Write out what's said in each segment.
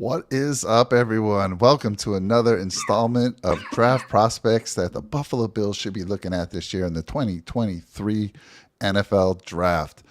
What is up, everyone? Welcome to another installment of Draft Prospects that the Buffalo Bills should be looking at this year in the 2023 NFL Draft.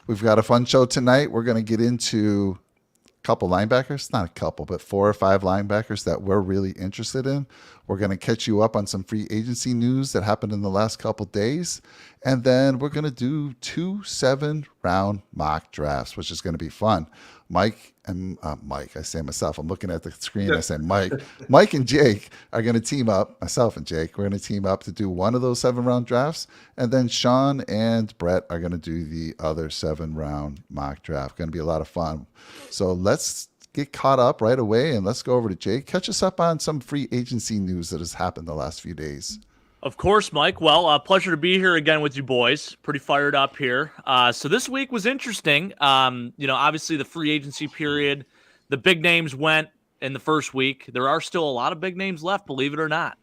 We've got a fun show tonight. We're going to get into a couple linebackers, not a couple, but 4 or 5 linebackers that we're really interested in. We're going to catch you up on some free agency news that happened in the last couple days. And then we're going to do 2 7-round mock drafts, which is going to be fun. Mike, I say myself, I'm looking at the screen, I say Mike. Mike and Jake are going to team up, myself and Jake, we're going to team up to do one of those 7-round drafts. And then Sean and Brett are going to do the other 7-round mock draft. Going to be a lot of fun. So let's get caught up right away and let's go over to Jake. Catch us up on some free agency news that has happened the last few days. Of course, Mike. Well, pleasure to be here again with you boys. Pretty fired up here. So this week was interesting. Obviously the free agency period, the big names went in the first week. There are still a lot of big names left, believe it or not.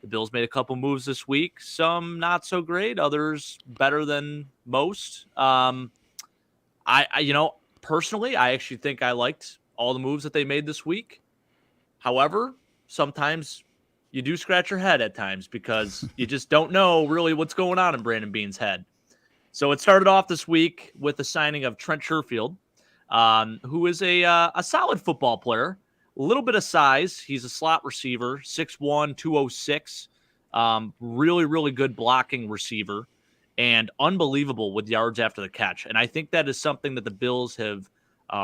The Bills made a couple moves this week. Some not so great, others better than most. Personally, I actually think I liked all the moves that they made this week. However, sometimes you do scratch your head at times because you just don't know really what's going on in Brandon Beane's head. So it started off this week with the signing of Trent Sherfield, who is a solid football player, a little bit of size. He's a slot receiver, 6'1", 206, really, really good blocking receiver, and unbelievable with yards after the catch. And I think that is something that the Bills have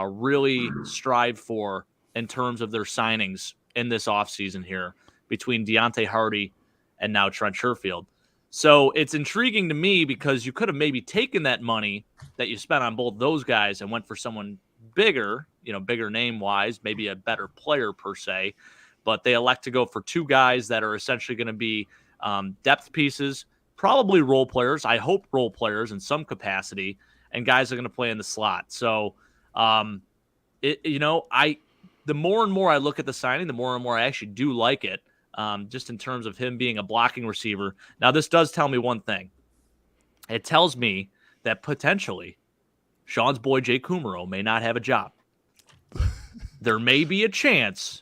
really strived for in terms of their signings in this offseason here, between Deontay Hardy and now Trent Sherfield. So it's intriguing to me because you could have maybe taken that money that you spent on both those guys and went for someone bigger, bigger name-wise, maybe a better player per se, but they elect to go for 2 guys that are essentially going to be depth pieces, probably role players, I hope role players in some capacity, and guys are going to play in the slot. So, the more and more I look at the signing, the more and more I actually do like it. Just in terms of him being a blocking receiver. Now, this does tell me one thing. It tells me that potentially Sean's boy, Jake Kumaro, may not have a job. There may be a chance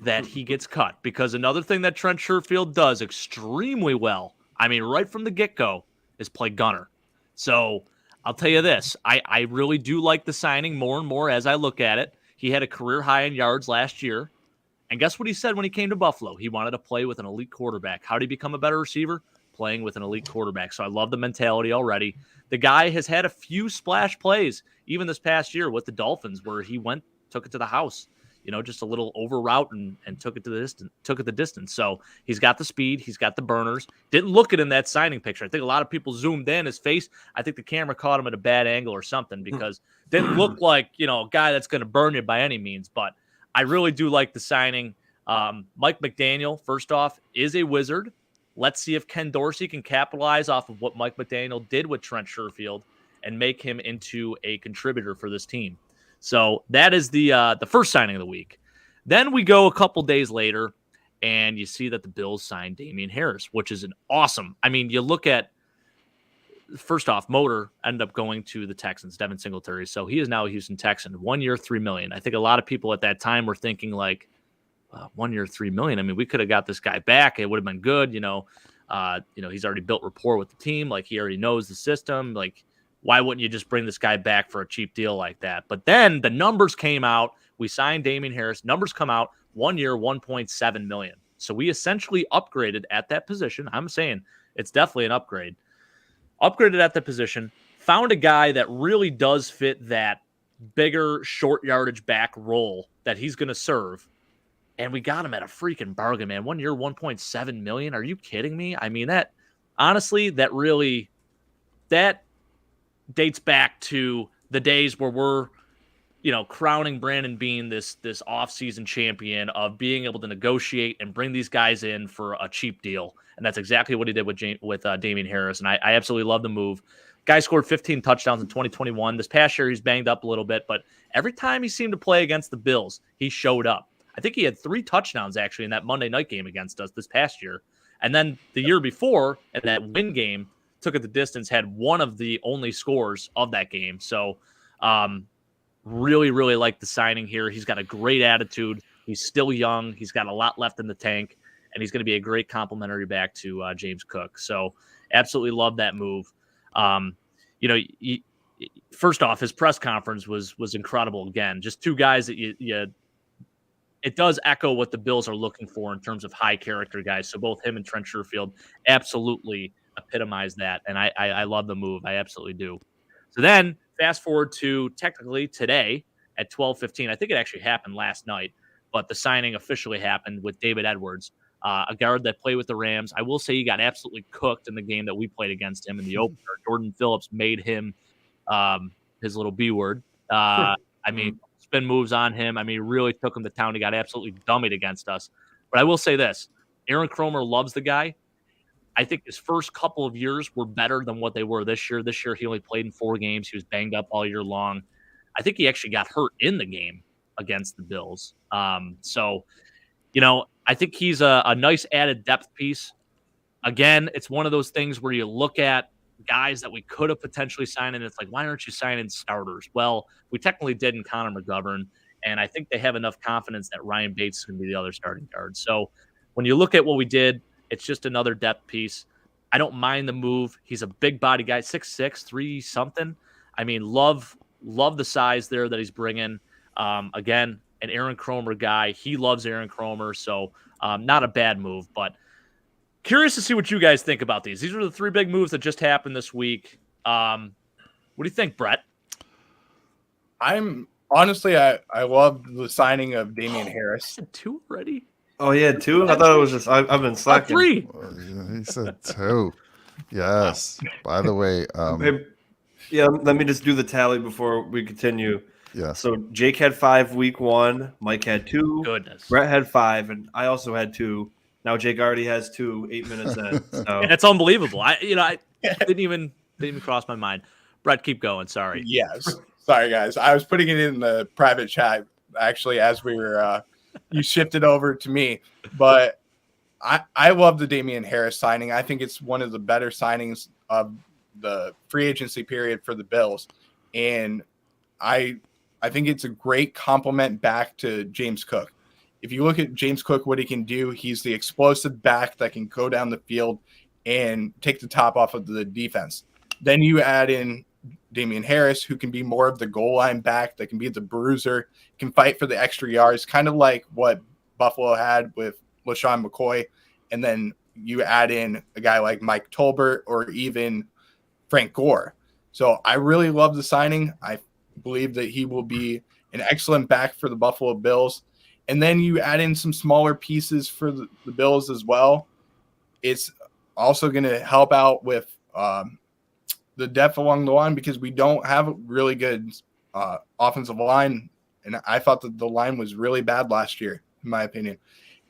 that he gets cut, because another thing that Trent Sherfield does extremely well, right from the get-go, is play gunner. So I'll tell you this. I really do like the signing more and more as I look at it. He had a career high in yards last year. And guess what he said when he came to Buffalo? He wanted to play with an elite quarterback. How did he become a better receiver? Playing with an elite quarterback. So I love the mentality already. The guy has had a few splash plays, even this past year with the Dolphins, where he took it to the house, just a little over route and took it the distance. So he's got the speed. He's got the burners. Didn't look it in that signing picture. I think a lot of people zoomed in his face. I think the camera caught him at a bad angle or something, because didn't look like, a guy that's going to burn you by any means. But I really do like the signing. Mike McDaniel, first off, is a wizard. Let's see if Ken Dorsey can capitalize off of what Mike McDaniel did with Trent Sherfield and make him into a contributor for this team. So that is the first signing of the week. Then we go a couple days later, and you see that the Bills signed Damien Harris, which is an awesome. You look at, first off, Motor ended up going to the Texans, Devin Singletary. So he is now a Houston Texan. 1 year, $3 million. I think a lot of people at that time were thinking 1 year, $3 million. We could have got this guy back. It would have been good. He's already built rapport with the team. He already knows the system. Why wouldn't you just bring this guy back for a cheap deal like that? But then the numbers came out. We signed Damien Harris. Numbers come out. 1 year, $1.7 million. So we essentially upgraded at that position. I'm saying it's definitely an upgrade. Upgraded at the position, found a guy that really does fit that bigger short yardage back role that he's going to serve. And we got him at a freaking bargain, man. 1 year, $1.7 million. Are you kidding me? that honestly, that dates back to the days where we're, crowning Brandon Beane this offseason champion of being able to negotiate and bring these guys in for a cheap deal. And that's exactly what he did with Damien Harris. And I absolutely love the move. Guy scored 15 touchdowns in 2021. This past year, he's banged up a little bit, but every time he seemed to play against the Bills, he showed up. I think he had 3 touchdowns actually in that Monday night game against us this past year. And then the year before, in that win game, took it the distance, had one of the only scores of that game. So Really, really like the signing here. He's got a great attitude. He's still young. He's got a lot left in the tank, and he's going to be a great complementary back to James Cook. So absolutely love that move. First off, his press conference was incredible. Again, just two guys that it does echo what the Bills are looking for in terms of high character guys. So both him and Trent Sherfield absolutely epitomize that, and I love the move. I absolutely do. So then fast forward to technically today at 12:15. I think it actually happened last night, but the signing officially happened with David Edwards, a guard that played with the Rams. I will say he got absolutely cooked in the game that we played against him in the opener. Jordan Phillips made him his little B word. Spin moves on him. Really took him to town. He got absolutely dummied against us. But I will say this, Aaron Cromer loves the guy. I think his first couple of years were better than what they were this year. This year, he only played in 4 games. He was banged up all year long. I think he actually got hurt in the game against the Bills. I think he's a nice added depth piece. Again, it's one of those things where you look at guys that we could have potentially signed, and it's like, why aren't you signing starters? Well, we technically did in Connor McGovern, and I think they have enough confidence that Ryan Bates is going to be the other starting guard. So when you look at what we did, it's just another depth piece. I don't mind the move. He's a big body guy, 6'6", 3-something. Love the size there that he's bringing. Again, an Aaron Cromer guy. He loves Aaron Cromer, so not a bad move. But curious to see what you guys think about these. These are the 3 big moves that just happened this week. What do you think, Brett? Honestly, I love the signing of Damian Harris. 2 already? Oh, yeah, 2? I thought it was just I've been slacking. 3. He said 2. Yes. By the way, let me just do the tally before we continue. Yeah. So Jake had 5 week 1, Mike had 2, Goodness. Brett had 5, and I also had 2. Now Jake already has 2, 8 minutes in. So That's unbelievable. I didn't even cross my mind. Brett, keep going. Sorry. Yes. Sorry, guys. I was putting it in the private chat actually as we were you shifted over to me. But I love the Damian Harris signing. I think it's one of the better signings of the free agency period for the Bills. And I think it's a great compliment back to James Cook. If you look at James Cook, what he can do, he's the explosive back that can go down the field and take the top off of the defense. Then you add in Damian Harris, who can be more of the goal line back, that can be the bruiser, can fight for the extra yards, kind of like what Buffalo had with LaShawn McCoy. And then you add in a guy like Mike Tolbert or even Frank Gore. So I really love the signing. I believe that he will be an excellent back for the Buffalo Bills. And then you add in some smaller pieces for the Bills as well. It's also going to help out with the depth along the line because we don't have a really good offensive line. And I thought that the line was really bad last year, in my opinion,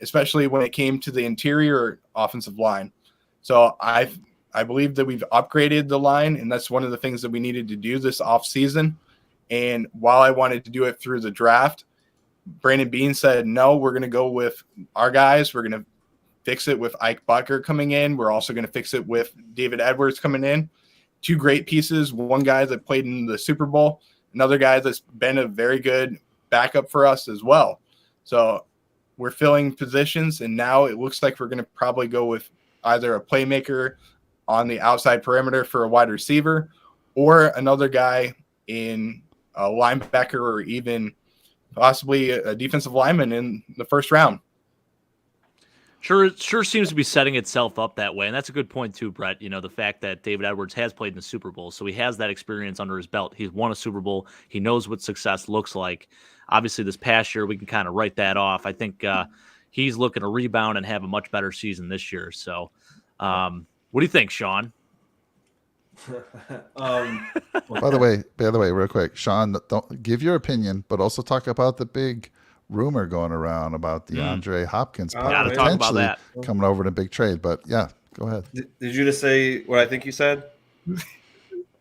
especially when it came to the interior offensive line. So I believe that we've upgraded the line, and that's one of the things that we needed to do this offseason. And while I wanted to do it through the draft, Brandon Beane said, no, we're going to go with our guys. We're going to fix it with Ike Bucker coming in. We're also going to fix it with David Edwards coming in. 2 great pieces. One guy that played in the Super Bowl, another guy that's been a very good backup for us as well. So we're filling positions, and now it looks like we're going to probably go with either a playmaker on the outside perimeter for a wide receiver or another guy in a linebacker or even possibly a defensive lineman in the first round. Sure seems to be setting itself up that way. And that's a good point too, Brett. The fact that David Edwards has played in the Super Bowl, so he has that experience under his belt. He's won a Super Bowl. He knows what success looks like. Obviously, this past year, we can kind of write that off. I think he's looking to rebound and have a much better season this year. So what do you think, Sean? By the way, real quick, Sean, don't give your opinion, but also talk about the big rumor going around about DeAndre Hopkins potentially coming over in a big trade. But yeah, go ahead. Did you just say what I think you said?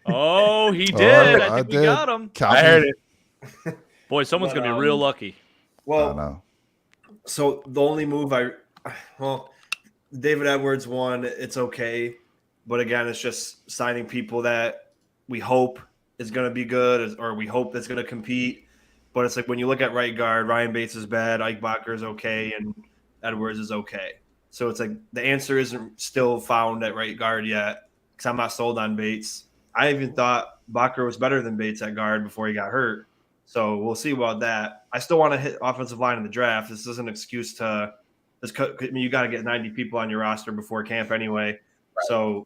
Oh, he did. I think we got him. I heard it. Boy, someone's going to be real lucky. Well, so the only move David Edwards one, it's okay. But again, it's just signing people that we hope is going to be good, or we hope it's going to compete. But it's like when you look at right guard, Ryan Bates is bad, Ike Bacher is okay, and Edwards is okay. So it's like the answer isn't still found at right guard yet because I'm not sold on Bates. I even thought Bacher was better than Bates at guard before he got hurt. So we'll see about that. I still want to hit offensive line in the draft. This isn't an excuse to – I mean, you got to get 90 people on your roster before camp anyway. Right. So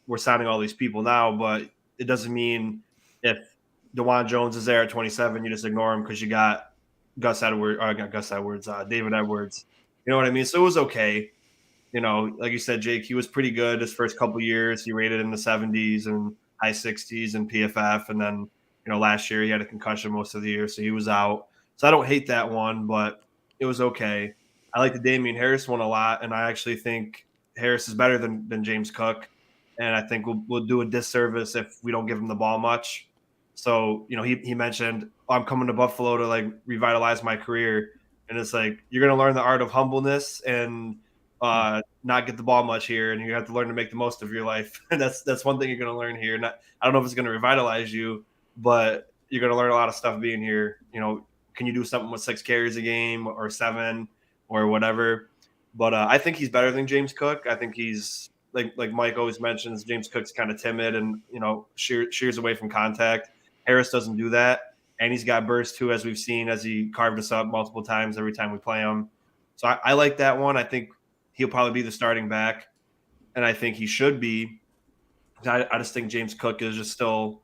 we're signing all these people now, but it doesn't mean if DeJuan Jones is there at 27, you just ignore him because you got David Edwards. You know what I mean? So it was okay. You know, like you said, Jake, he was pretty good his first couple years. He rated in the 70s and high 60s in PFF. And then, you know, last year he had a concussion most of the year, so he was out. So I don't hate that one, but it was okay. I like the Damian Harris one a lot, and I actually think Harris is better than James Cook. And I think we'll do a disservice if we don't give him the ball much. So, you know, he mentioned, I'm coming to Buffalo to, like, revitalize my career. And it's like, you're going to learn the art of humbleness and not get the ball much here, and you have to learn to make the most of your life. And that's one thing you're going to learn here. I don't know if it's going to revitalize you, but you're going to learn a lot of stuff being here. You know, can you do something with 6 carries a game or 7 or whatever? But I think he's better than James Cook. I think he's like Mike always mentions, James Cook's kind of timid and, you know, shears away from contact. Harris doesn't do that. And he's got burst too, as we've seen, as he carved us up multiple times every time we play him. So I like that one. I think he'll probably be the starting back, and I think he should be. I just think James Cook is just still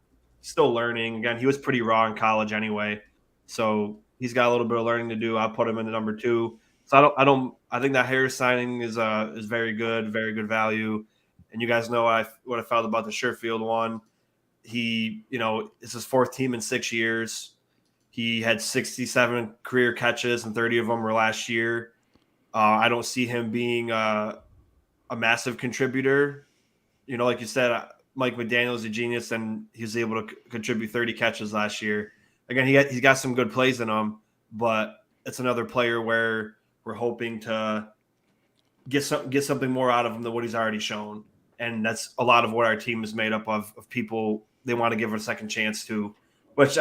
learning. Again, he was pretty raw in college anyway, so he's got a little bit of learning to do. I'll put him in the number 2. So I think that Harris signing is very good value. And you guys know what I felt about the Sherfield one. He, you know, it's his 4th team in 6 years. He had 67 career catches, and 30 of them were last year. I don't see him being a massive contributor. You know, like you said, Mike McDaniel is a genius, and he was able to contribute 30 catches last year. Again, he's got some good plays in him, but it's another player where we're hoping to get something more out of him than what he's already shown. And that's a lot of what our team is made up of people they want to give it a second chance to, which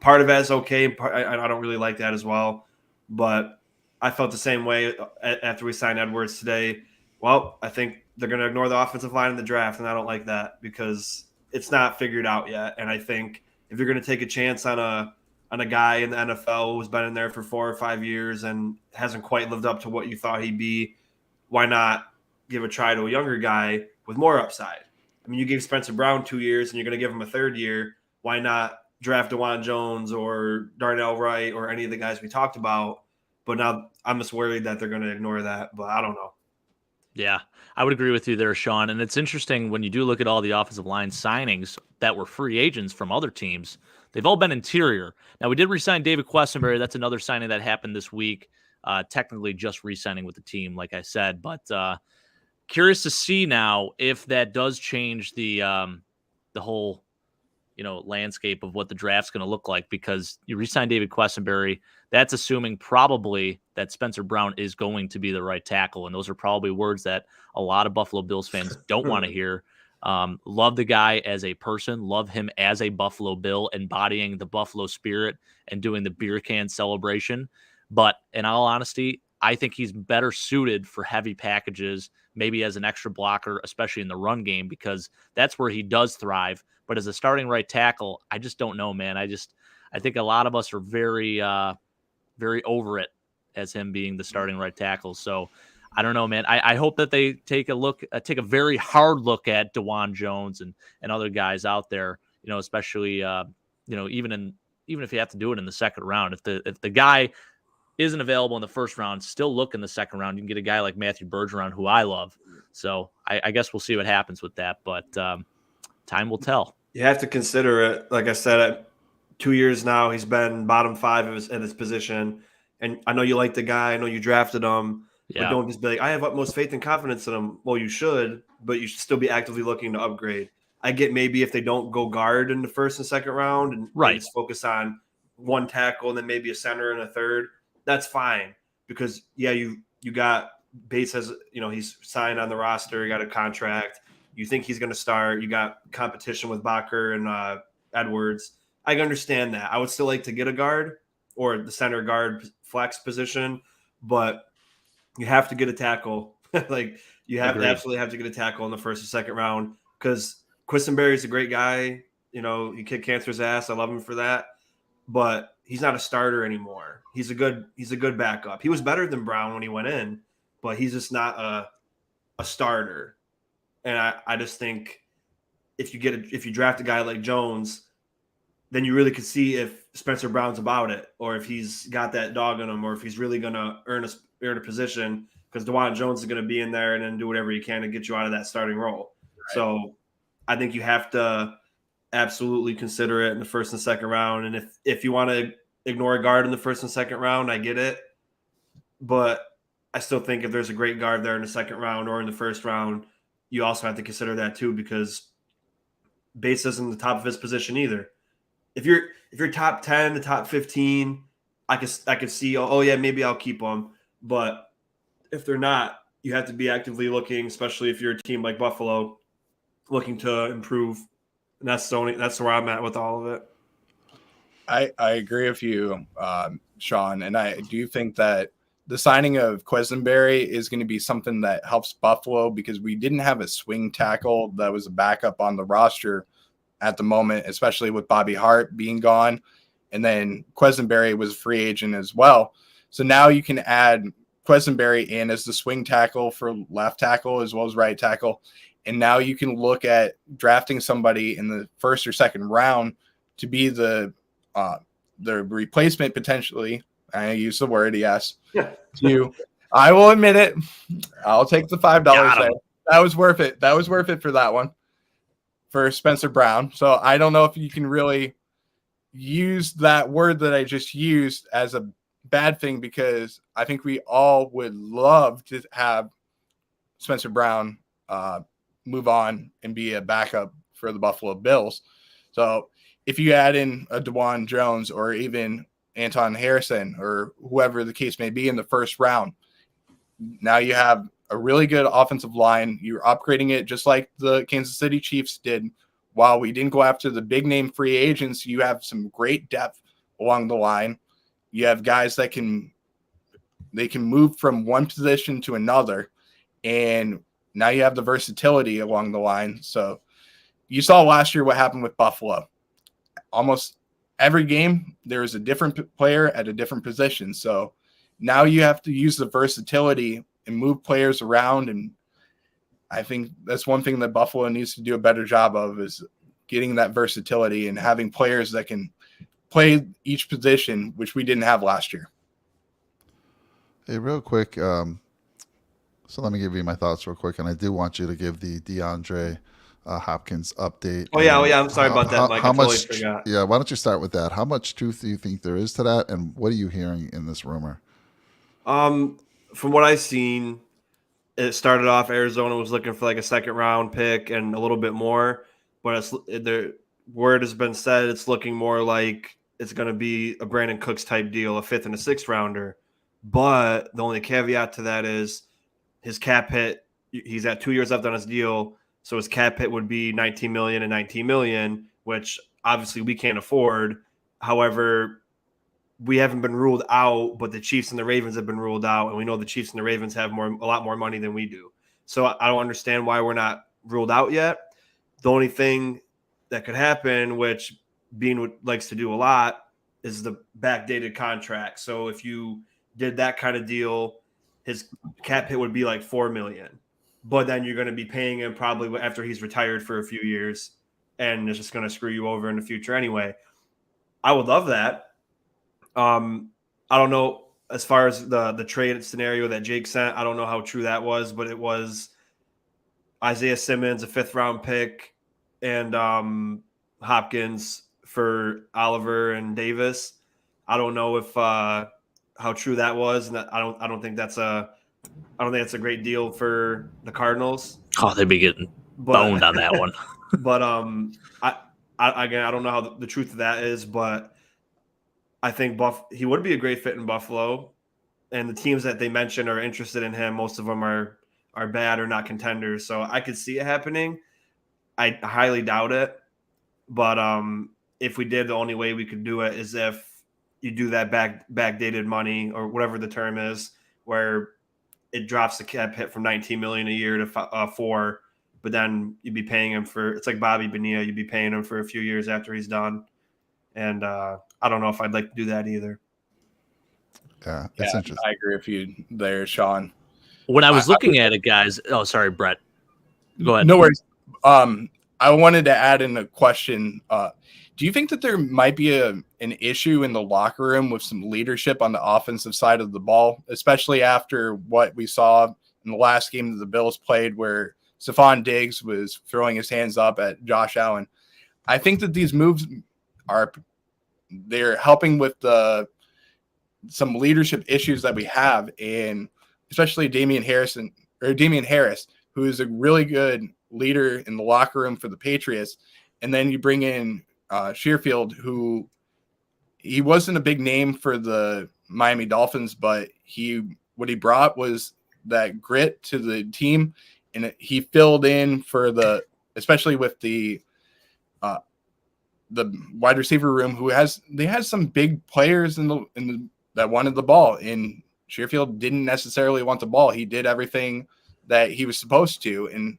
part of that is okay. I don't really like that as well, but I felt the same way after we signed Edwards today. Well, I think they're going to ignore the offensive line in the draft, and I don't like that because it's not figured out yet. And I think if you're going to take a chance on a guy in the NFL who's been in there for 4 or 5 years and hasn't quite lived up to what you thought he'd be, why not give a try to a younger guy with more upside? I mean, you gave Spencer Brown 2 years and you're going to give him a 3rd year. Why not draft DeJuan Jones or Darnell Wright or any of the guys we talked about? But now I'm just worried that they're going to ignore that, but I don't know. Yeah, I would agree with you there, Sean. And it's interesting when you do look at all the offensive line signings that were free agents from other teams, they've all been interior. Now, we did re-sign David Questenberry. That's another signing that happened this week. Technically just re-signing with the team, like I said. But curious to see now if that does change the whole, you know, landscape of what the draft's going to look like, because you re-sign David Questenberry. That's assuming probably that Spencer Brown is going to be the right tackle. And those are probably words that a lot of Buffalo Bills fans don't want to hear. Love the guy as a person, love him as a Buffalo Bill, embodying the Buffalo spirit and doing the beer can celebration. But in all honesty, I think he's better suited for heavy packages, maybe as an extra blocker, especially in the run game, because that's where he does thrive. But as a starting right tackle, I just don't know, man. I think a lot of us are very over it as him being the starting right tackle. So I don't know, man. I hope that they take a very hard look at DeJuan Jones and other guys out there, you know, especially, you know, even if you have to do it in the second round, if the guy isn't available in the first round, still look in the second round. You can get a guy like Matthew Bergeron, who I love. So I guess we'll see what happens with that, but time will tell. You have to consider it. Like I said, at 2 years now, he's been bottom 5 in his position. And I know you like the guy. I know you drafted him. Yeah. But don't just be like, I have utmost faith and confidence in him. Well, you should, but you should still be actively looking to upgrade. I get maybe if they don't go guard in the first and second round and right, just focus on one tackle and then maybe a center and a third, that's fine. Because, yeah, you got Bates has, you know, he's signed on the roster, you got a contract. You think he's going to start. You got competition with Bacher Edwards. I can understand that. I would still like to get a guard or the center guard flex position, but you have to get a tackle. Like you have to absolutely have to get a tackle in the first or second round because Quisenberry is a great guy. You know, he kicked cancer's ass. I love him for that, but he's not a starter anymore. He's a good backup. He was better than Brown when he went in, but he's just not a starter. And I just think if you draft a guy like Jones, then you really could see if Spencer Brown's about it, or if he's got that dog in him, or if he's really going to earn a position, because DeJuan Jones is going to be in there and then do whatever he can to get you out of that starting role. Right. So I think you have to absolutely consider it in the first and second round. And if you want to ignore a guard in the first and second round, I get it. But I still think if there's a great guard there in the second round or in the first round, you also have to consider that too, because Bates isn't the top of his position either. If you're top 10 to top 15, I could see, oh yeah, maybe I'll keep them. But if they're not, you have to be actively looking, especially if you're a team like Buffalo looking to improve. And that's where I'm at with all of it. I agree with you, Sean, and I do think that the signing of Quisenberry is going to be something that helps Buffalo because we didn't have a swing tackle that was a backup on the roster at the moment, especially with Bobby Hart being gone. And then Quisenberry was a free agent as well. So now you can add Quisenberry in as the swing tackle for left tackle as well as right tackle. And now you can look at drafting somebody in the first or second round to be the replacement potentially. I use the word, yes. I will admit it. I'll take the $5 there. That was worth it. That was worth it for that one. For Spencer Brown. So I don't know if you can really use that word that I just used as a bad thing, because I think we all would love to have Spencer Brown move on and be a backup for the Buffalo Bills. So if you add in a DeJuan Jones or even Anton Harrison or whoever the case may be in the first round, now you have a really good offensive line. You're upgrading it just like the Kansas City Chiefs did. While we didn't go after the big name free agents, you have some great depth along the line. You have guys that can move from one position to another, and now you have the versatility along the line. So you saw last year what happened with Buffalo. Almost every game, there is a different player at a different position. So now you have to use the versatility and move players around. And I think that's one thing that Buffalo needs to do a better job of, is getting that versatility and having players that can play each position, which we didn't have last year. Hey, real quick. So let me give you my thoughts real quick. And I do want you to give the DeAndre Hopkins update. Oh yeah. I'm sorry about that, Mike. I totally forgot. Yeah. Why don't you start with that? How much truth do you think there is to that? And what are you hearing in this rumor? From what I've seen, it started off Arizona was looking for like a second round pick and a little bit more, but the word has been said it's looking more like it's going to be a Brandon Cooks type deal, a fifth and a sixth rounder. But the only caveat to that is his cap hit. He's at 2 years left on his deal, so his cap hit would be $19 million and $19 million, which obviously we can't afford. However, we haven't been ruled out, but the Chiefs and the Ravens have been ruled out, and we know the Chiefs and the Ravens have a lot more money than we do. So I don't understand why we're not ruled out yet. The only thing that could happen, which Bean likes to do a lot, is the backdated contract. So if you did that kind of deal, his cap hit would be like $4 million, but then you're going to be paying him probably after he's retired for a few years, and it's just going to screw you over in the future anyway. I would love that. I don't know, as far as the trade scenario that Jake sent, I don't know how true that was, but it was Isaiah Simmons, a 5th round pick, and Hopkins for Oliver and Davis. I don't know if how true that was, and I don't think that's a great deal for the Cardinals. Oh, they'd be getting boned on that one. But I don't know how the truth of that is, but I think he would be a great fit in Buffalo, and the teams that they mentioned are interested in him. Most of them are bad or not contenders, so I could see it happening. I highly doubt it, but if we did, the only way we could do it is if you do that backdated money or whatever the term is, where it drops the cap hit from 19 million a year to 4, but then you'd be paying him for, it's like Bobby Bonilla, you'd be paying him for a few years after he's done. And I don't know if I'd like to do that either. Yeah, that's interesting. I agree with you there, Sean. When I was looking at it, guys. Oh, sorry, Brett. Go ahead. No worries. I wanted to add in a question. Do you think that there might be an issue in the locker room with some leadership on the offensive side of the ball, especially after what we saw in the last game that the Bills played, where Stephon Diggs was throwing his hands up at Josh Allen? I think that these moves they're helping with some leadership issues that we have, and especially Damian Harris, who is a really good leader in the locker room for the Patriots. And then you bring in Sherfield, who he wasn't a big name for the Miami Dolphins, but what he brought was that grit to the team, and he filled in for especially with the wide receiver room, they had some big players that wanted the ball, and Sherfield didn't necessarily want the ball. He did everything that he was supposed to, and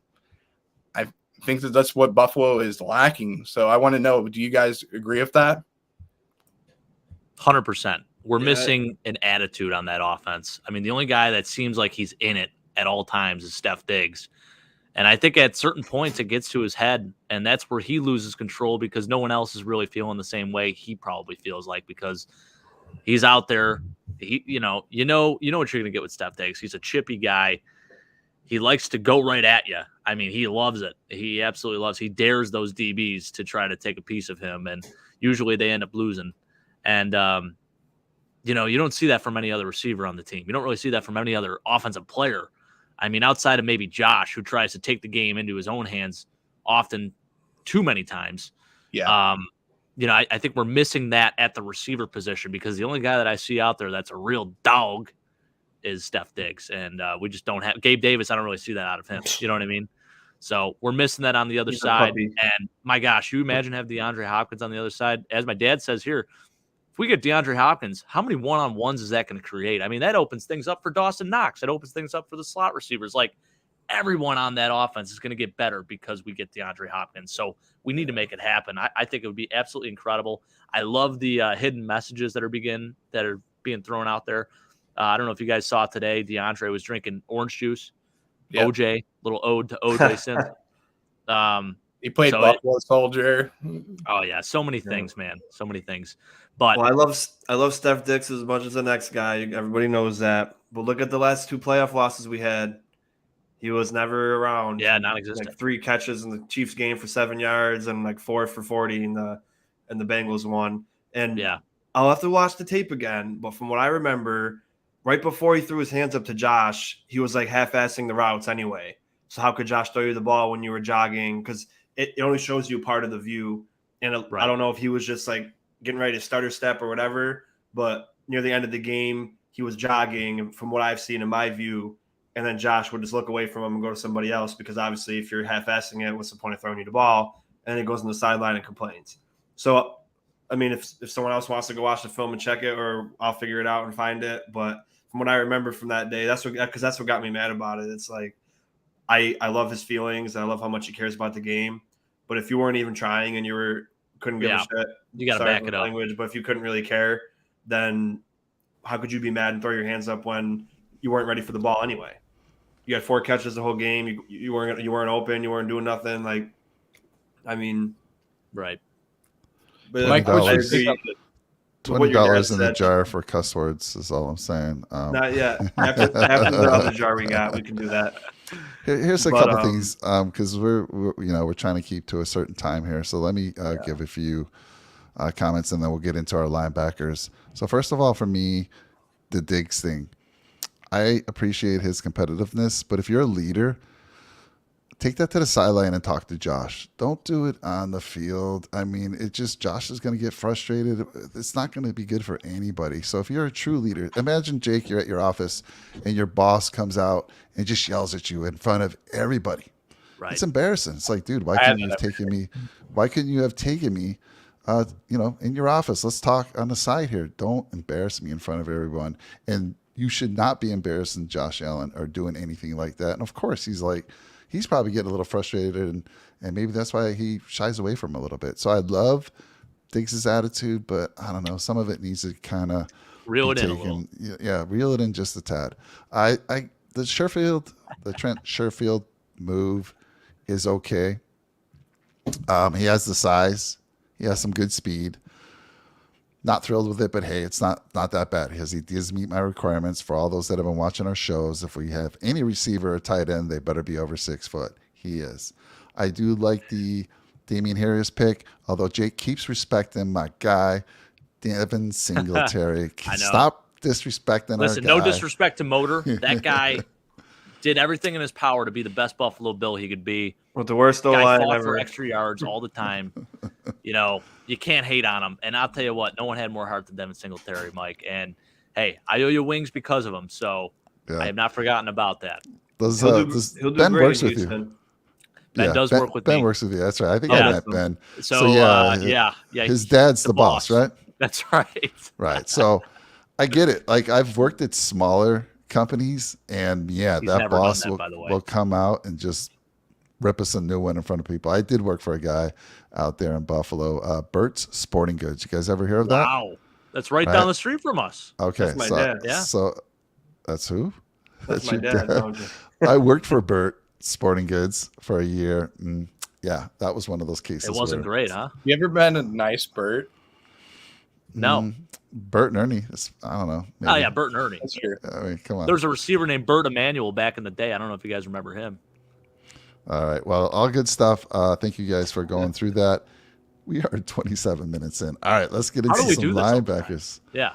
I think that that's what Buffalo is lacking. So I want to know, do you guys agree with that? 100%. We're missing an attitude on that offense. I mean, the only guy that seems like he's in it at all times is Steph Diggs. And I think at certain points it gets to his head, and that's where he loses control because no one else is really feeling the same way he probably feels like, because he's out there. You know what you're going to get with Steph Diggs. He's a chippy guy. He likes to go right at you. I mean, he loves it. He absolutely loves. He dares those DBs to try to take a piece of him, and usually they end up losing. And you don't see that from any other receiver on the team. You don't really see that from any other offensive player. I mean, outside of maybe Josh, who tries to take the game into his own hands often, too many times. Yeah. I think we're missing that at the receiver position, because the only guy that I see out there that's a real dog is Steph Diggs. And we just don't have Gabe Davis. I don't really see that out of him. You know what I mean? So we're missing that on the other side. And my gosh, you imagine have DeAndre Hopkins on the other side. As my dad says here, if we get DeAndre Hopkins, how many one-on-ones is that going to create? I mean, that opens things up for Dawson Knox. It opens things up for the slot receivers. Like, everyone on that offense is going to get better because we get DeAndre Hopkins. So we need to make it happen. I think it would be absolutely incredible. I love the hidden messages that are being thrown out there. I don't know if you guys saw today, DeAndre was drinking orange juice. Yep. OJ, little ode to OJ Simpson. He played Buffalo Soldier. Oh yeah, so many things, man. So many things. But I love Steph Diggs as much as the next guy. Everybody knows that. But look at the last 2 playoff losses we had. He was never around. Yeah, non-existent. Like 3 catches in the Chiefs game for 7 yards and like 4 for 40 in the Bengals one. And yeah, I'll have to watch the tape again. But from what I remember, right before he threw his hands up to Josh, he was like half-assing the routes anyway. So how could Josh throw you the ball when you were jogging? Because it only shows you part of the view. And I don't know if he was just like getting ready to start his step or whatever, but near the end of the game, he was jogging. And from what I've seen in my view, and then Josh would just look away from him and go to somebody else, because obviously if you're half-assing it, what's the point of throwing you the ball? And he goes on the sideline and complains. So, I mean, if someone else wants to go watch the film and check it, or I'll figure it out and find it. But from what I remember from that day, that's what got me mad about it. It's like, I love his feelings. I love how much he cares about the game. But if you weren't even trying and couldn't give a shit, you got to back it up. But if you couldn't really care, then how could you be mad and throw your hands up when you weren't ready for the ball anyway? You had 4 catches the whole game. You weren't open. You weren't doing nothing. Like, I mean, right. But $20 in the jar for cuss words is all I'm saying. Not yet. After the other jar we got, we can do that. Here's a couple things, because we're trying to keep to a certain time here. So let me give a few comments, and then we'll get into our linebackers. So first of all, for me, the Diggs thing, I appreciate his competitiveness, but if you're a leader, take that to the sideline and talk to Josh. Don't do it on the field. I mean, Josh is going to get frustrated. It's not going to be good for anybody. So if you're a true leader, imagine, Jake, you're at your office and your boss comes out and just yells at you in front of everybody. Right. It's embarrassing. It's like, dude, why couldn't you have taken me in your office, let's talk on the side here. Don't embarrass me in front of everyone. And you should not be embarrassing Josh Allen or doing anything like that. And of course, he's probably getting a little frustrated, and maybe that's why he shies away from him a little bit. So I love Diggs' attitude, but I don't know. Some of it needs to kind of reel it in a little. Yeah, reel it in just a tad. The Trent Sherfield move is okay. He has the size. He has some good speed. Not thrilled with it, but hey, it's not that bad because he does meet my requirements. For all those that have been watching our shows, if we have any receiver or tight end, they better be over 6 foot. He is. I do like the Damian Harris pick, although Jake keeps respecting my guy, Devin Singletary. Stop disrespecting our guy. Listen, no disrespect to Motor. That guy did everything in his power to be the best Buffalo Bill he could be. With the worst O-line ever. For extra yards all the time. You can't hate on him. And I'll tell you what, no one had more heart than Devin Singletary, Mike. And, hey, I owe you wings because of him. So I have not forgotten about that. He'll do Ben great works in with you. Houston. Ben does work with me. Ben works with you. That's right. I think I met Ben. So his dad's the boss, right? That's right. Right. So I get it. Like, I've worked at smaller companies, and that boss will come out and just rip us a new one in front of people. I did work for a guy out there in Buffalo, Burt's Sporting Goods. You guys ever hear of that? Wow. That's right down the street from us. Okay. That's my dad. Yeah. So that's who? That's my dad. No, I worked for Burt Sporting Goods for a year. That was one of those cases. It wasn't great, huh? You ever been a nice Burt? No. Burt and Ernie. I don't know. Maybe. Oh, yeah, Burt and Ernie. That's true. I mean, come on. There was a receiver named Burt Emanuel back in the day. I don't know if you guys remember him. All right. Well, all good stuff. Thank you guys for going through that. We are 27 minutes in. All right, let's get into some linebackers. Yeah.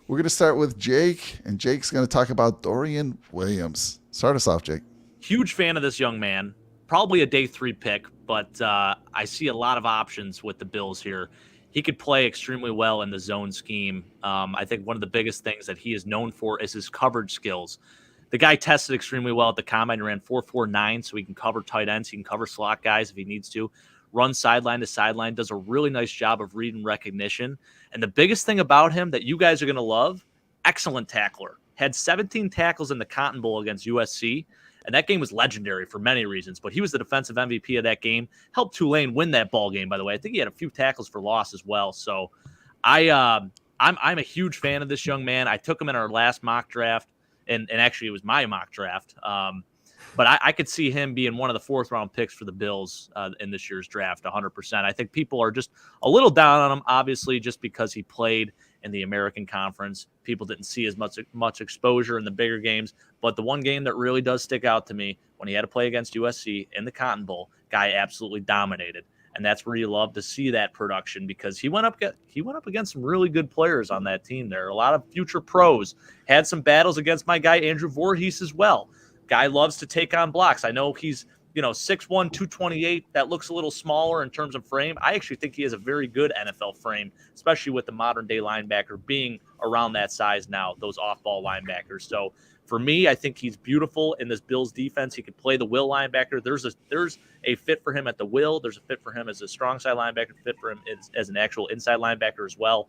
We're going to start with Jake, and Jake's going to talk about Dorian Williams. Start us off, Jake. Huge fan of this young man. Probably a day 3 pick, but I see a lot of options with the Bills here. He could play extremely well in the zone scheme. I think one of the biggest things that he is known for is his coverage skills. The guy tested extremely well at the combine. He ran 4.49, so he can cover tight ends. He can cover slot guys if he needs to. Run sideline to sideline. Does a really nice job of read and recognition. And the biggest thing about him that you guys are going to love, excellent tackler. Had 17 tackles in the Cotton Bowl against USC. And that game was legendary for many reasons. But he was the defensive MVP of that game. Helped Tulane win that ball game, by the way. I think he had a few tackles for loss as well. So I'm a huge fan of this young man. I took him in our last mock draft. And actually, it was my mock draft. But I could see him being one of the 4th-round picks for the Bills in this year's draft, 100%. I think people are just a little down on him, obviously, just because he played in the American Conference. People didn't see as much exposure in the bigger games. But the one game that really does stick out to me, when he had to play against USC in the Cotton Bowl, guy absolutely dominated. And that's where you love to see that production, because he went up against some really good players on that team there. A lot of future pros. Had some battles against my guy Andrew Voorhees as well. Guy loves to take on blocks. I know he's 6'1", 228. That looks a little smaller in terms of frame. I actually think he has a very good NFL frame, especially with the modern day linebacker being around that size now, those off-ball linebackers. So for me, I think he's beautiful in this Bills defense. He could play the will linebacker. There's a fit for him at the will. There's a fit for him as a strong side linebacker, fit for him as an actual inside linebacker as well.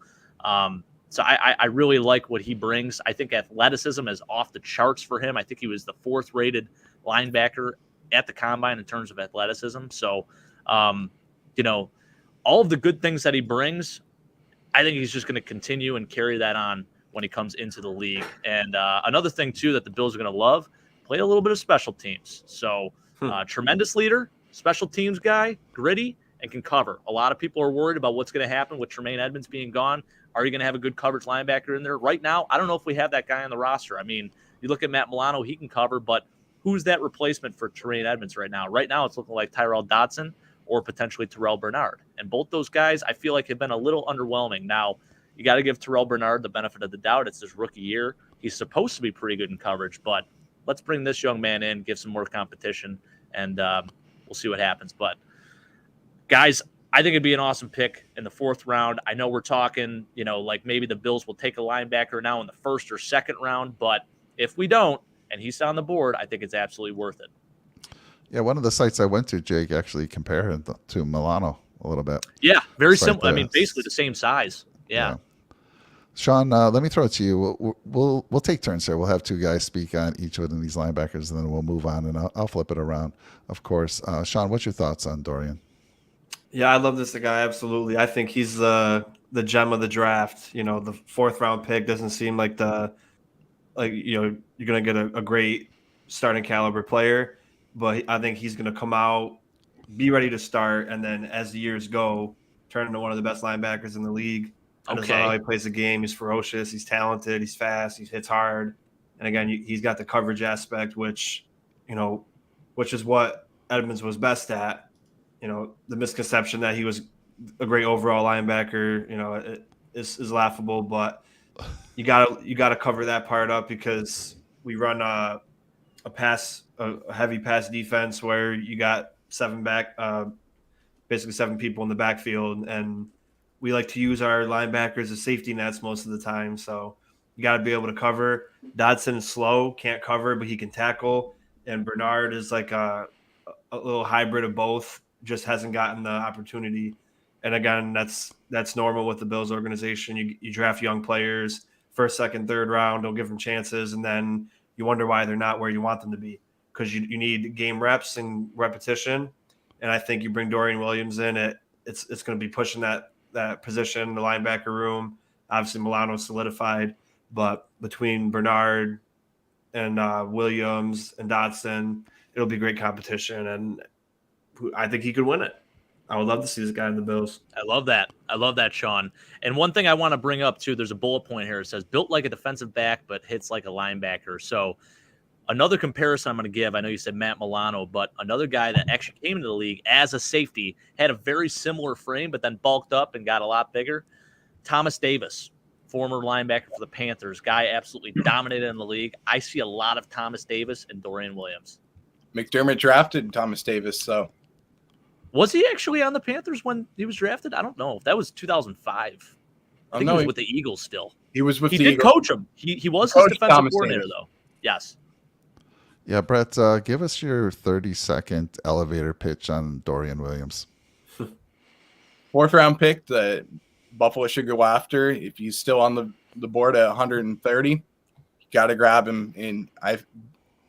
So I really like what he brings. I think athleticism is off the charts for him. I think he was the 4th rated linebacker at the combine in terms of athleticism. So, all of the good things that he brings, I think he's just going to continue and carry that on when he comes into the league. And another thing, too, that the Bills are going to love, play a little bit of special teams. So tremendous leader, special teams guy, gritty, and can cover. A lot of people are worried about what's going to happen with Tremaine Edmonds being gone. Are you going to have a good coverage linebacker in there? Right now, I don't know if we have that guy on the roster. I mean, you look at Matt Milano, he can cover, but who's that replacement for Tremaine Edmonds right now? Right now, it's looking like Tyrell Dodson or potentially Terrell Bernard. And both those guys, I feel like, have been a little underwhelming. Now, you got to give Terrell Bernard the benefit of the doubt. It's his rookie year. He's supposed to be pretty good in coverage, but let's bring this young man in, give some more competition, and we'll see what happens. But, guys, I think it'd be an awesome pick in the 4th round. I know we're talking, like maybe the Bills will take a linebacker now in the 1st or 2nd round, but if we don't, and he's on the board, I think it's absolutely worth it. Yeah, one of the sites I went to, Jake, actually compared him to Milano a little bit. Yeah, very It's like similar. I mean, basically the same size. Yeah. Sean, let me throw it to you. We'll take turns here. We'll have two guys speak on each one of these linebackers, and then we'll move on, and I'll flip it around, of course. Sean, what's your thoughts on Dorian? Yeah, I love this guy. Absolutely. I think he's the gem of the draft. The 4th round pick doesn't seem like you're going to get a great starting caliber player, but I think he's going to come out, be ready to start, and then as the years go, turn into one of the best linebackers in the league. I just love how he plays the game. He's ferocious. He's talented. He's fast. He hits hard. And again, he's got the coverage aspect, which is what Edmonds was best at. The misconception that he was a great overall linebacker, is laughable. But you gotta cover that part up because we run a heavy pass defense where you got basically 7 people in the backfield, and we like to use our linebackers as safety nets most of the time. So you got to be able to cover. Dodson is slow, can't cover, but he can tackle. And Bernard is like a little hybrid of both, just hasn't gotten the opportunity. And again, that's normal with the Bills organization. You draft young players, 1st, 2nd, 3rd round, don't give them chances, and then you wonder why they're not where you want them to be because you need game reps and repetition. And I think you bring Dorian Williams in, it's going to be pushing that position, the linebacker room. Obviously, Milano solidified, but between Bernard and Williams and Dodson, it'll be great competition, and I think he could win it. I would love to see this guy in the Bills. I love that, Sean. And one thing I want to bring up, too, there's a bullet point here. It says, built like a defensive back, but hits like a linebacker. So another comparison I'm going to give, I know you said Matt Milano, but another guy that actually came into the league as a safety, had a very similar frame, but then bulked up and got a lot bigger. Thomas Davis, former linebacker for the Panthers, guy absolutely dominated in the league. I see a lot of Thomas Davis and Dorian Williams. McDermott drafted Thomas Davis, so. Was he actually on the Panthers when he was drafted? I don't know. That was 2005. I think he was with the Eagles still. He was with the Eagles. He did coach him. He was his defensive coordinator, though. Yes. Yeah, Brett, give us your 30-second elevator pitch on Dorian Williams. 4th round pick that Buffalo should go after. If he's still on the board at 130, you got to grab him. And I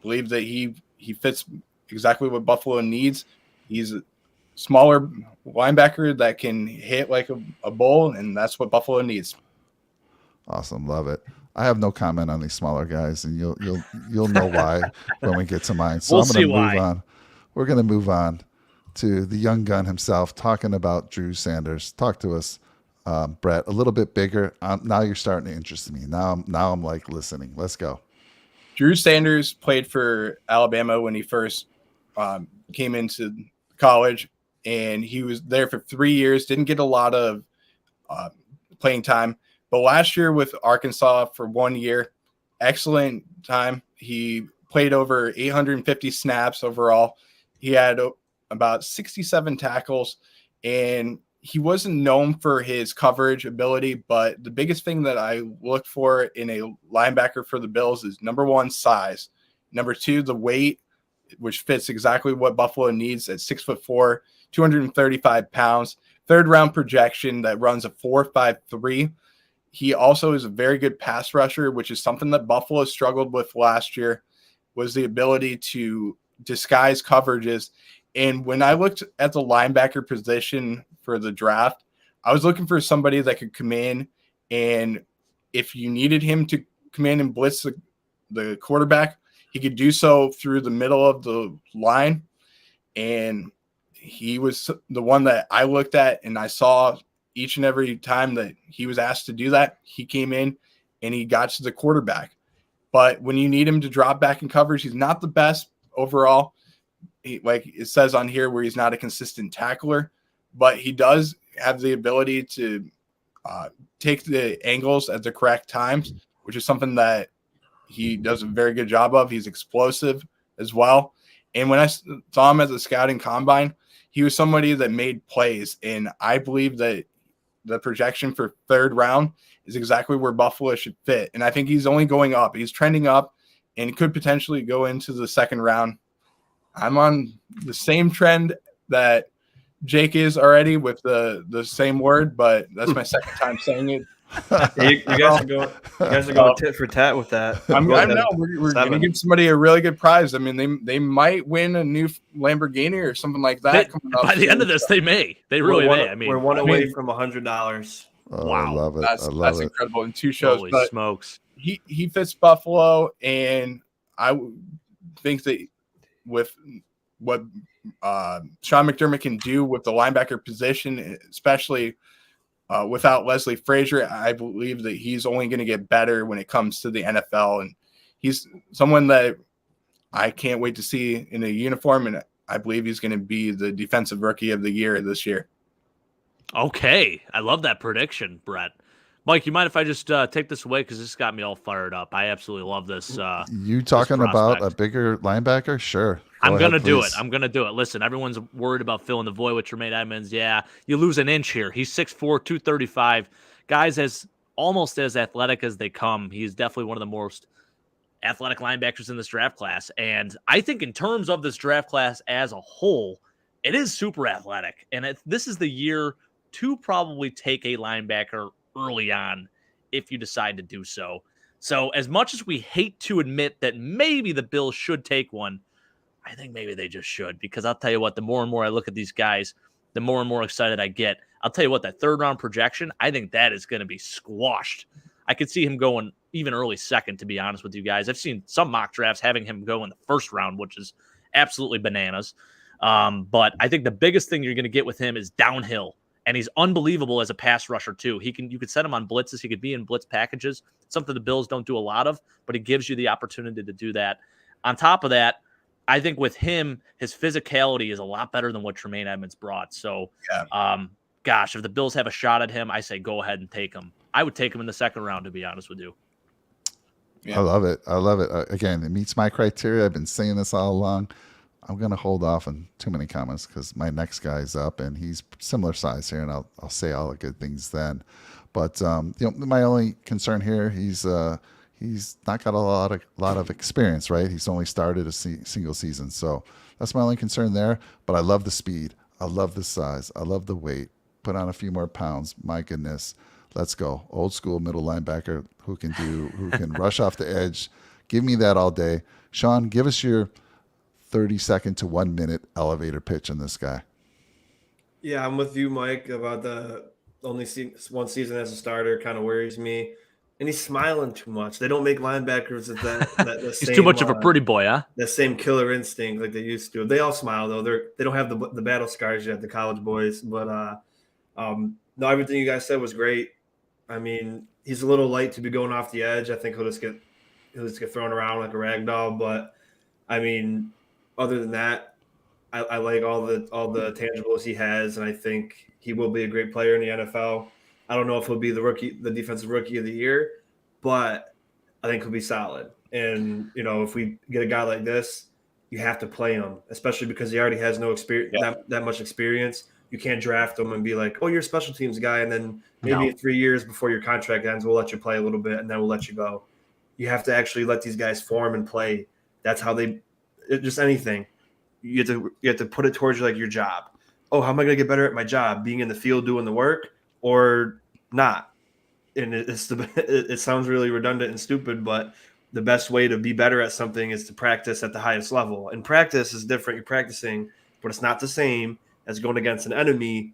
believe that he fits exactly what Buffalo needs. He's a smaller linebacker that can hit like a bull, and that's what Buffalo needs. Awesome, love it. I have no comment on these smaller guys, and you'll know why when we get to mine. So I'm going to move on. We're going to move on to the young gun himself, talking about Drew Sanders. Talk to us, Brett. A little bit bigger. Now you're starting to interest me. Now I'm like listening. Let's go. Drew Sanders played for Alabama when he first came into college, and he was there for 3 years. Didn't get a lot of playing time. But last year with Arkansas for 1 year, excellent time. He played over 850 snaps overall. He had about 67 tackles, and he wasn't known for his coverage ability, but the biggest thing that I look for in a linebacker for the Bills is, number 1, size. Number 2, the weight, which fits exactly what Buffalo needs at 6'4", 235 pounds. 3rd round projection that runs a 4.53. He also is a very good pass rusher, which is something that Buffalo struggled with last year, was the ability to disguise coverages. And when I looked at the linebacker position for the draft, I was looking for somebody that could come in, and if you needed him to come in and blitz the quarterback, he could do so through the middle of the line. And he was the one that I looked at, and I saw each and every time that he was asked to do that, he came in and he got to the quarterback. But when you need him to drop back in coverage, he's not the best overall. Like it says on here, where he's not a consistent tackler, but he does have the ability to take the angles at the correct times, which is something that he does a very good job of. He's explosive as well. And when I saw him at the scouting combine, he was somebody that made plays. And I believe that the projection for 3rd round is exactly where Buffalo should fit. And I think he's only going up. He's trending up and could potentially go into the 2nd round. I'm on the same trend that Jake is already with the same word, but that's my second time saying it. You guys are going tit for tat with that. I know we're going to give somebody a really good prize. I mean, they might win a new Lamborghini or something like that. By the end of this, they may. They really may. I mean, we're one away from $100. Oh, wow, I love it. That's incredible in 2 shows. Holy but smokes! He fits Buffalo, and I think that with what Sean McDermott can do with the linebacker position, especially without Leslie Frazier, I believe that he's only going to get better when it comes to the NFL. And he's someone that I can't wait to see in a uniform. And I believe he's going to be the defensive rookie of the year this year. Okay. I love that prediction, Brett. Mike, you mind if I just take this away? Because this got me all fired up. I absolutely love this. You talking about a bigger linebacker? Sure. I'm going to do it. I'm going to do it. Listen, everyone's worried about filling the void with Tremaine Edmonds. Yeah, you lose an inch here. He's 6'4", 235. Guys almost as athletic as they come. He's definitely one of the most athletic linebackers in this draft class. And I think in terms of this draft class as a whole, it is super athletic. And this is the year to probably take a linebacker early on if you decide to do so. So as much as we hate to admit that maybe the Bills should take one, I think maybe they just should, because I'll tell you what, the more and more I look at these guys, the more and more excited I get. I'll tell you what, that 3rd round projection, I think that is going to be squashed. I could see him going even early 2nd, to be honest with you guys. I've seen some mock drafts having him go in the 1st round, which is absolutely bananas. But I think the biggest thing you're going to get with him is downhill. And he's unbelievable as a pass rusher, too. You could set him on blitzes. He could be in blitz packages, something the Bills don't do a lot of, but he gives you the opportunity to do that. On top of that, I think with him, his physicality is a lot better than what Tremaine Edmonds brought. So, gosh, if the Bills have a shot at him, I say go ahead and take him. I would take him in the 2nd round, to be honest with you. Yeah. I love it. Again, it meets my criteria. I've been saying this all along. I'm going to hold off on too many comments because my next guy's up and he's similar size here, and I'll say all the good things then. But my only concern here, he's not got a lot of experience, right? He's only started a single season, so that's my only concern there. But I love the speed, I love the size, I love the weight. Put on a few more pounds, my goodness, let's go. Old school middle linebacker who can rush off the edge. Give me that all day. Sean, give us your 30-second to 1 minute elevator pitch on this guy. Yeah, I'm with you, Mike, about the only one season as a starter kind of worries me. And he's smiling too much. They don't make linebackers with that he's same, too much of a pretty boy, huh? That same killer instinct like they used to. They all smile, though. They don't have the battle scars yet, the college boys. But no, everything you guys said was great. I mean, he's a little light to be going off the edge. I think he'll just get thrown around like a rag doll. But I mean, other than that, I like all the tangibles he has, and I think he will be a great player in the NFL. I don't know if he'll be the defensive rookie of the year, but I think he'll be solid. And if we get a guy like this, you have to play him, especially because he already has no experience, that much experience. You can't draft him and be like, oh, you're a special teams guy, and then maybe in 3 years before your contract ends, we'll let you play a little bit, and then we'll let you go. You have to actually let these guys form and play. That's how just anything. You have to put it towards your job. Oh, how am I going to get better at my job? Being in the field doing the work or not? And it sounds really redundant and stupid, but the best way to be better at something is to practice at the highest level. And practice is different. You're practicing, but it's not the same as going against an enemy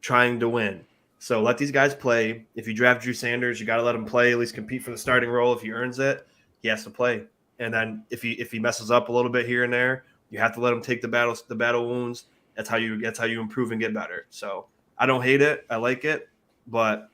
trying to win. So let these guys play. If you draft Drew Sanders, you got to let him play, at least compete for the starting role. If he earns it, he has to play. And then if he messes up a little bit here and there, you have to let him take the battle wounds. That's how you improve and get better. So I don't hate it. I like it, but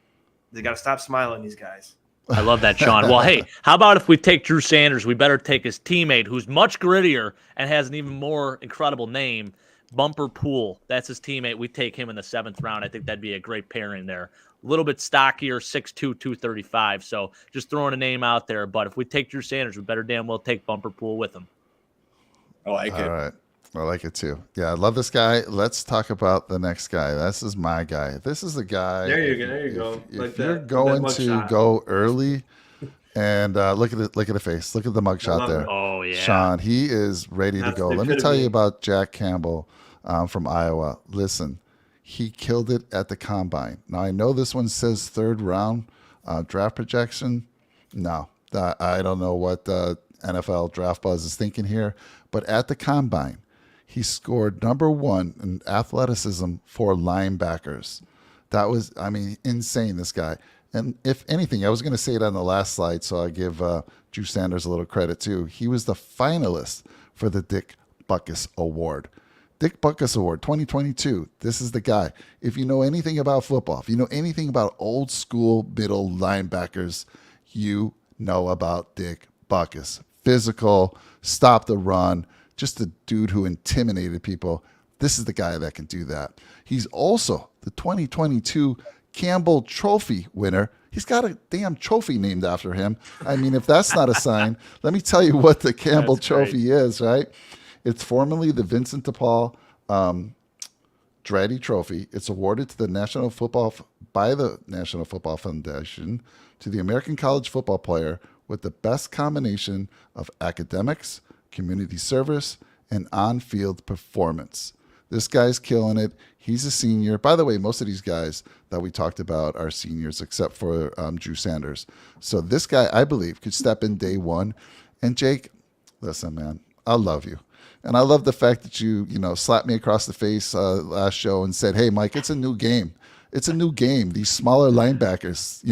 they got to stop smiling, these guys. I love that, Sean. Well, hey, how about if we take Drew Sanders? We better take his teammate, who's much grittier and has an even more incredible name, Bumper Pool. That's his teammate. We take him in the 7th round. I think that'd be a great pairing there. A little bit stockier, 6'2", 235. So just throwing a name out there. But if we take Drew Sanders, we better damn well take Bumper Pool with him. I like it. All right. I like it too. Yeah, I love this guy. Let's talk about the next guy. This is my guy. This is the guy. There you go. If you're going to go early, and look at the face. Look at the mugshot there. Oh yeah, Sean. He is ready to go. Let me tell you about Jack Campbell from Iowa. Listen, he killed it at the combine. Now, I know this one says third round draft projection. No, I don't know what the NFL Draft Buzz is thinking here, but at the combine, he scored number 1 in athleticism for linebackers. That was, I mean, insane, this guy. And if anything, I was going to say it on the last slide, so I give Drew Sanders a little credit too. He was the finalist for the Dick Butkus Award. Dick Butkus Award 2022. This is the guy. If you know anything about football, if you know anything about old school middle linebackers, you know about Dick Butkus. Physical, stop the run, just a dude who intimidated people. This is the guy that can do that. He's also the 2022 Campbell Trophy winner. He's got a damn trophy named after him. I mean, if that's not a sign, let me tell you what the Campbell Trophy is, right? It's formerly the Vincent DePaul Draddy Trophy. It's awarded to the by the National Football Foundation to the American college football player with the best combination of academics, community service, and on-field performance. This guy's killing it. He's a senior. By the way, most of these guys that we talked about are seniors, except for Drew Sanders. So this guy, I believe, could step in day one. And Jake, listen, man, I love you. And I love the fact that you slapped me across the face last show and said, hey, Mike, it's a new game. It's a new game. These smaller linebackers,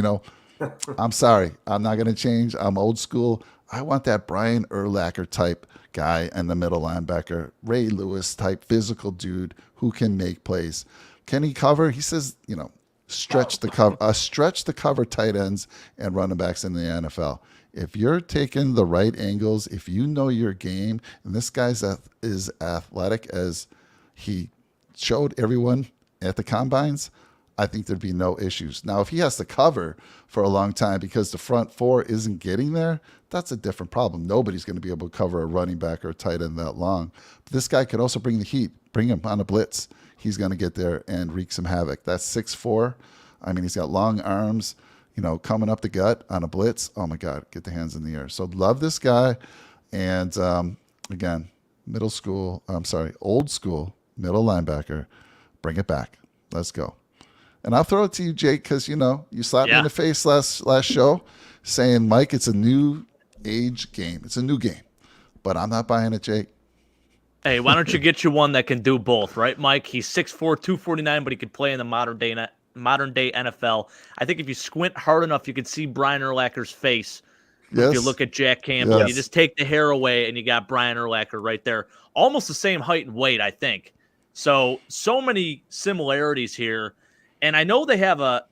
I'm sorry. I'm not going to change. I'm old school. I want that Brian Urlacher type guy and the middle linebacker, Ray Lewis type physical dude who can make plays. Can he cover? He says, stretch the cover tight ends and running backs in the NFL. If you're taking the right angles, if you know your game, and this guy's is athletic as he showed everyone at the combines, I think there'd be no issues. Now, if he has to cover for a long time because the front four isn't getting there, that's a different problem. Nobody's going to be able to cover a running back or a tight end that long. But this guy could also bring the heat, bring him on a blitz. He's going to get there and wreak some havoc. That's 6'4". I mean, he's got long arms, coming up the gut on a blitz. Oh, my God, get the hands in the air. So love this guy. And, again, old school middle linebacker. Bring it back. Let's go. And I'll throw it to you, Jake, because, you slapped me in the face last show saying, Mike, it's a new age game. It's a new game. But I'm not buying it, Jake. Hey, why don't you get you one that can do both, right, Mike? He's 6'4", 249, but he could play in the modern day NFL. I think if you squint hard enough, you can see Brian Urlacher's face. Yes. If you look at Jack Campbell, yes. You just take the hair away, and you got Brian Urlacher right there. Almost the same height and weight, I think. So many similarities here. And I know they have a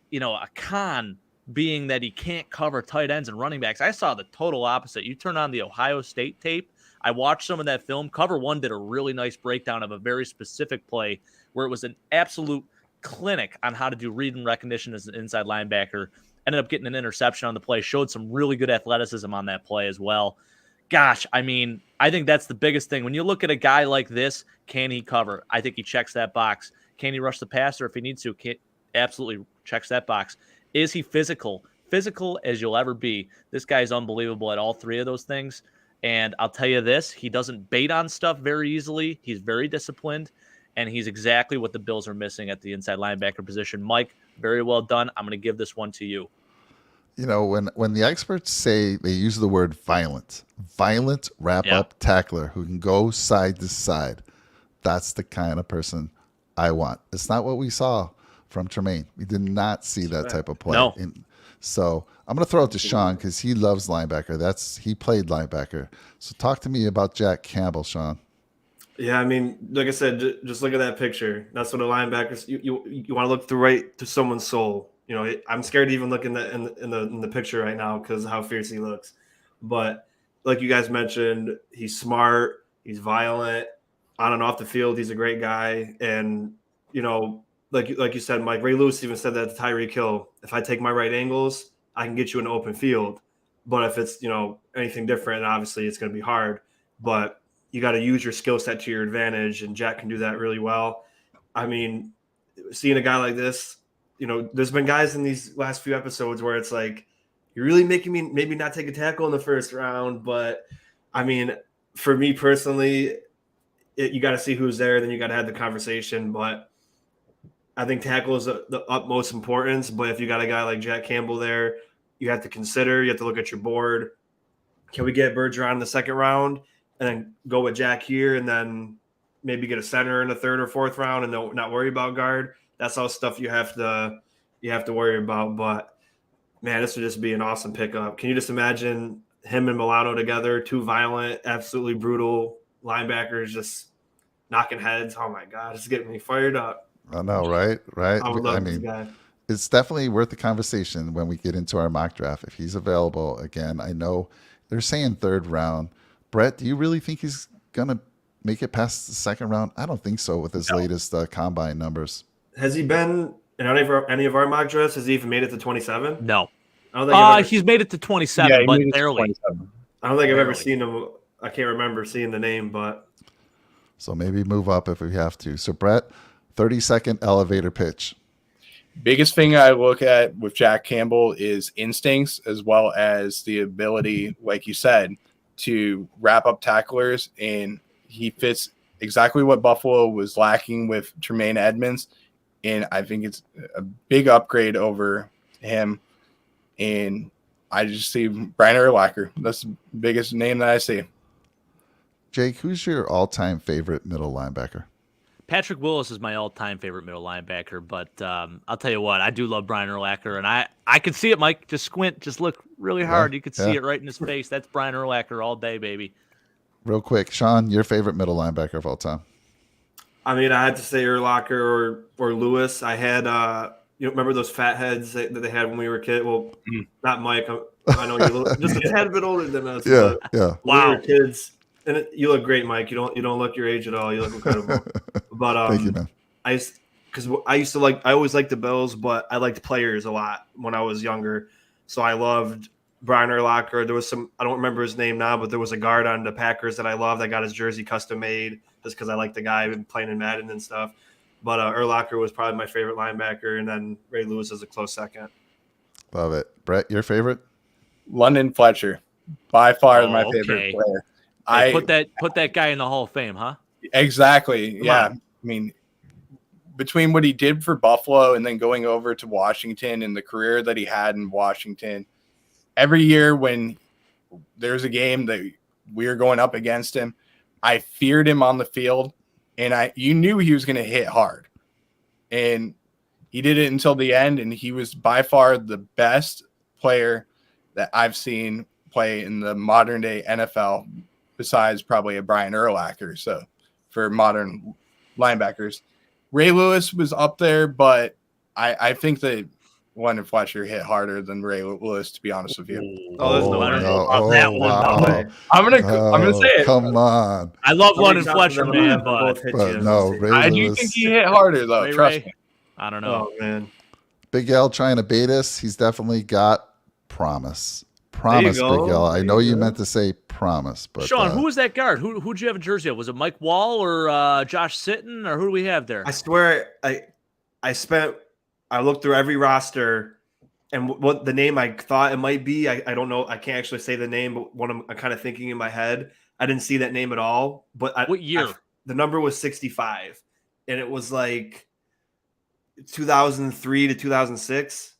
con being that he can't cover tight ends and running backs. I saw the total opposite. You turn on the Ohio State tape. I watched some of that film. Cover One did a really nice breakdown of a very specific play where it was an absolute clinic on how to do read and recognition as an inside linebacker. Ended up getting an interception on the play. Showed some really good athleticism on that play as well. Gosh, I mean, I think that's the biggest thing. When you look at a guy like this, can he cover? I think he checks that box. Can he rush the passer if he needs to? Absolutely checks that box. Is he physical? Physical as you'll ever be. This guy is unbelievable at all three of those things. And I'll tell you this, he doesn't bait on stuff very easily. He's very disciplined, and he's exactly what the Bills are missing at the inside linebacker position. Mike, very well done. I'm going to give this one to you. When the experts say they use the word violent wrap-up tackler who can go side to side, that's the kind of person I want. It's not what we saw from Tremaine. We did not see that type of play. No. So I'm going to throw it to Sean because he loves linebacker. He played linebacker. So talk to me about Jack Campbell, Sean. Yeah, I mean, like I said, just look at that picture. That's what a linebacker. You want to look right to someone's soul. I'm scared to even look in the picture right now because of how fierce he looks. But like you guys mentioned, he's smart. He's violent. On and off the field, he's a great guy. And like you said, Mike, Ray Lewis even said that to Tyreek Hill. If I take my right angles, I can get you an open field. But if it's, anything different, obviously it's going to be hard. But you got to use your skill set to your advantage, and Jack can do that really well. I mean, seeing a guy like this, there's been guys in these last few episodes where it's like, you're really making me maybe not take a tackle in the first round. But, I mean, for me personally, you got to see who's there, then you got to have the conversation. But I think tackle is the utmost importance. But if you got a guy like Jack Campbell there, you have to look at your board. Can we get Bergeron in the second round and then go with Jack here and then maybe get a center in the third or fourth round and not worry about guard? That's all stuff you have to worry about. But man, this would just be an awesome pickup. Can you just imagine him and Milano together, two violent, absolutely brutal linebackers just knocking heads? Oh my God, it's getting me fired up. I know, right? Right. I would love this guy. It's definitely worth the conversation when we get into our mock draft. If he's available again, I know they're saying third round. Brett, do you really think he's going to make it past the second round? I don't think so with his latest combine numbers. Has he been in any of our mock drafts? Has he even made it to 27? No. I don't think he's made it to 27, but barely. I don't think I've ever seen him. I can't remember seeing the name, but. So maybe move up if we have to. So Brett, 30-second elevator pitch. Biggest thing I look at with Jack Campbell is instincts, as well as the ability, like you said, to wrap up tacklers. And he fits exactly what Buffalo was lacking with Tremaine Edmonds. And I think it's a big upgrade over him. And I just see Brian Urlacher. That's the biggest name that I see. Jake, who's your all-time favorite middle linebacker? Patrick Willis is my all-time favorite middle linebacker, but I'll tell you what, I do love Brian Urlacher, and I can see it, Mike. Just squint, just look really hard. You can see it right in his face. That's Brian Urlacher all day, baby. Real quick, Sean, your favorite middle linebacker of all time? I mean, I had to say Urlacher or Lewis. I had, remember those fat heads that they had when we were a kid? Well, not Mike. I know you're just a tad bit older than us. Yeah. Wow. We were kids. And you look great, Mike. You don't look your age at all. You look incredible. But Thank you, man. I always liked the Bills, but I liked players a lot when I was younger. So I loved Brian Urlacher. There was I don't remember his name now, but there was a guard on the Packers that I loved. I got his jersey custom made just because I liked the guy and playing in Madden and stuff. But Urlacher was probably my favorite linebacker, and then Ray Lewis is a close second. Love it. Brett, your favorite? London Fletcher, by far my favorite player. Hey, put that guy in the Hall of Fame, huh? Exactly. Yeah. I mean, between what he did for Buffalo and then going over to Washington and the career that he had in Washington, every year when there's a game that we were going up against him, I feared him on the field, and you knew he was going to hit hard. And he did it until the end, and he was by far the best player that I've seen play in the modern day NFL, besides probably a Brian Urlacher. So for modern linebackers, Ray Lewis was up there, but I think that London Fletcher hit harder than Ray Lewis, to be honest with you. There's no wow. I'm gonna say it. Come on. I love London Fletcher, man, but no, Ray I do Lewis. think he hit harder though. Trust me. I don't know. Oh man, Big L trying to bait us. He's definitely got promise. Promise, Big L. I know you meant to say promise, but Sean, who was that guard? Who'd you have a jersey of? Was it Mike Wall or Josh Sitton, or who do we have there? I swear, I looked through every roster, and what the name I thought it might be, I don't know. I can't actually say the name, but what I'm kind of thinking in my head, I didn't see that name at all. But what year? The number was 65, and it was like 2003 to 2006.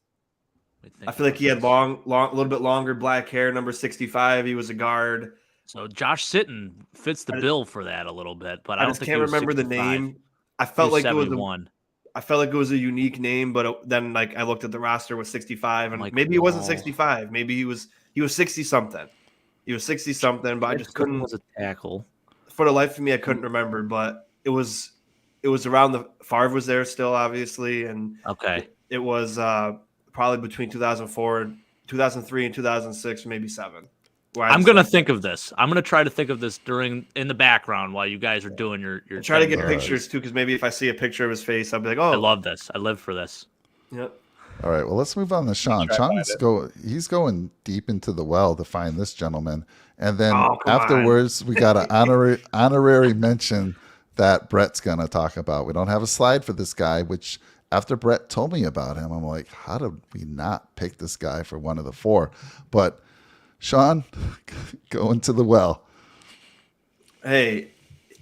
I feel like he had long, a little bit longer black hair. Number 65. He was a guard. So Josh Sitton fits the bill for that a little bit, but I don't think can't remember 65. the name. I felt like 71. I felt like it was a unique name, but then like I looked at the roster with 65, and Mike maybe it wasn't Wall. 65. Maybe he was 60 something. He was 60 something, but I just couldn't. Was a tackle. For the life of me, I couldn't remember. But it was around the Favre was there still, obviously, and it was probably between 2003 and 2006, maybe 7. I'm gonna think of this. I'm gonna try to think of this in the background while you guys are doing your. Try to get pictures too, because maybe if I see a picture of his face, I'll be like, "Oh, I love this. I live for this." Yep. All right. Well, let's move on to Sean. He's going deep into the well to find this gentleman, and then afterwards we got an honorary mention that Brett's gonna talk about. We don't have a slide for this guy, which after Brett told me about him, I'm like, how did we not pick this guy for one of the 4? But Sean, go into the well. Hey,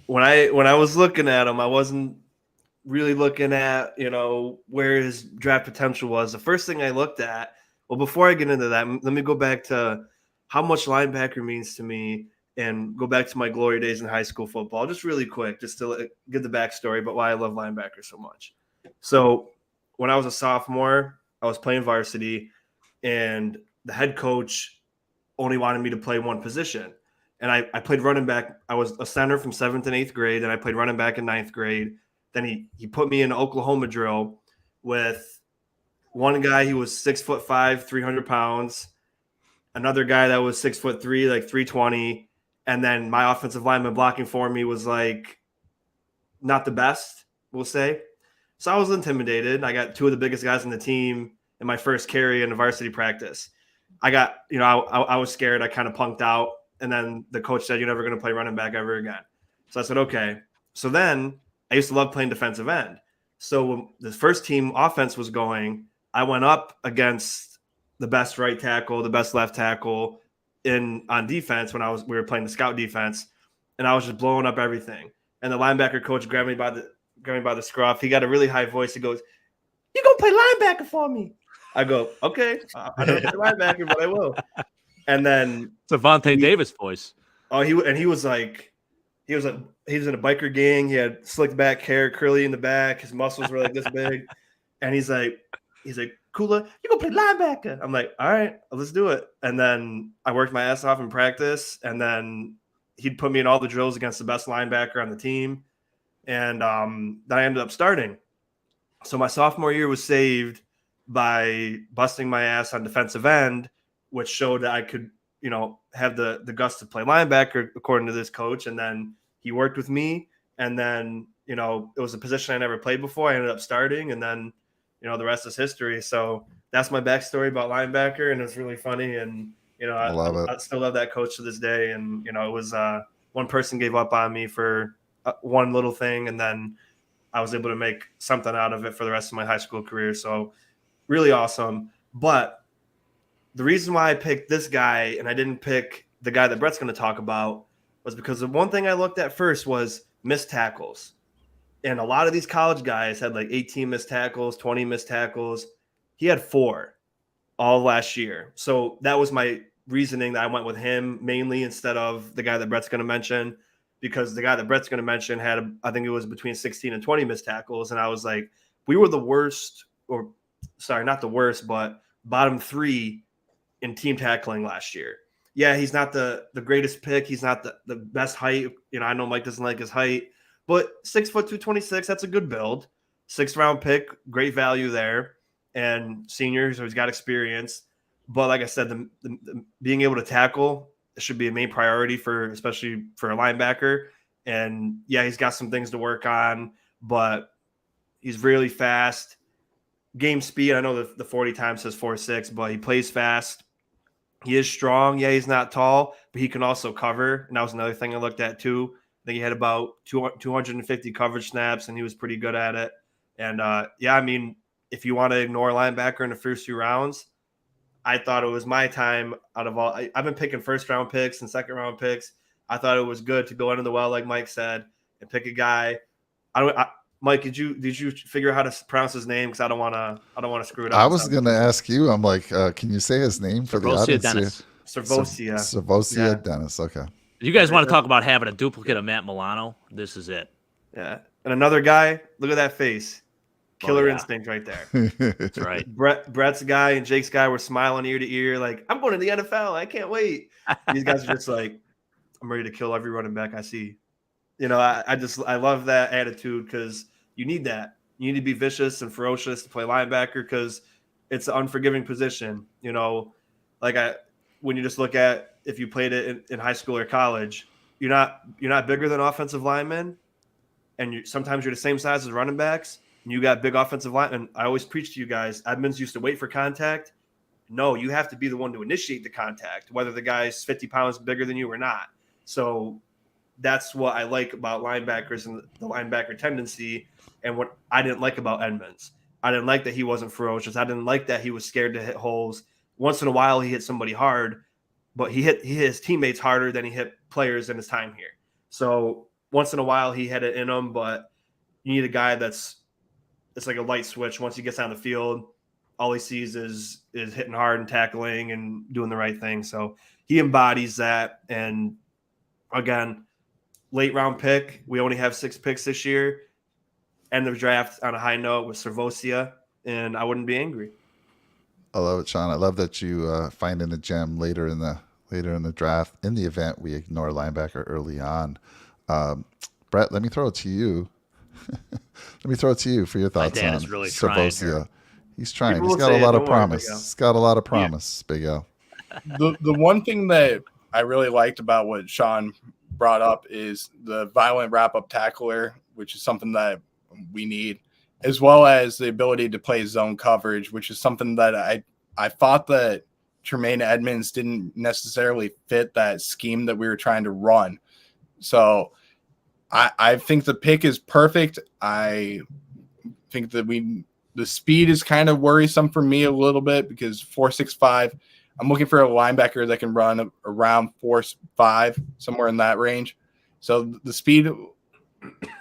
when I was looking at him, I wasn't really looking at, where his draft potential was, the first thing I looked at, well, before I get into that, let me go back to how much linebacker means to me and go back to my glory days in high school football, just really quick, just to give the backstory about why I love linebackers so much. So when I was a sophomore, I was playing varsity, and the head coach only wanted me to play one position. And I played running back. I was a center from 7th and 8th grade, and I played running back in 9th grade. Then he put me in an Oklahoma drill with one guy. He was 6'5", 300 pounds. Another guy that was 6'3", like 320. And then my offensive lineman blocking for me was like not the best, we'll say. So I was intimidated. I got two of the biggest guys on the team in my first carry in the varsity practice. I got, I was scared. I kind of punked out. And then the coach said, "You're never going to play running back ever again." So I said, okay. So then I used to love playing defensive end. So when the first team offense was going, I went up against the best right tackle, the best left tackle on defense when we were playing the scout defense, and I was just blowing up everything. And the linebacker coach grabbed me by the scruff. He got a really high voice. He goes, "You gonna play linebacker for me?" I go, "Okay, I don't play linebacker, but I will." And then it's a Vontae Davis voice. Oh, he was in a biker gang. He had slicked back hair, curly in the back. His muscles were like this big, and he's like, "Kula, you gonna play linebacker?" I'm like, "All right, let's do it." And then I worked my ass off in practice, and then he'd put me in all the drills against the best linebacker on the team, and then I ended up starting. So my sophomore year was saved by busting my ass on defensive end, which showed that I could, have the guts to play linebacker according to this coach. And then he worked with me, and then, it was a position I never played before. I ended up starting, and then, the rest is history. So that's my backstory about linebacker, and it's really funny. And, I love it. I still love that coach to this day. And, it was one person gave up on me for one little thing, and then I was able to make something out of it for the rest of my high school career. So really awesome. But the reason why I picked this guy and I didn't pick the guy that Brett's going to talk about was because the one thing I looked at first was missed tackles. And a lot of these college guys had like 18 missed tackles, 20 missed tackles. He had 4 all last year. So that was my reasoning that I went with him mainly instead of the guy that Brett's going to mention, because the guy that Brett's going to mention had, I think it was between 16 and 20 missed tackles. And I was like, we were the worst, or sorry, not the worst, but bottom 3 in team tackling last year. Yeah, he's not the greatest pick. He's not the best height. I know Mike doesn't like his height, but 6'2", 226, that's a good build. 6th round pick, great value there. And senior, so he's got experience. But like I said, the being able to tackle should be a main priority especially for a linebacker. And yeah, he's got some things to work on, but he's really fast. Game speed, I know the 40 times says 4.6, but he plays fast. He is strong. Yeah, he's not tall, but he can also cover. And that was another thing I looked at too. I think he had about 250 coverage snaps, and he was pretty good at it. And if you want to ignore linebacker in the first few rounds, I thought it was my time out of all. I've been picking first-round picks and second-round picks. I thought it was good to go into the well, like Mike said, and pick a guy. Mike, did you figure out how to pronounce his name? Because I don't want to screw it up. I was going to ask you. I'm like, can you say his name for the audience? Dennis. Sirvocea Dennis. Okay. If you guys want to talk about having a duplicate of Matt Milano, this is it. Yeah, and another guy. Look at that face. Killer instinct right there. That's right. Brett's guy and Jake's guy were smiling ear to ear, like, I'm going to the NFL. I can't wait. These guys are just like, I'm ready to kill every running back I see. I love that attitude, because you need that. You need to be vicious and ferocious to play linebacker, because it's an unforgiving position. When you just look at if you played it in high school or college, you're not bigger than offensive linemen, and sometimes you're the same size as running backs, and you got big offensive linemen. I always preach to you guys, admins used to wait for contact. No, you have to be the one to initiate the contact, whether the guy's 50 pounds bigger than you or not. So that's what I like about linebackers and the linebacker tendency, and what I didn't like about Edmonds. I didn't like that he wasn't ferocious. I didn't like that he was scared to hit holes. Once in a while, he hit somebody hard, but he hit his teammates harder than he hit players in his time here. So once in a while, he had it in him, but you need a guy it's like a light switch. Once he gets on the field, all he sees is hitting hard and tackling and doing the right thing. So he embodies that. And again, late round pick. We only have 6 picks this year. End of draft on a high note with Sirvocea, and I wouldn't be angry. I love it, Sean. I love that you find in a gem later in the draft. In the event we ignore linebacker early on, Brett, let me throw it to you. Let me throw it to you for your thoughts on really Sirvocea. He's trying. People He's will got a say lot it, of don't worry, promise. Big Al. He's got a lot of promise, Big L. The one thing that I really liked about what Sean brought up is the violent wrap-up tackler, which is something that we need, as well as the ability to play zone coverage, which is something that I thought that Tremaine Edmonds didn't necessarily fit that scheme that we were trying to run. So I think the pick is perfect. I think that the speed is kind of worrisome for me a little bit because 4.65, I'm looking for a linebacker that can run around 4.5, somewhere in that range. So the speed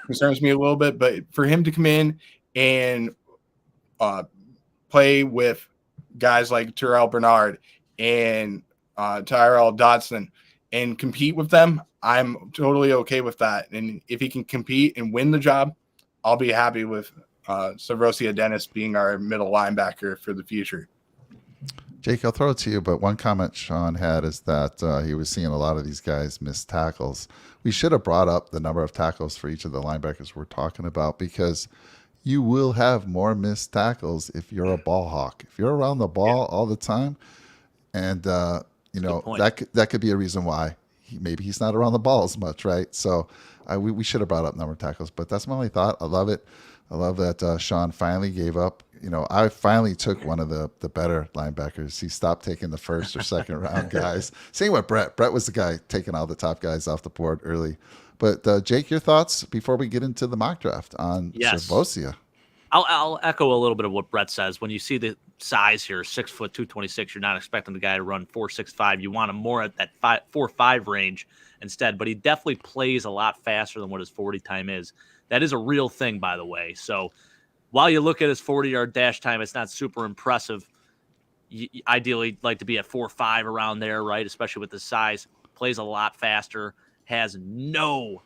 concerns me a little bit, but for him to come in and play with guys like Terrell Bernard and Tyrell Dodson and compete with them, I'm totally okay with that. And if he can compete and win the job, I'll be happy with Sirvocea Dennis being our middle linebacker for the future. Jake, I'll throw it to you, but one comment Sean had is that he was seeing a lot of these guys miss tackles. We should have brought up the number of tackles for each of the linebackers we're talking about because you will have more missed tackles if you're a ball hawk. If you're around the ball all the time, and that could be a reason why maybe he's not around the ball as much, right? So we should have brought up number of tackles, but that's my only thought. I love it. I love that Sean finally gave up. I finally took one of the better linebackers. He stopped taking the first or second round guys. Same with Brett. Brett was the guy taking all the top guys off the board early. But Jake, your thoughts before we get into the mock draft on Sirvocea? I'll echo a little bit of what Brett says. When you see the size here, 6 foot 226, you're not expecting the guy to run 4.65. You want him more at that 4.5 range instead. But he definitely plays a lot faster than what his 40 time is. That is a real thing, by the way. So while you look at his 40-yard dash time, it's not super impressive. Ideally, you'd like to be at 4.5 around there, right? Especially with the size. Plays a lot faster. Has no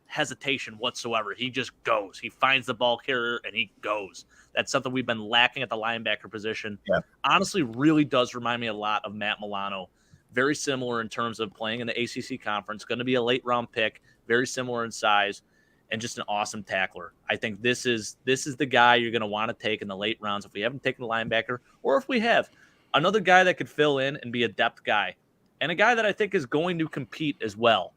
hesitation whatsoever. He just goes. He finds the ball carrier and he goes. That's something we've been lacking at the linebacker position. Yeah. Honestly, really does remind me a lot of Matt Milano. Very similar in terms of playing in the ACC conference. Going to be a late round pick. Very similar in size. And just an awesome tackler. I think this is the guy you're going to want to take in the late rounds if we haven't taken the linebacker, or if we have another guy that could fill in and be a depth guy, and a guy that I think is going to compete as well.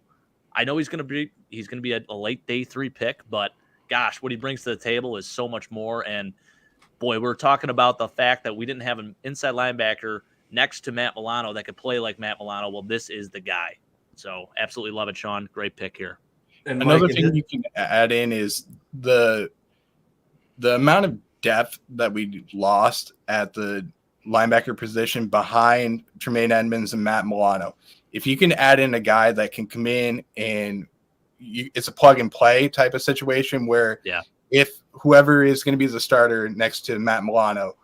I know he's going to be a late day 3 pick, but gosh, what he brings to the table is so much more. And boy, we're talking about the fact that we didn't have an inside linebacker next to Matt Milano that could play like Matt Milano. Well, this is the guy. So absolutely love it, Sean. Great pick here. And another thing you can add in is the amount of depth that we lost at the linebacker position behind Tremaine Edmonds and Matt Milano. If you can add in a guy that can come in and it's a plug and play type of situation where if whoever is going to be the starter next to Matt Milano,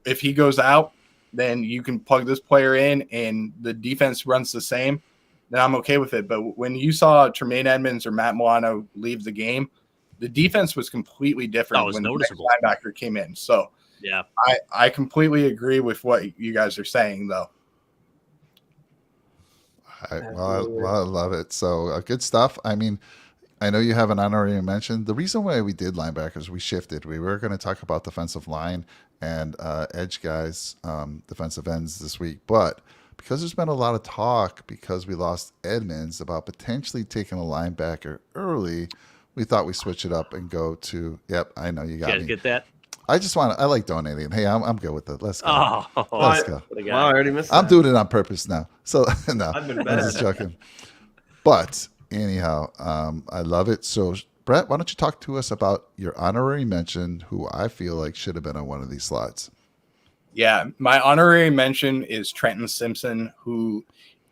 if he goes out, then you can plug this player in and the defense runs the same, then I'm okay with it. But when you saw Tremaine Edmonds or Matt Milano leave the game, the defense was completely different when noticeable. the linebacker came in. So yeah, I completely agree with what you guys are saying, though. I love it. So good stuff. I mean, I know you have an honorary mention. The reason why we did linebackers, we shifted. We were going to talk about defensive line and edge guys, defensive ends this week. But because there's been a lot of talk, because we lost Edmonds, about potentially taking a linebacker early, we thought we'd switch it up and go to, I know you got me. Get that? I like donating. Hey, I'm good with it. Let's go. Let's go. Wow, I already missed that. I'm doing it on purpose now. So, no, I've been I'm bad. just joking. But anyhow, I love it. So, Brett, why don't you talk to us about your honorary mention, who I feel like should have been on one of these slides? Yeah, my honorary mention is Trenton Simpson, who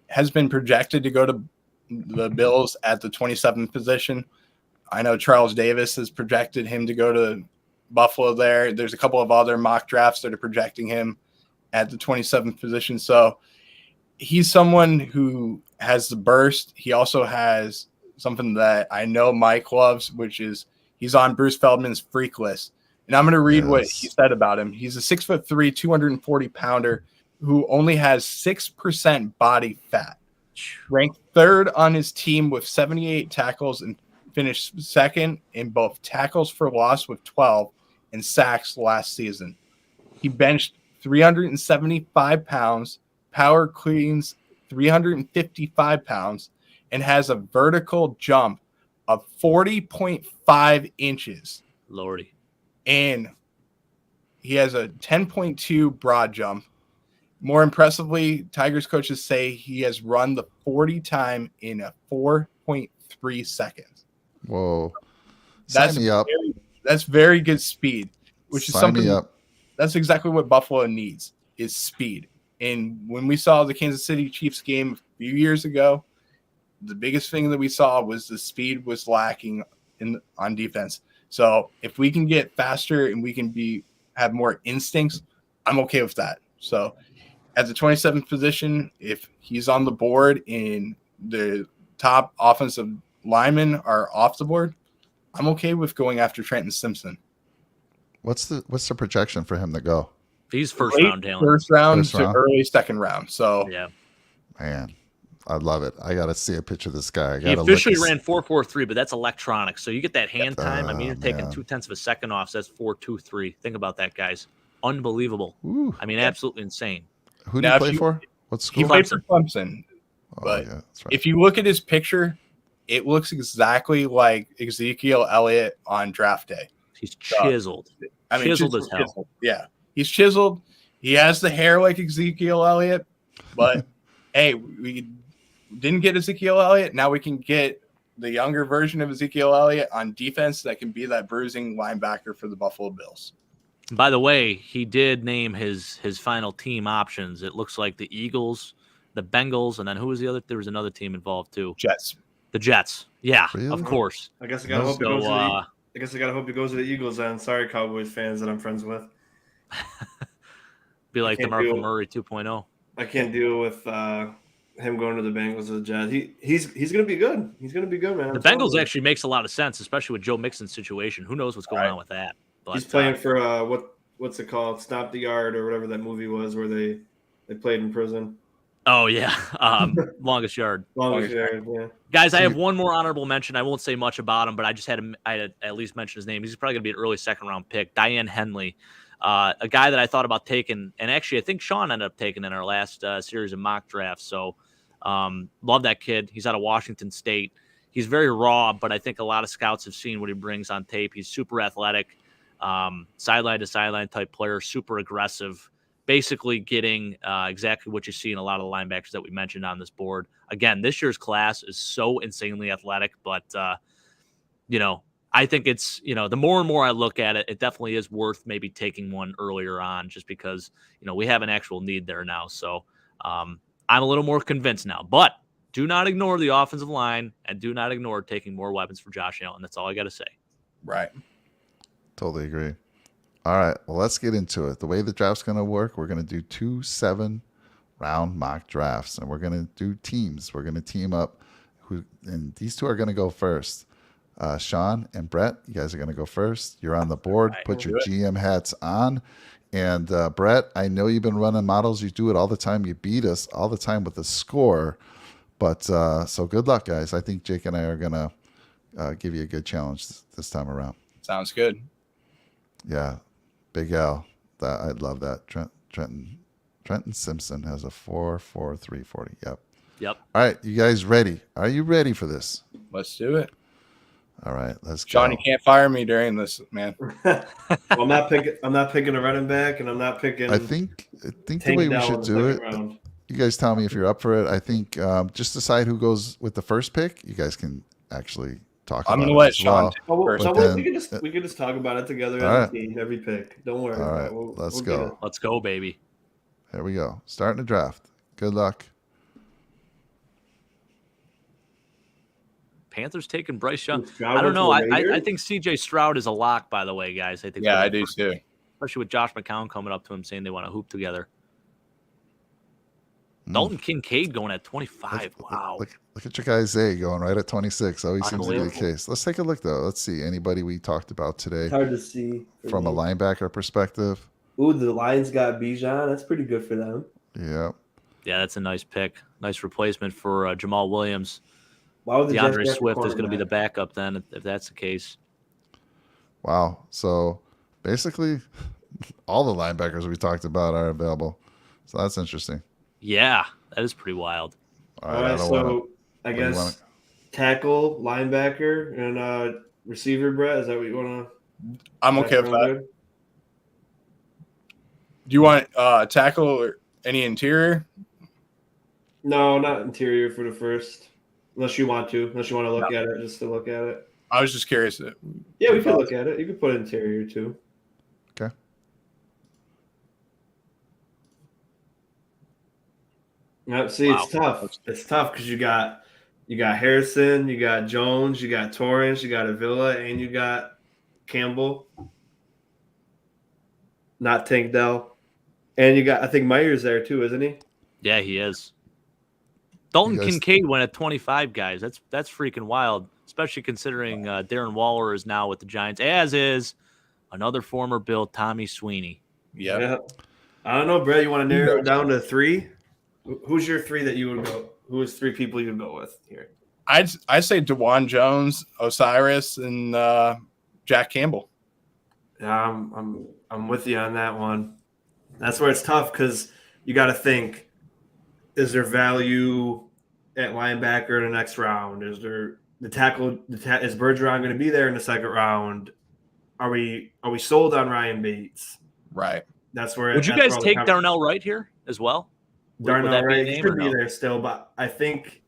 has been projected to go to the Bills at the 27th position. I know Charles Davis has projected him to go to Buffalo there. There's a couple of other mock drafts that are projecting him at the 27th position. So he's someone who has the burst. He also has something that I know Mike loves, which is he's on Bruce Feldman's freak list. And I'm going to read what he said about him. He's a 6'3", 240-pounder who only has 6% body fat. Ranked third on his team with 78 tackles and finished second in both tackles for loss with 12 and sacks last season. He benched 375 pounds, power cleans 355 pounds, and has a vertical jump of 40.5 inches. Lordy. And he has a 10.2 broad jump. More impressively, Tigers coaches say he has run the 40 time in a 4.3 seconds. Whoa. That's Sign me up. That's very good speed, which is Sign something me up. that's exactly what Buffalo needs is speed. And when we saw the Kansas City Chiefs game a few years ago, the biggest thing that we saw was the speed was lacking on defense. So if we can get faster and we can have more instincts, I'm okay with that. So at the 27th position, if he's on the board and the top offensive linemen are off the board, I'm okay with going after Trenton Simpson. What's the projection for him to go? He's first Late round talent. First round First to round? early second round. So Yeah. Man, I love it. I got to see a picture of this guy. He officially ran 4.43, but that's electronic. So you get that hand time. I mean, you're taking man. 0.2 of a second off. So that's 4.23. Think about that, guys. Unbelievable. Ooh. I mean, absolutely insane. Who did Now, he if play you- for? What he school? played for Clemson. Oh, but yeah, that's right. If you look at his picture, it looks exactly like Ezekiel Elliott on draft day. He's chiseled. I mean, Chiseled as hell. chiseled. Yeah, he's chiseled. He has the hair like Ezekiel Elliott, but hey, we didn't get Ezekiel Elliott. Now we can get the younger version of Ezekiel Elliott on defense that can be that bruising linebacker for the Buffalo Bills. By the way, he did name his final team options. It looks like the Eagles, the Bengals, and then who was the other? There was another team involved too. Jets. The Jets. Yeah, Really? of course. I guess I gotta hope it So, goes to the. I guess I gotta hope it goes to the Eagles. Then sorry, Cowboys fans that I'm friends with. be like the can't Marco do- Murray 2.0. I can't deal with him going to the Bengals or the Jets. He's gonna be good. He's gonna be good, man. The Bengals actually makes a lot of sense, especially with Joe Mixon's situation. Who knows what's going on with that? But He's playing for what's it called? Stop the Yard or whatever that movie was where they played in prison. Oh yeah, longest yard. Longest yard, yeah. Guys, I have one more honorable mention. I won't say much about him, but I just had to at least mention his name. He's probably going to be an early second-round pick. Diane Henley, a guy that I thought about taking, and actually I think Sean ended up taking in our last series of mock drafts. So love that kid. He's out of Washington State. He's very raw, but I think a lot of scouts have seen what he brings on tape. He's super athletic, sideline-to-sideline type player, super aggressive. Basically getting exactly what you see in a lot of the linebackers that we mentioned on this board. Again, this year's class is so insanely athletic, but, I think it's, the more and more I look at it, it definitely is worth maybe taking one earlier on just because, we have an actual need there now. So I'm a little more convinced now. But do not ignore the offensive line and do not ignore taking more weapons for Josh Allen. That's all I got to say. Right. Totally agree. All right, well, let's get into it. The way the draft's going to work, we're going to do 2 7-round mock drafts, and we're going to do teams. We're going to team up, and these two are going to go first. Sean and Brett, you guys are going to go first. You're on the board. Put your GM hats on. And Brett, I know you've been running models. You do it all the time. You beat us all the time with the score. But so good luck, guys. I think Jake and I are going to give you a good challenge this time around. Sounds good. Yeah. Big L. I love that. Trenton Simpson has a 4.43 40. Yep. Yep. All right, you guys ready? Are you ready for this? Let's do it. All right, let's Sean, go. you can't fire me during this, man. Well, I'm not picking a running back, and I'm not picking. I think the Tank way we down should in the do it. second round. You guys tell me if you're up for it. I think just decide who goes with the first pick. You guys can actually talk. I'm about gonna it let as Sean well. take Well, first. then- we can just talk about it together All as right. a team, every pick. Don't worry. All right, We'll let's get go. it. Let's go, baby. Here we go. Starting the draft. Good luck. Panthers taking Bryce Young. Stroud I don't went to know. the I Raiders? think C.J. Stroud is a lock, by the way, guys. I think. Yeah, I do too. Especially with Josh McCown coming up to him saying they want to hoop together. Mm. Dalton Kincaid going at 25. Wow. Look at your guy Zay going right at 26. Always seems to be the Unbelievable. case. Let's take a look, though. Let's see. Anybody we talked about today It's hard to see. from a linebacker perspective? Ooh, the Lions got Bijan. That's pretty good for them. Yeah. Yeah, that's a nice pick. Nice replacement for Jamal Williams. Why would the Jets DeAndre draft a Swift is going to be the cornerback? backup then, if that's the case. Wow. So basically, all the linebackers we talked about are available. So that's interesting. Yeah, that is pretty wild. All All right. right, so I do you guess wanna- tackle, linebacker, and receiver, Brett. Is that what you want to? I'm okay with that. Do you want tackle or any interior? No, not interior for the first. Unless you want to. Unless you want to look at it, just to look at it. I was just curious. Yeah, we could look at it. You could put interior too. Okay. Yep. See, Wow. it's tough. It's tough because you got Harrison, you got Jones, you got Torrance, you got Avila, and you got Campbell. Not Tank Dell. And you got, I think Meyer's there too, isn't he? Yeah, he is. Dalton You guys- Kincaid went at 25, guys. That's freaking wild, especially considering Darren Waller is now with the Giants, as is another former Bill, Tommy Sweeney. Yeah. I don't know, Brett. You want to narrow it down to three? Who's your three that you would go? Who is three people you would go with here? I'd say DeJuan Jones, Osiris, and Jack Campbell. Yeah, I'm with you on that one. That's where it's tough because you got to think: is there value at linebacker in the next round? Is there the tackle? Is Bergeron going to be there in the second round? Are we sold on Ryan Bates? Right. That's where. Would you that's guys where all the take conver- Darnell Wright here as well? Would that Darnell be a Wright name should or be no? there still, but I think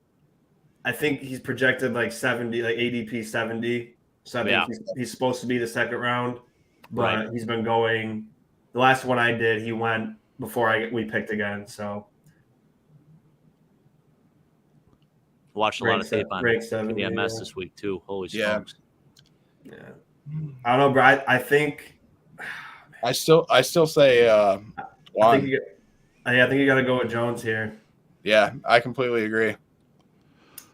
he's projected like 70, like ADP 70. So I think Yeah. he's supposed to be the second round, but Right. he's been going. The last one I did, he went before we picked again. So Watched a lot of tape on rank 7. KMS this week too. Holy Yeah. smokes! Yeah. I don't know, bro. I think I still say I Juan. think you got to go with Jones here. Yeah, I completely agree.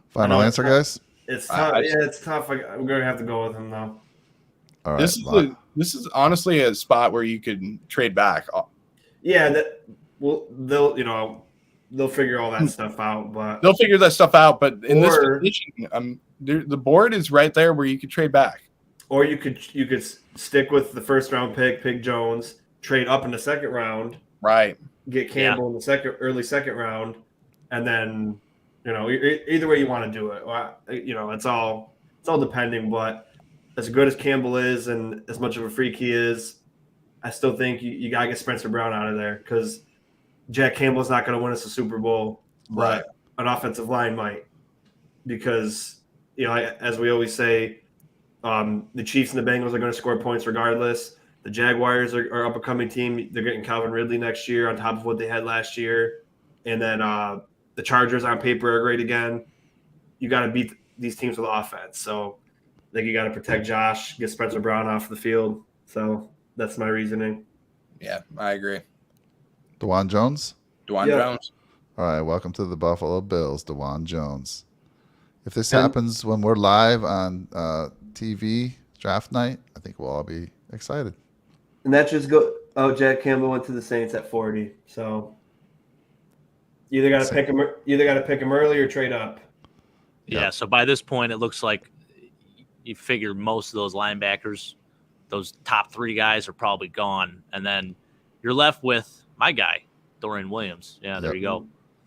Final I know answer, it's guys? It's tough. I- It's tough. I'm going to have to go with him though. All right. This is honestly a spot where you could trade back. Yeah, they'll figure all that stuff out, but They'll figure that stuff out, but in this Or- position, the board is right there where you could trade back. or you could stick with the first round pick Jones, trade up in the second round, Right. get Campbell in the early second round, and then either way you want to do it. It's all depending. But as good as Campbell is and as much of a freak he is, I still think you gotta get Spencer Brown out of there because Jack Campbell's not going to win us a Super Bowl, but an offensive line might, because as we always say, the Chiefs and the Bengals are going to score points regardless. The Jaguars are up and coming team. They're getting Calvin Ridley next year on top of what they had last year, and then the Chargers on paper are great again. You got to beat these teams with offense, so I think you got to protect Josh, get Spencer Brown off the field. So that's my reasoning. Yeah, I agree. DeJuan Jones? DeJuan Yeah. Jones. All right. Welcome to the Buffalo Bills, DeJuan Jones. If this happens when we're live on TV draft night, I think we'll all be excited. And that just go. Oh, Jack Campbell went to the Saints at 40. So you either got to pick him. Either got to pick him early or trade up. Yeah. So by this point, it looks like you figure most of those linebackers, those top three guys, are probably gone, and then you're left with my guy, Dorian Williams. Yeah, there you go.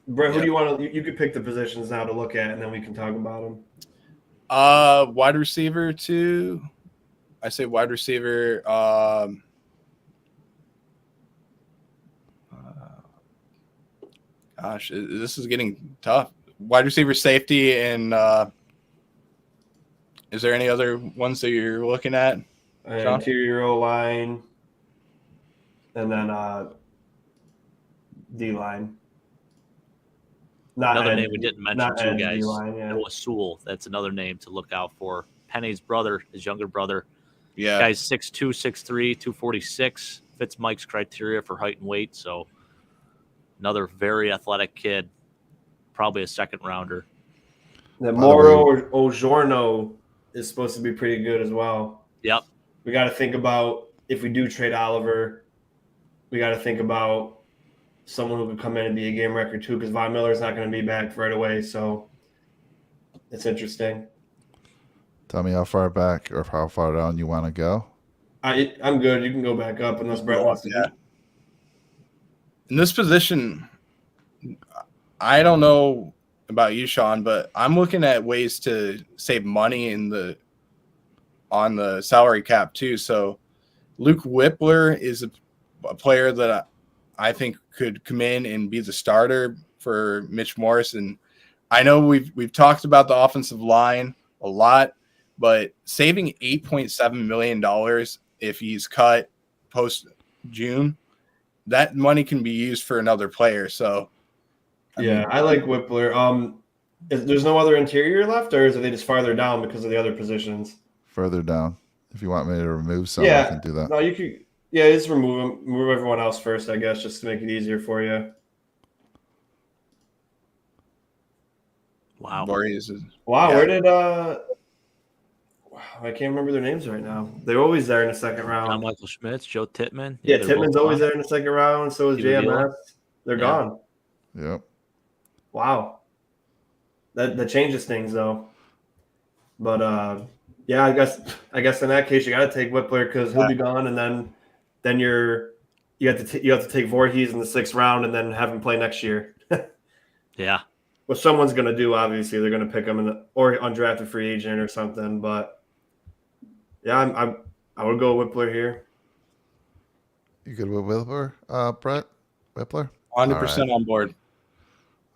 Brett, who do you want to? You could pick the positions now to look at, and then we can talk about them. Wide receiver too. I say wide receiver. Gosh, this is getting tough. Wide receiver, safety, and is there any other ones that you're looking at? John? Interior line, and then D line. Not Another edge, name we didn't mention not too, edge guys. D-line, yeah. Noah Sewell. That's another name to look out for. Penny's brother, his younger brother. Yeah. Guy's 6'2", 6'3", 246. Fits Mike's criteria for height and weight. So another very athletic kid. Probably a second rounder. The By the Moro way- or Ojorno is supposed to be pretty good as well. Yep. We got to think about if we do trade Oliver, we got to think about someone who could come in and be a game wrecker too, because Von Miller's not going to be back right away. So it's interesting. Tell me how far back or how far down you want to go. I'm good. You can go back up unless Brett wants to. Yeah. In this position, I don't know about you, Sean, but I'm looking at ways to save money on the salary cap too. So Luke Whippler is a player that I think could come in and be the starter for Mitch Morris. And I know we've talked about the offensive line a lot, but saving $8.7 million if he's cut post June, that money can be used for another player. So I like Whippler. There's no other interior left, or are they just farther down because of the other positions? Further down. If you want me to remove some, I Yeah, can do that. no, you could. Yeah, just remove everyone else first, I guess, just to make it easier for you. Wow. Voorhees Wow, Yeah. where did I can't remember their names right now. They're always there in the second John round. Michael Schmitz, Joe Tittman. Yeah, they're Tittman's both always gone. there in the second round. So is Steve Avila. JMS. They're Yeah. gone. Yep. Wow. That changes things though. But I guess in that case you got to take Whippler because he'll be gone, and then you have to take Voorhees in the 6th round and then have him play next year. Yeah. What someone's going to do, obviously, they're going to pick him or undrafted free agent or something. But yeah, I would go Whippler here. You good with Whippler, Brett? Whippler? 100% on board.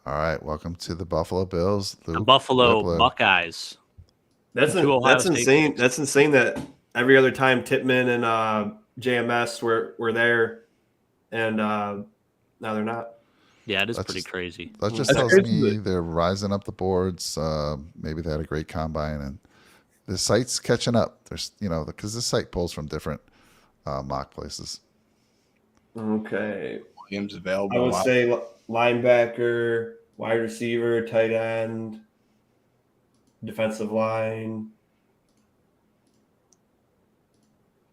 All right. Welcome to the Buffalo Bills. The Luke Buffalo Whippler. Buckeyes. That's Two Ohio State insane. kids. That's insane that every other time Tittman and JMS were there, and now they're not. Yeah, it is That's pretty just- crazy. That just That's tells crazy. me they're rising up the boards. Maybe they had a great combine, and the site's catching up. There's, because this site pulls from different mock places. Okay, Williams available. I would Wow. say linebacker, wide receiver, tight end, defensive line.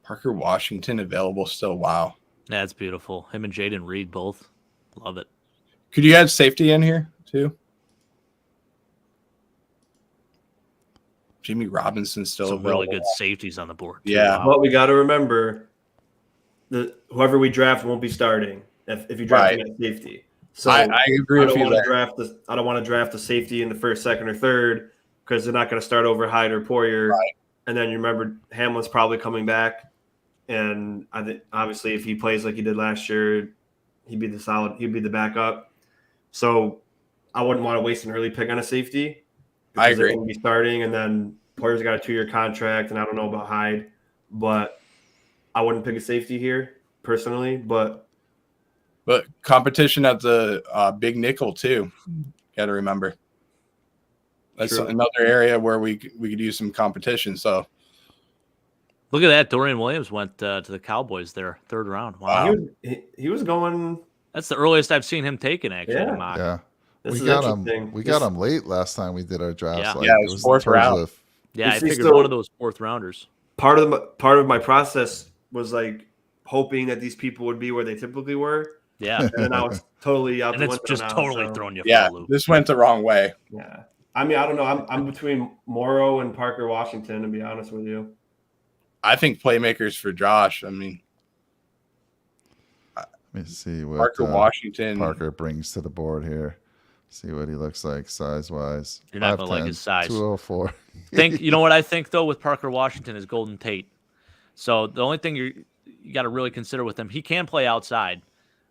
Parker Washington available still. Wow. That's beautiful. Him and Jaden Reed both. Love it. Could you add safety in here too? Jimmy Robinson still Some available. really good safeties on the board. too. Yeah. Wow. But we got to remember that whoever we draft won't be starting if you draft Right. him at safety. So I agree I with don't you want to there. draft the I don't want to draft the safety in the 1st, 2nd, or 3rd because they're not going to start over Hyde or Poyer. Right. And then you remember Hamlin's probably coming back, and I think obviously if he plays like he did last year, he'd be the backup. So I wouldn't want to waste an early pick on a safety. I because they're agree. gonna be starting, and then Poyer's got a 2-year contract, and I don't know about Hyde, but I wouldn't pick a safety here personally. But competition at the big nickel too. Got to remember. That's True. another area where we could use some competition. So Look at that. Dorian Williams went to the Cowboys there, 3rd round. Wow. he was going. That's the earliest I've seen him taken, actually. Yeah. in mock. Yeah. This We is got interesting. him. We got him late last time we did our drafts. Yeah. Like, Yeah, it was 4th towards round. Yeah, I Is he figured still- one of those 4th rounders. Part of my process was like hoping that these people would be where they typically were, Yeah. and then I was totally out And the it's window just now, totally so, throwing you yeah, for a loop. this went the wrong way. Yeah, I mean, I don't know. I'm between Morrow and Parker Washington, to be honest with you. I think playmakers for Josh. I mean, Let me see what Parker Washington. Parker brings to the board here. See what he looks like size wise. You're not gonna like his size. 204. You know what I think though with Parker Washington is Golden Tate. So the only thing you got to really consider with him, he can play outside,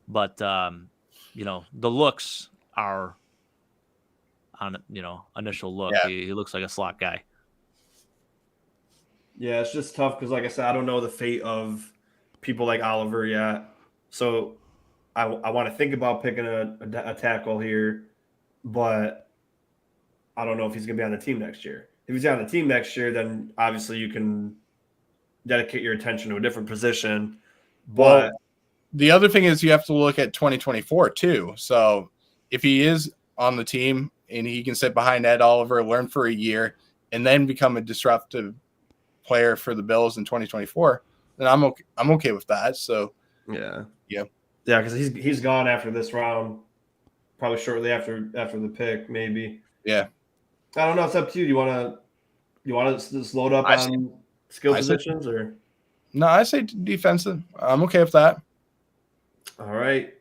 but the looks are on initial look. Yeah. He looks like a slot guy. Yeah, it's just tough because, like I said, I don't know the fate of people like Oliver yet. So I want to think about picking a tackle here, but I don't know if he's going to be on the team next year. If he's on the team next year, then obviously you can dedicate your attention to a different position. But Well, the other thing is you have to look at 2024 too. So if he is on the team and he can sit behind Ed Oliver, learn for a year, and then become a disruptive player for the Bills in 2024, then I'm okay with that. So yeah, yeah, because he's gone after this round, probably shortly after the pick, maybe. yeah. I don't know. It's up to you. Do you want to just load up on skill positions or? No, I say defensive. I'm okay with that. All right,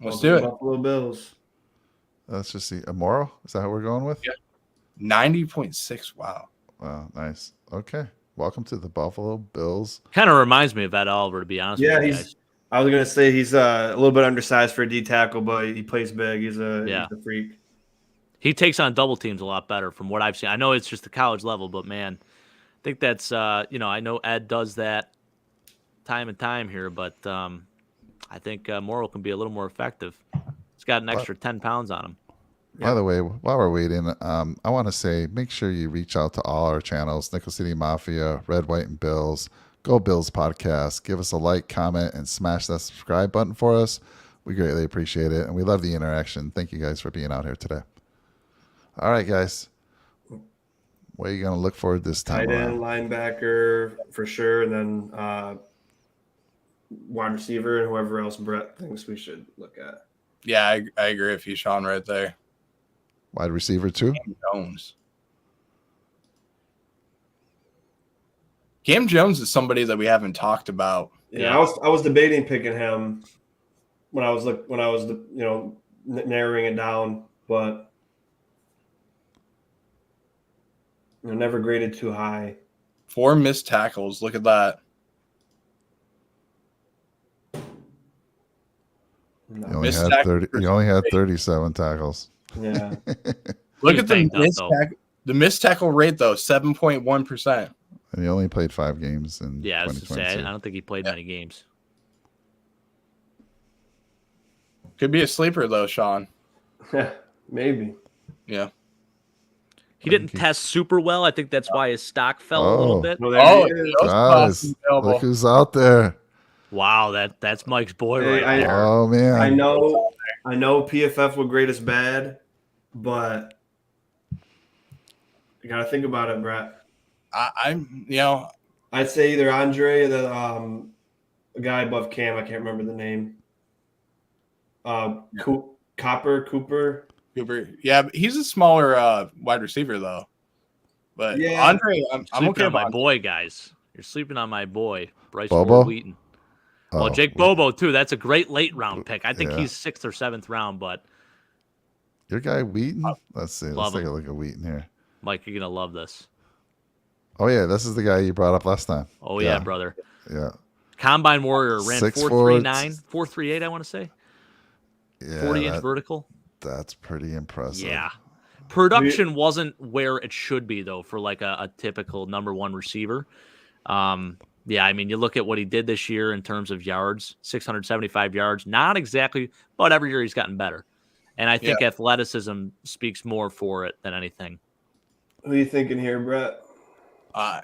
Let's do it. Buffalo Bills. Let's just see. Amoro? Is that what we're going with? Yeah. 90.6. Wow. Wow, nice. Okay. Welcome to the Buffalo Bills. Kind of reminds me of Ed Oliver, to be honest with you guys. I was gonna say he's a little bit undersized for a D tackle, but he plays big. He's a freak. He takes on double teams a lot better from what I've seen. I know it's just the college level, but man, I think that's I know Ed does that time and time here, but I think Morrill can be a little more effective. He's got an extra 10 pounds on him. By the way, while we're waiting, I want to say make sure you reach out to all our channels, Nickel City Mafia, Red, White, and Bills, Go Bills Podcast. Give us a like, comment, and smash that subscribe button for us. We greatly appreciate it, and we love the interaction. Thank you guys for being out here today. All right, guys. What are you going to look for this time Tight end, around? linebacker for sure, and then wide receiver and whoever else Brett thinks we should look at. Yeah, I agree with you, Sean, right there. Wide receiver, too? Cam Jones is somebody that we haven't talked about. Yeah, I was debating picking him when I was narrowing it down, but never graded too high. 4 missed tackles. Look at that. No. You only had 37 tackles. Yeah. Look at the missed tackle rate, though, 7.1%. And he only played 5 games in 2022. I don't think he played many games. Could be a sleeper, though, Sean. Maybe. Yeah. He didn't test super well. I think that's why his stock fell a little bit. Guys, look who's out there. Wow, that's Mike's boy right there. Oh, man. I know PFF would grade us bad, but you got to think about it, Brett. I'd say either Andre, the guy above Cam, I can't remember the name. Cooper. Yeah, but he's a smaller wide receiver, though. But yeah. Andre, I'm okay on my with boy, guys. You're sleeping on my boy, Bryce Bobo? Wheaton. Well, Jake Bobo, too. That's a great late round pick. I think he's 6th or 7th round, but. Your guy, Wheaton? Let's see. Let's take a look at Wheaton here. Mike, you're going to love this. Oh, yeah. This is the guy you brought up last time. Oh, yeah brother. Yeah. Combine Warrior ran 4.39, 4.38, I want to say. Yeah. 40-inch vertical. That's pretty impressive. Yeah. Production wasn't where it should be, though, for like a typical number 1 receiver. Yeah, I mean, you look at what he did this year in terms of yards, 675 yards. Not exactly, but every year he's gotten better. And I think athleticism speaks more for it than anything. Who are you thinking here, Brett? I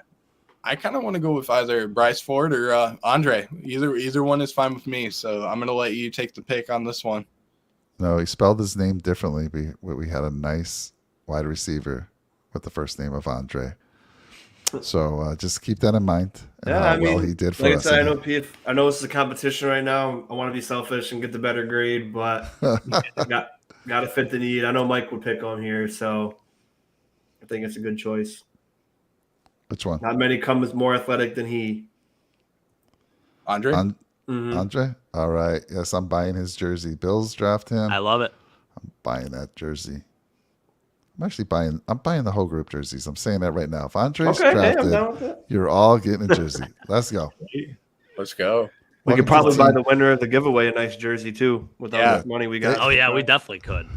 kind of want to go with either Bryce Ford or Andre. Either one is fine with me. So I'm going to let you take the pick on this one. No, he spelled his name differently. We had a nice wide receiver with the first name of Andre. So just keep that in mind. And how well he did for us. I know this is a competition right now. I want to be selfish and get the better grade, but got to fit the need. I know Mike would pick on here, so I think it's a good choice. Which one? Not many come as more athletic than he. Andre? Andre? All right. Yes, I'm buying his jersey. Bills draft him. I love it. I'm buying that jersey. I'm buying the whole group jerseys. I'm saying that right now. If Andre's drafted, you're all getting a jersey. Let's go. Let's go. We could probably buy the winner of the giveaway a nice jersey too with all this money we got. Oh yeah, we definitely could.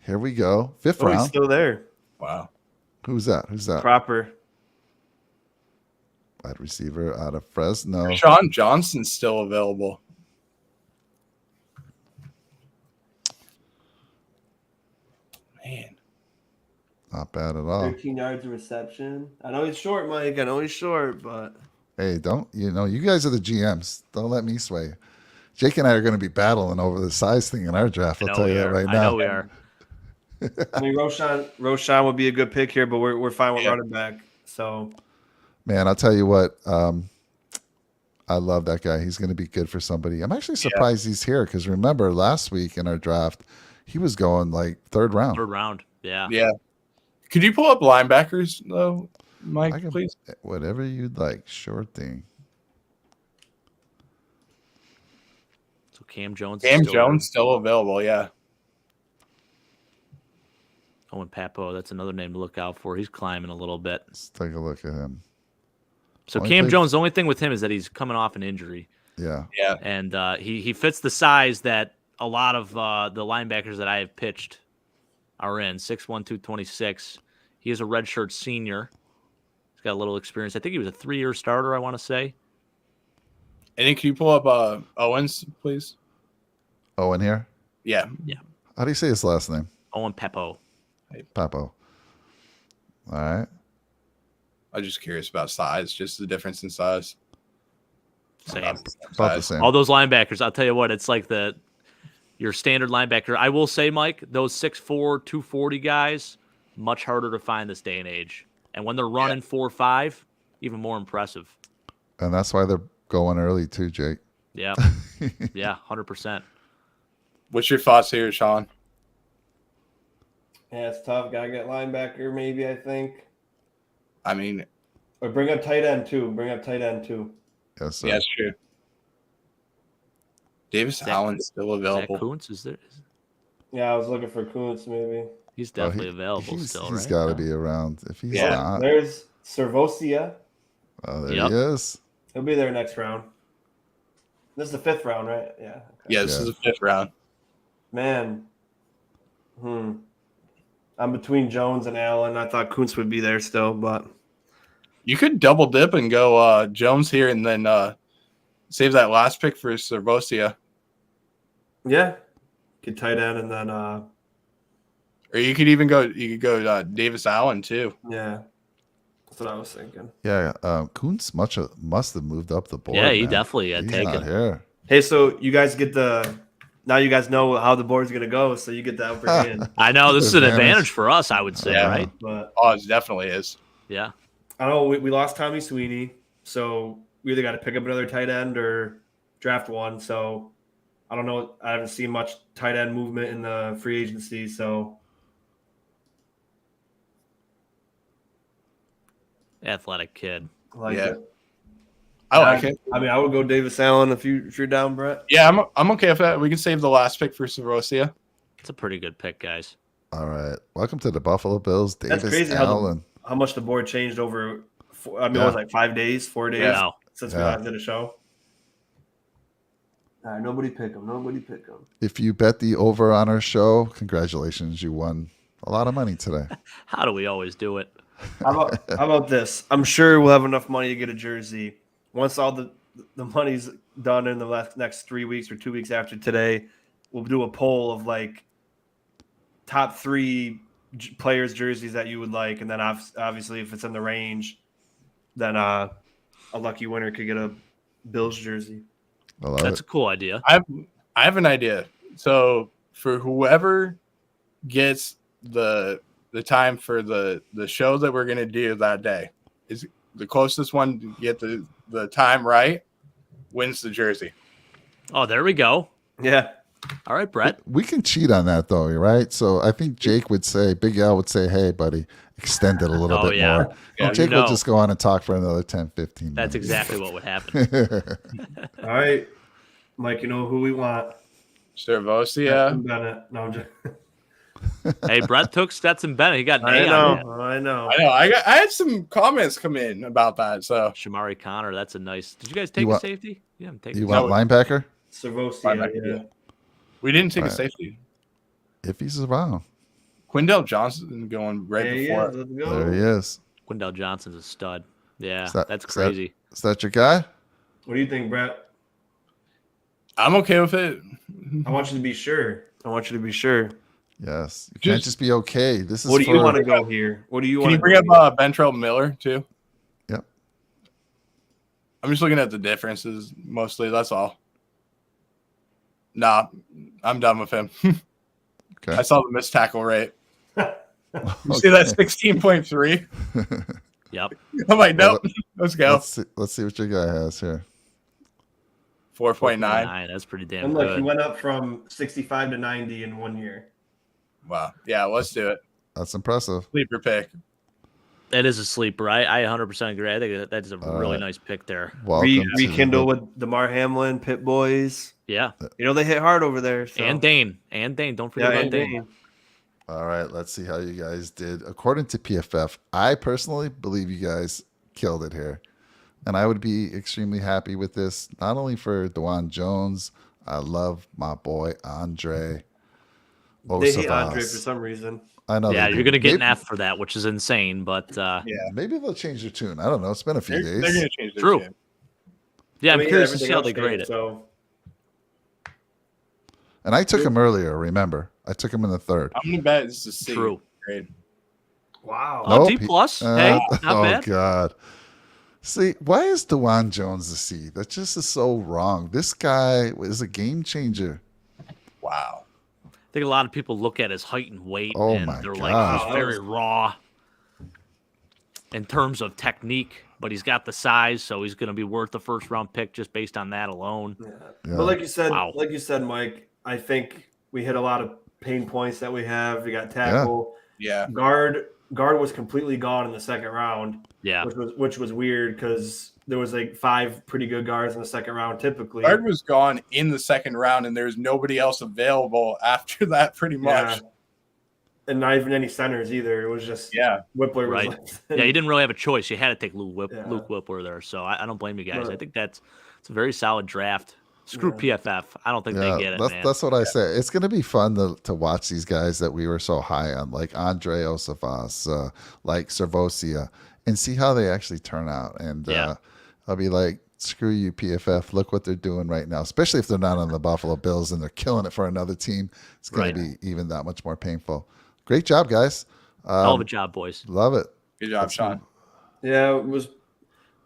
Here we go. 5th round. He's still there. Wow. Who's that? Proper. Wide receiver out of Fresno. Sean Johnson's still available. Not bad at all. 13 yards of reception. I know he's short, Mike. I know he's short, but Hey, you guys are the GMs. Don't let me sway you. Jake and I are going to be battling over the size thing in our draft. I'll tell you that right I know now. we are. I mean, Roshan would be a good pick here, but we're fine with running back. So, Man, I'll tell you what. I love that guy. He's going to be good for somebody. I'm actually surprised he's here because remember last week in our draft, he was going like third round. Third round. Yeah. Yeah. Could you pull up linebackers though, Mike, please? Whatever you'd like. Sure thing. So Cam Jones. Cam Jones still available. Yeah. Owen Papo. That's another name to look out for. He's climbing a little bit. Let's take a look at him. So Cam Jones, the only thing with him is that he's coming off an injury. Yeah. Yeah. And he fits the size that a lot of the linebackers that I have pitched are in. 6'1", 226. He is a redshirt senior. He's got a little experience. I think he was a 3-year starter, I want to say. And then can you pull up Owens, please? Owen here? Yeah. Yeah. How do you say his last name? Owen Papo. Papo. All right. I'm just curious about size, just the difference in size. Same. About the same. All those linebackers, I'll tell you what, it's like your standard linebacker. I will say, Mike, those 6'4", 240 guys, much harder to find this day and age. And when they're running 4.5, even more impressive. And that's why they're going early too, Jake. Yeah. Yeah, 100%. What's your thoughts here, Sean? yeah, it's tough. Gotta get linebacker, maybe, I think. I mean, Or bring up tight end, too. Yes, sir. yeah, it's true. Davis Allen's still available. Zach Kuntz, is there? Yeah, I was looking for Kuntz, maybe. He's definitely available he's, still, He's right? got to be around. If he's Yeah. not, There's Sirvocea. oh, there Yep. he is. He'll be there next round. This is the 5th round, right? Yeah. Okay. Yeah, this is the 5th round. Man. I'm between Jones and Allen. I thought Kuntz would be there still, but You could double dip and go Jones here and then save that last pick for Sirvocea. yeah. Get tight end and then Or you could even go Davis Allen too. yeah. That's what I was thinking. Yeah, Kuntz must have moved up the board. Yeah, he man. definitely had He's taken. not here. Hey, so you guys get now you guys know how the board's gonna go, so you get the upper hand. I know this is an Advantage. advantage for us, I would say, Yeah. right? But Oh, it definitely is. Yeah. I know we lost Tommy Sweeney, so we either got to pick up another tight end or draft one. So I don't know. I haven't seen much tight end movement in the free agency, so Athletic kid. I like Yeah. it. I like it. I mean, I would go Davis Allen if you're down, Brett. Yeah, I'm okay with that. We can save the last pick for Sirvocea. It's a pretty good pick, guys. All right. Welcome to the Buffalo Bills, That's Davis crazy Allen. how much the board changed over. It was Yeah. like 4 days Yeah. since Yeah. we did a show. All right, nobody pick him. If you bet the over on our show, congratulations. You won a lot of money today. How do we always do it? How about this? I'm sure we'll have enough money to get a jersey once all the money's done in the next 3 weeks or 2 weeks after today. We'll do a poll of like top 3 players' jerseys that you would like, and then obviously if it's in the range, then a lucky winner could get a Bills jersey. I love That's it. a cool idea. I have an idea. So for whoever gets the time for the show that we're gonna do that day, is the closest one to get the time right wins the jersey. Oh, there we go. Yeah. All right, Brett. We can cheat on that though, right? So I think Jake would say, Big Al would say, hey, buddy, extend it a little Oh, bit yeah. more. Yeah, And Jake you know. will just go on and talk for another 10, 15 That's minutes. exactly what would happen. All right, Mike. You know who we want? Sirvocea. Bennett. No, I'm just. Hey, Brett took Stetson Bennett. He got an I A on that. know. I know. I know. I had some comments come in about that. So Shamari Connor. That's a nice. Did you guys take You a want- safety? Yeah, I'm taking. You want linebacker? Sirvocea. Yeah. we didn't take a Right. safety. If he's around. Quindell Johnson going right There he before. is. Let's go. There he is. Quindell Johnson's a stud. Yeah, Is that- that's is that- crazy. Is that your guy? What do you think, Brett? I'm okay with it. I want you to be sure. Yes. You can't just be okay. This is What do you for- want to go here? What do you Can want you to bring up Ventrell Miller too? Yep. I'm just looking at the differences mostly. That's all. Nah, I'm done with him. Okay. I saw the missed tackle rate. You see Okay. that 16.3? Yep. I'm like, Well, nope. Let's go. Let's see what your guy has here. 4.9. That's pretty damn And look, he good. went up from 65 to 90 in 1 year. Wow. Yeah, let's do it. That's impressive. Sleeper pick. That is a sleeper. I 100% agree. I think that is a really right. nice pick there. Welcome to Rekindle the- with DeMar Hamlin, Pit Boys. Yeah. You know, they hit hard over there. So. And Dane. Don't forget about and Dane. Dane. All right, let's see how you guys did. According to PFF, I personally believe you guys killed it here. And I would be extremely happy with this, not only for DeJuan Jones. I love my boy Andre. They hate Osavas. Andre for some reason. I know. Yeah, they you're do. going to get an Maybe- F for that, which is insane. But Maybe they'll change their tune. I don't know. It's been a few They're days. going to change their True. tune. yeah, I'm I mean, curious to everything see how else they grade stayed, it. So And I took him earlier, remember? I took him in the third. I'm going to bet it's a C True. grade. wow. Oh, Nope, D he- plus. Hey, not oh, bad. God. See, why is DeJuan Jones a C? That just is so wrong. This guy is a game changer. Wow. I think a lot of people look at his height and weight, Oh and my they're gosh. like, he's Wow, very raw in terms of technique, but he's got the size, so he's going to be worth the first round pick just based on that alone. Yeah. Yeah. But like you said, Mike, I think we hit a lot of pain points that we have. We got tackle, Yeah. guard was completely gone in the second round, Yeah, which was weird because there was like 5 pretty good guards in the second round typically. Guard was gone in the second round, and there's nobody else available after that, pretty much. Yeah. And not even any centers either. It was just Yeah. Whippler. right. Was Yeah, you didn't really have a choice. You had to take Luke Yeah. Whippler there, so I don't blame you guys. Right. I think it's a very solid draft. Screw PFF. I don't think they get it, man. That's what I say. It's going to be fun to watch these guys that we were so high on, like Andre Osavas, like Sirvocea, and see how they actually turn out. And I'll be like, screw you, PFF. Look what they're doing right now, especially if they're not on the Buffalo Bills and they're killing it for another team. It's going to be even that much more painful. Great job, guys. Hell of a job, boys. Love it. Good job, Sean. Yeah, it was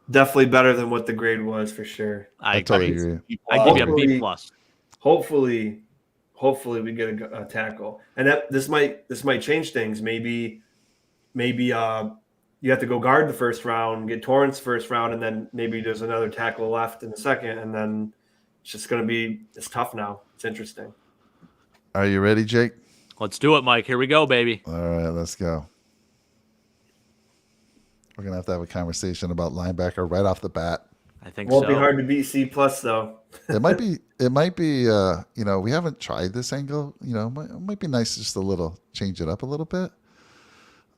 definitely better than what the grade was for sure. I totally agree. I give you a B Hopefully- plus. Hopefully we get a tackle, and this might change things. Maybe you have to go guard the first round, get Torrance first round, and then maybe there's another tackle left in the second, and then it's just going to be it's tough now. It's interesting. Are you ready, Jake? Let's do it, Mike. Here we go, baby. All right, let's go. We're going to have a conversation about linebacker right off the bat. I think Won't so. be hard to beat C plus though. It might be, we haven't tried this angle. It might be nice just a little, change it up a little bit.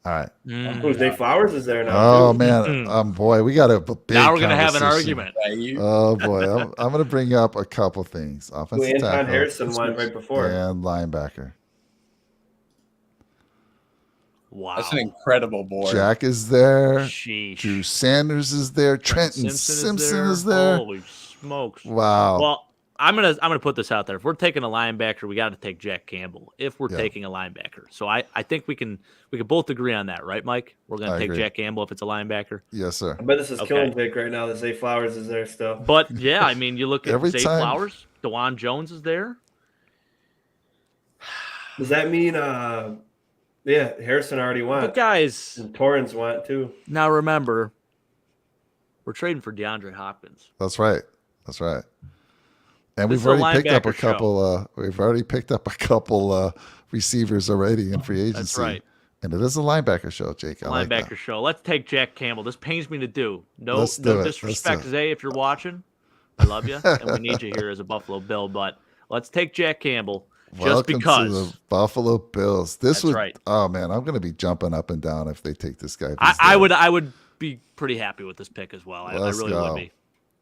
All right. Who's Nate Flowers is there now? Oh, man. Boy, we got a big Now we're going to have an conversation. argument. Yeah, you- Oh, boy. I'm going to bring up a couple things. Who Offensive Anton tackle Harrison went right before. and linebacker. Wow. That's an incredible board. Jack is there. Sheesh. Drew Sanders is there. Trenton Simpson is there. Holy smokes. Wow. Well, I'm gonna put this out there. If we're taking a linebacker, we got to take Jack Campbell. If we're taking a linebacker, so I think we can both agree on that, right, Mike? We're gonna I take agree. Jack Campbell if it's a linebacker. Yes, sir. I bet this is Okay. killing Jake right now that Zay Flowers is there still. But yeah, I mean, you look at Every Zay time- Flowers, DeJuan Jones is there. Does that mean Harrison already But went. guys, And Torrance went too. now remember, we're trading for DeAndre Hopkins. That's right. That's right. And This we've is a already picked up a linebacker show. couple. We've already picked up a couple receivers already in free agency. That's right. And it is a linebacker show, Jake. I like Linebacker that. show. Let's take Jack Campbell. This pains me to do. No, Let's do no it. disrespect, Let's do Zay, if you're watching. I love you, and we need you here as a Buffalo Bill. But let's take Jack Campbell just Welcome because. to the Buffalo Bills. This That's would. right. Oh man, I'm going to be jumping up and down if they take this guy. if I he's there. would be pretty happy with this pick as well. I Let's really go. would be.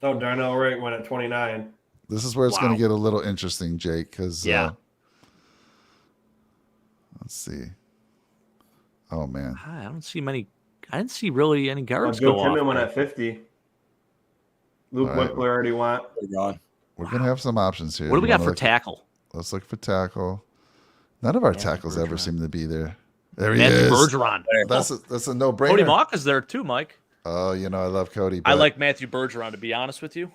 Oh, Darnell Wright went at 29. This is where it's going Wow. to get a little interesting, Jake. Because Yeah. let's see. Oh man. I don't see many. I didn't see really any guards Joe go Timmon went off. at 50. Luke All right. Whippler already went. They're gone. We're going to have some options here. What do we You got wanna for tackle? Let's look for tackle. None of our Matthew tackles ever Bergeron. seem to be there. There he Matthew is. Bergeron. That's a no-brainer. Cody Mock is there too, Mike. Oh, you know I love Cody. I But like Matthew Bergeron, to be honest with you.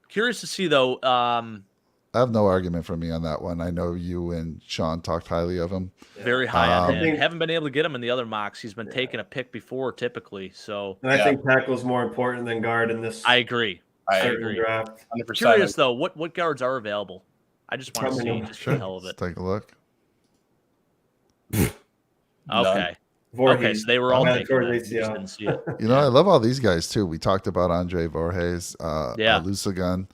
Curious to see, though. I have no argument for me on that one. I know you and Sean talked highly of him. Very high on him. think- Haven't been able to get him in the other mocks. He's been taking a pick before, typically. So And I think tackle's more important than guard in this I agree. I certain agree. draft. 100%. Curious, though, what guards are available? I just want to How see, many? just for the hell of Let's it. take a look. Okay. Voorhees. Okay, so they were all Had taken. towards then. We just ACL. didn't see it. You know, I love all these guys too. We talked about Andre Voorhees, Yeah. Alusagun,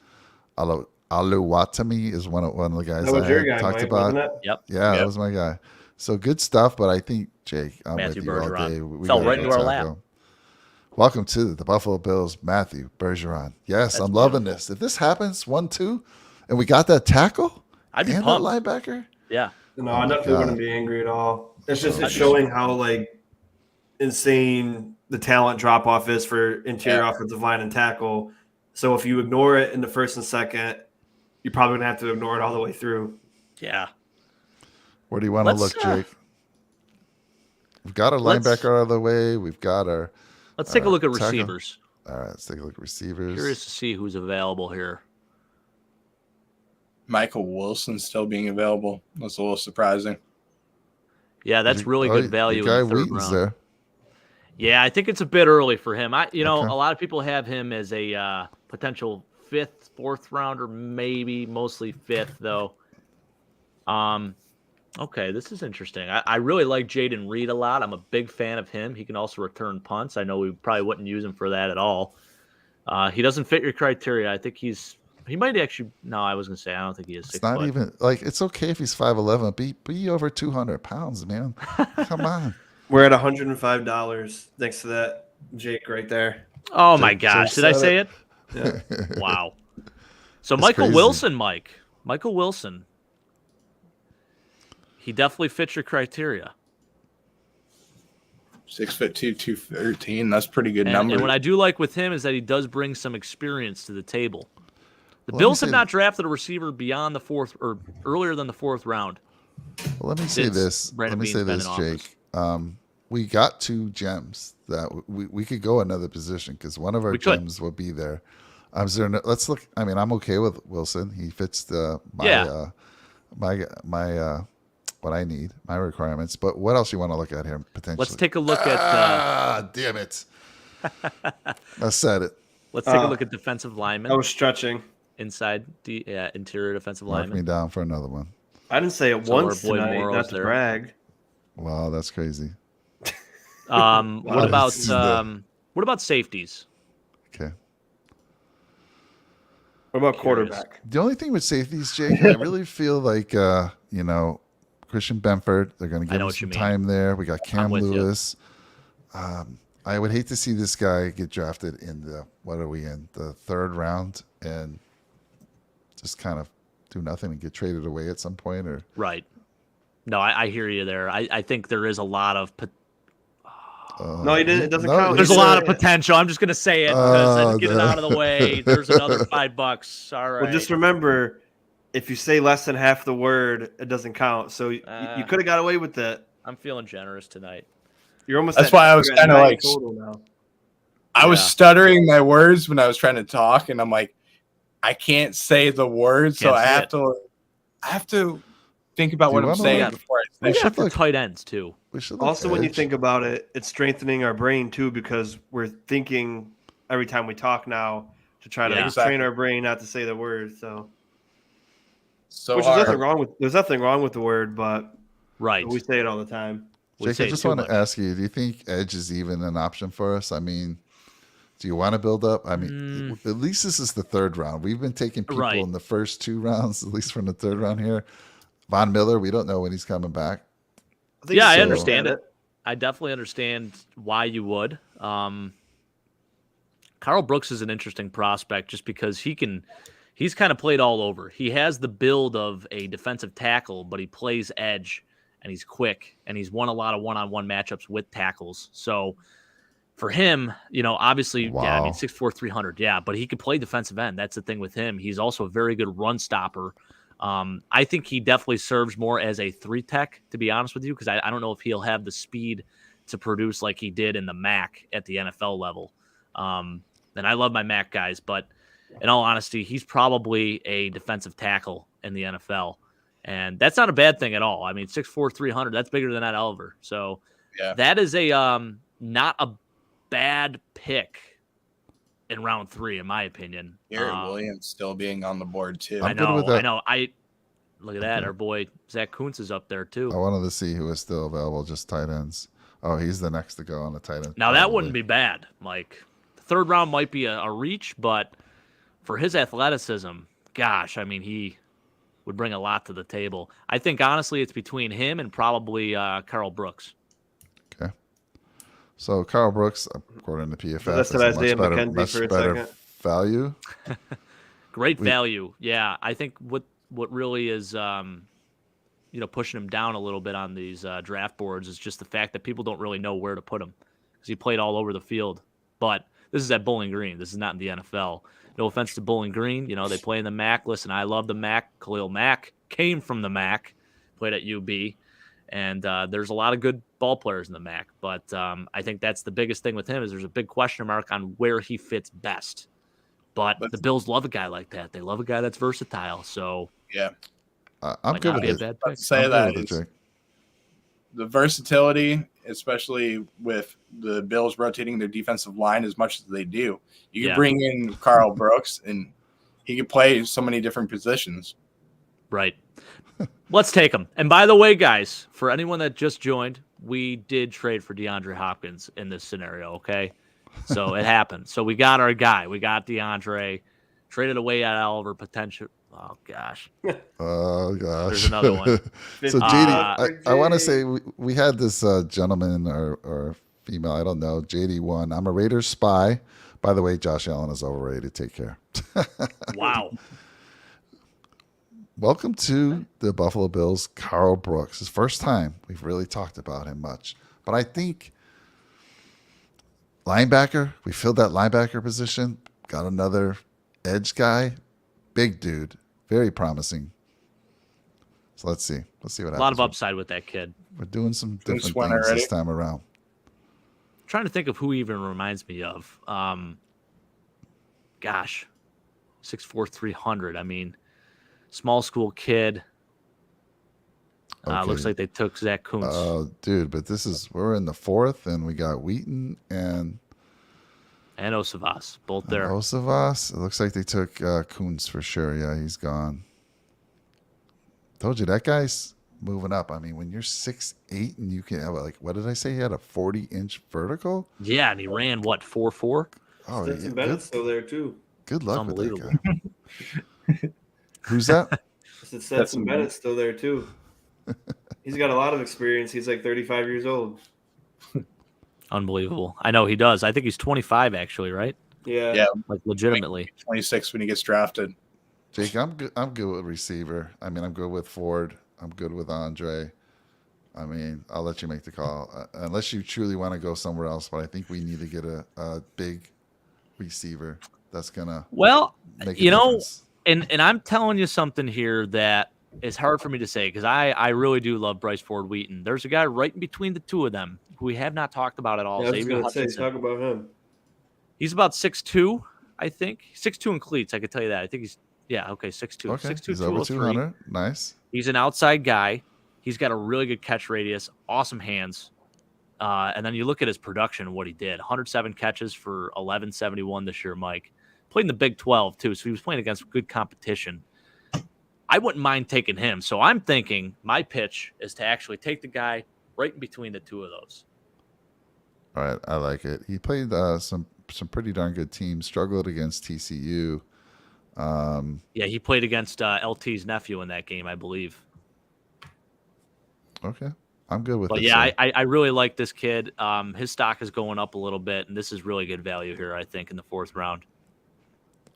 Aluwatami is one of the guys That was I your had guy, talked Mike, about. wasn't it? Yep. Yeah, Yep. that was my guy. So good stuff, but I think Jake, I'm Matthew with you all Bergeron. day. We Fell gotta right go into our tackle. lap. Welcome to the Buffalo Bills, Matthew Bergeron. Yes, That's I'm loving beautiful. this. If this happens 1-2, and we got that tackle I'd be and pumped. that linebacker, Yeah. No, Oh I my definitely God. wouldn't be angry at all. It's just Oh, it's showing how like insane the talent drop off is for interior offensive line and tackle. So if you ignore it in the first and second, you're probably gonna have to ignore it all the way through. Yeah. where do you want to Let's, look, Jake? We've got our let's- linebacker out of the way. We've got our. Let's take a look at tackle. receivers. All right, let's take a look at receivers. Curious to see who's available here. Michael Wilson still being available. That's a little surprising. Yeah, that's really good value Your guy in the third Wheaton's round. there. Yeah, I think it's a bit early for him. Okay. A lot of people have him as a potential fifth, fourth rounder, maybe mostly fifth though. Okay, this is interesting. I really like Jaden Reed a lot. I'm a big fan of him. He can also return punts. I know we probably wouldn't use him for that at all. He doesn't fit your criteria. I think he might actually. No, I was gonna say I don't think he is 6 It's not foot. even like it's okay if he's 5'11". Be over 200 pounds, man. Come on. We're at $105 thanks to that Jake right there. Oh my Jake gosh! Did I said say it? Yeah. Wow. So That's Michael crazy. Wilson, Michael Wilson. He definitely fits your criteria. 6'2", 213. That's pretty good And number. what I do like with him is that he does bring some experience to the table. The Well, let me Bills have say- not drafted a receiver beyond the fourth or earlier than the fourth round. Well, let me say Since this. Brandon Let me say Beane's been this, in Jake. We got two gems that we could go another position because one of our We could. gems will be there. Let's look. I mean, I'm okay with Wilson. He fits my what I need, my requirements. But what else you want to look at here potentially? Let's take a look at Damn it! I said it. defensive I linemen was stretching. inside the interior defensive Mark me linemen. down for another one. I didn't say it So once our boy tonight. Morrow's Not to there. brag. Wow, that's crazy. What about this is the- what about safeties? Okay. What about Curious. quarterback? The only thing with safeties, Jake, I really feel like Christian Benford. They're going to I give know him what you some mean. time there. We got Cam with you. Lewis. I would hate to see this guy get drafted in the third round and just kind of do nothing and get traded away at some point. Or Right. No, I hear you there. I think there is a lot of No, he didn't. It doesn't no, count. there's He a lot said- of potential. I'm just gonna say it because I get it the- out of the way. There's another $5. All right. Well, just remember, if you say less than half the word, it doesn't count. So you could have got away with that. I'm feeling generous tonight. You're almost. That's at- why I was you're at kinda 90 like- total now. I was Yeah. stuttering my words when I was trying to talk, and I'm like, I can't say the words, so Can't I say have it. to. I have to think about Do what you I'm wanna saying look- before I We say should it. got for look- tight ends too. we should look Also, when you edge. think about it, it's strengthening our brain too because we're thinking every time we talk now to try to Yeah. train our brain not to say the word. So, So which is hard. nothing wrong with. There's nothing wrong with the word, but Right. we say it all the time. We Jake, say I just too want much. to ask you: do you think edge is even an option for us? I mean, do you want to build up? I mean, at least this is the third round. We've been taking people Right. in the first two rounds, at least from the third round here. Von Miller, we don't know when he's coming back. think Yeah, I so. understand it. I definitely understand why you would. Carl Brooks is an interesting prospect just because he's kind of played all over. He has the build of a defensive tackle, but he plays edge and he's quick and he's won a lot of one-on-one matchups with tackles. So for him, obviously, yeah, I mean, Wow. 6'4", 300, yeah, but he could play defensive end. That's the thing with him. He's also a very good run stopper. I think he definitely serves more as a 3-tech, to be honest with you, because I don't know if he'll have the speed to produce like he did in the MAC at the NFL level. And I love my MAC guys, but in all honesty, he's probably a defensive tackle in the NFL. And that's not a bad thing at all. I mean, 6'4", 300, that's bigger than that Oliver. So that is a not a bad pick in round 3, in my opinion. Garrett Williams still being on the board too. I know. Look at that. Our boy Zach Kuntz is up there too. I wanted to see who is still available, just tight ends. Oh, he's the next to go on the tight end. Now, that wouldn't be bad. Like, the 3rd round might be a reach, but for his athleticism, gosh, I mean, he would bring a lot to the table. I think, honestly, it's between him and probably Carl Brooks. Okay. So, Carl Brooks, according to PFF, That's is Isaiah much McKenzie for a better second. value. Great value. Yeah, I think what really is pushing him down a little bit on these draft boards is just the fact that people don't really know where to put him because he played all over the field. But this is at Bowling Green. This is not in the NFL. No offense to Bowling Green. You know, they play in the MAC. Listen, I love the MAC. Khalil Mack came from the MAC, played at UB. And there's a lot of good ball players in the MAC. But I think that's the biggest thing with him is there's a big question mark on where he fits best. But the Bills love a guy like that. They love a guy that's versatile. So yeah, I'm good with it. it. Say that the versatility, especially with the Bills rotating their defensive line as much as they do. You can bring in Carl Brooks, and he could play so many different positions. Right. Let's take him. And by the way, guys, for anyone that just joined, we did trade for DeAndre Hopkins in this scenario, okay? So it happened. So we got our guy. We got DeAndre. Traded away at Oliver potential. Oh, gosh. Oh, gosh. There's another one. So, JD, I want to say we had this gentleman or female, I don't know, JD1. I'm a Raiders spy. By the way, Josh Allen is overrated. Take care. Wow. Welcome to the Buffalo Bills, Carl Brooks. His first time we've really talked about him much. But I think linebacker, we filled that linebacker position, got another edge guy, big dude, very promising. So let's see. Let's see what happens. A lot of upside with that kid. We're doing some different things this time around. I'm trying to think of who he even reminds me of. Gosh, 6'4", 300. I mean, small school kid. Okay. Looks like they took Zach Kuntz. Oh, dude, but we're in the 4th, and we got Wheaton and Osavas, both there. Osavas. It looks like they took Kuntz for sure. Yeah, he's gone. Told you that guy's moving up. I mean, when you're 6'8" and you can have what did I say? He had a 40-inch vertical. Yeah, and he ran what 4.4. Oh, Stetson Bennett's still there too. Good luck with that guy. Who's that? I said Stetson Bennett's still there too. He's got a lot of experience. He's like 35 years old. Unbelievable. I know he does. I think he's 25 actually, right? Yeah. Like legitimately. 26 when he gets drafted. Jake, I'm good with receiver. I mean, I'm good with Ford. I'm good with Andre. I mean, I'll let you make the call. Unless you truly want to go somewhere else, but I think we need to get a big receiver that's going to make a difference. And I'm telling you something here that is hard for me to say because I really do love Bryce Ford Wheaton. There's a guy right in between the two of them who we have not talked about at all. Yeah, I was going to say, talk about him. He's about 6'2", I think. 6'2" in cleats, I could tell you that. I think he's 6'2". Okay, 6'2", he's over 200. Nice. He's an outside guy. He's got a really good catch radius, awesome hands. And then you look at his production and what he did. 107 catches for 1171 this year, Mike. Played in the Big 12, too, so he was playing against good competition. I wouldn't mind taking him. So I'm thinking my pitch is to actually take the guy right in between the two of those. All right, I like it. He played some pretty darn good teams, struggled against TCU. Yeah, he played against LT's nephew in that game, I believe. Okay, I'm good with it. But yeah, I really like this kid. His stock is going up a little bit, and this is really good value here, I think, in the 4th round.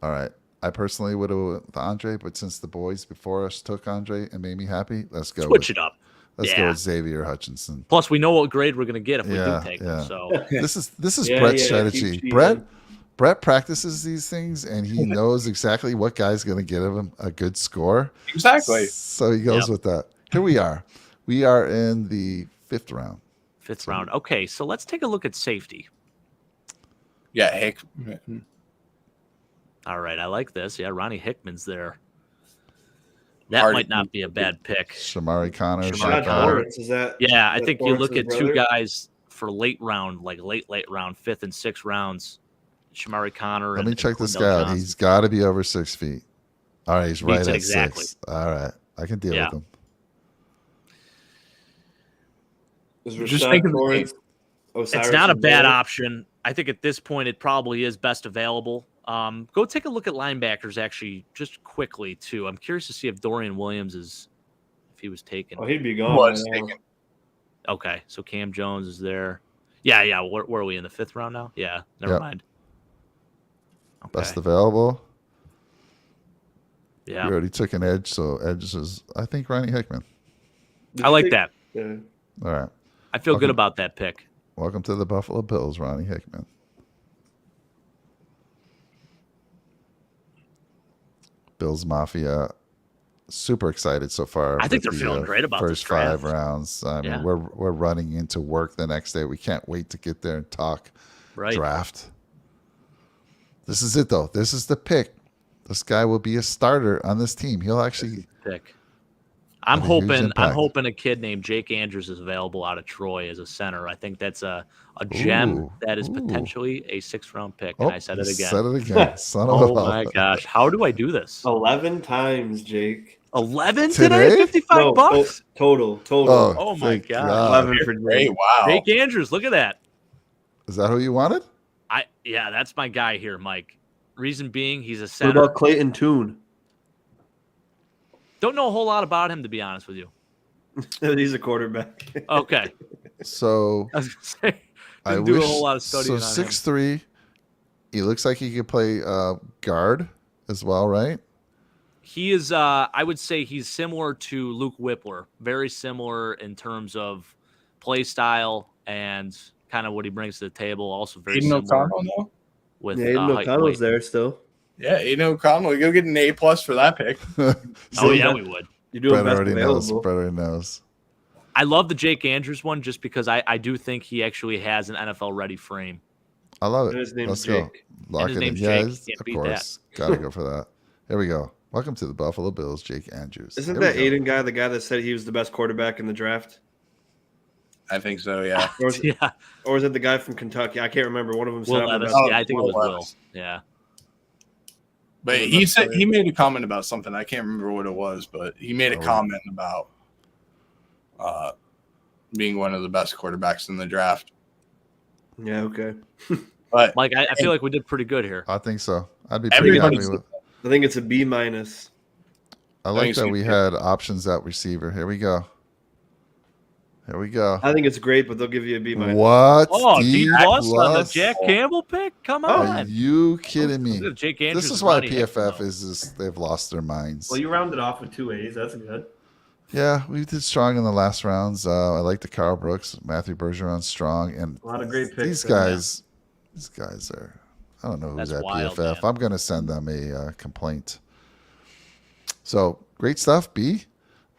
All right. I personally would have went with Andre, but since the boys before us took Andre and made me happy, let's go. Switch it up. Let's go with Xavier Hutchinson. Plus, we know what grade we're going to get if we do take him. So this is Brett's strategy. Brett Brett practices these things, and he knows exactly what guy's going to give him a good score. Exactly. So he goes with that. Here we are. We are in the 5th round. Fifth round. Okay, so let's take a look at safety. Yeah, Hick. All right, I like this. Yeah, Ronnie Hickman's there. That Hard might to not be a bad pick. Shamari Connor. Shamari Shaq Connor. Lawrence, is that? Yeah, I is that think you look Lawrence's at two brother? guys for late round, like late round, 5th and 6th rounds. Shamari Connor. Let and me check this Quindell guy out. Johnson. He's got to be over 6 feet. All right, he's right Beats it at exactly. 6. All right, I can deal Yeah. with him. Is Just Rashad think of the Lawrence It's Osiris not a his bad brother? option. I think at this point it probably is best available. Go take a look at linebackers actually, just quickly too. I'm curious to see if Dorian Williams if he was taken. Oh, he'd be gone. Was by now. taken. Okay, so Cam Jones is there. Yeah. Where are we in the 5th round now? Yeah, never Yep. mind. Okay. Best available. Yeah, You already took an edge, so edge is, I think, Ronnie Hickman. Did I you like think- that. Yeah. All right. I feel good Okay. about that pick. Welcome to the Buffalo Bills, Ronnie Hickman. Bills Mafia, super excited so far. I think with they're feeling great about first this draft. 5 rounds. I mean, Yeah. we're running into work the next day. We can't wait to get there and talk Right. draft. This is it, though. This is the pick. This guy will be a starter on this team. He'll actually. Pick. I'm Have a huge hoping. I'm impact. hoping a kid named Jake Andrews is available out of Troy as a center. I think that's a gem Ooh, that is ooh. potentially a 6th round pick. Oh, And I said it you again. Said it again. Son of Oh a. my gosh! How do I do this? 11 times, Jake. 11 Today? today? 55 bucks? Total. Oh my thank God. 11 for Great. Jake. Wow. Jake Andrews, look at that. Is that who you wanted? Yeah, that's my guy here, Mike. Reason being, he's a What center. about Clayton Toon? Don't know a whole lot about him, to be honest with you. He's a quarterback. Okay. So I was gonna say, I didn't do wish. a whole lot of studying So on 6'3", he looks like he could play guard as well, right? he is. I would say he's similar to Luke Whippler. Very similar in terms of play style and kind of what he brings to the table. Also very Aiden similar O'Connell, no? with Yeah, Aiden height and O'Connell's weight. there still. Yeah, Aiden O'Connell. You'll get an A+ for that pick. Oh So yeah, we would. You're doing Brett best already knows. available. Brett already knows. I love the Jake Andrews one just because I do think he actually has an NFL ready frame. I love it. And his name's Let's go. Jake. Lock his it in. name's Yeah, Jake. it's- Can't of beat course. Got to go for that. Here we go. Welcome to the Buffalo Bills, Jake Andrews. Isn't Here we that go. Aiden guy the guy that said he was the best quarterback in the draft? I think so, yeah. Or is, Yeah, or is it the guy from Kentucky? I can't remember. One of them said Will I'm the Levis. best. Yeah, I think it was Will Will. Levis. Yeah. But he said he made a comment about something. I can't remember what it was, but he made a Oh. comment about being one of the best quarterbacks in the draft. Yeah, okay. But Like I feel like we did pretty good here. I think so. I'd be pretty happy Everybody's- with. I think it's a B minus. I like think that so, we too. had options at receiver. Here we go. Here we go. I think it's great, but they'll give you a B minus. What? Oh, D plus on the plus? Jack Campbell pick? Come Are on. you kidding me? Look at Jake Andrews. This is and why Ronnie Hickman, PFF though. is just, they've lost their minds. Well, you rounded off with 2 A's. That's good. Yeah, we did strong in the last rounds. I like the Carl Brooks, Matthew Bergeron, strong, and A lot of great picks. these there. guys. These guys are. I don't know who's That's at wild, PFF. man. I'm going to send them a complaint. So great stuff, B.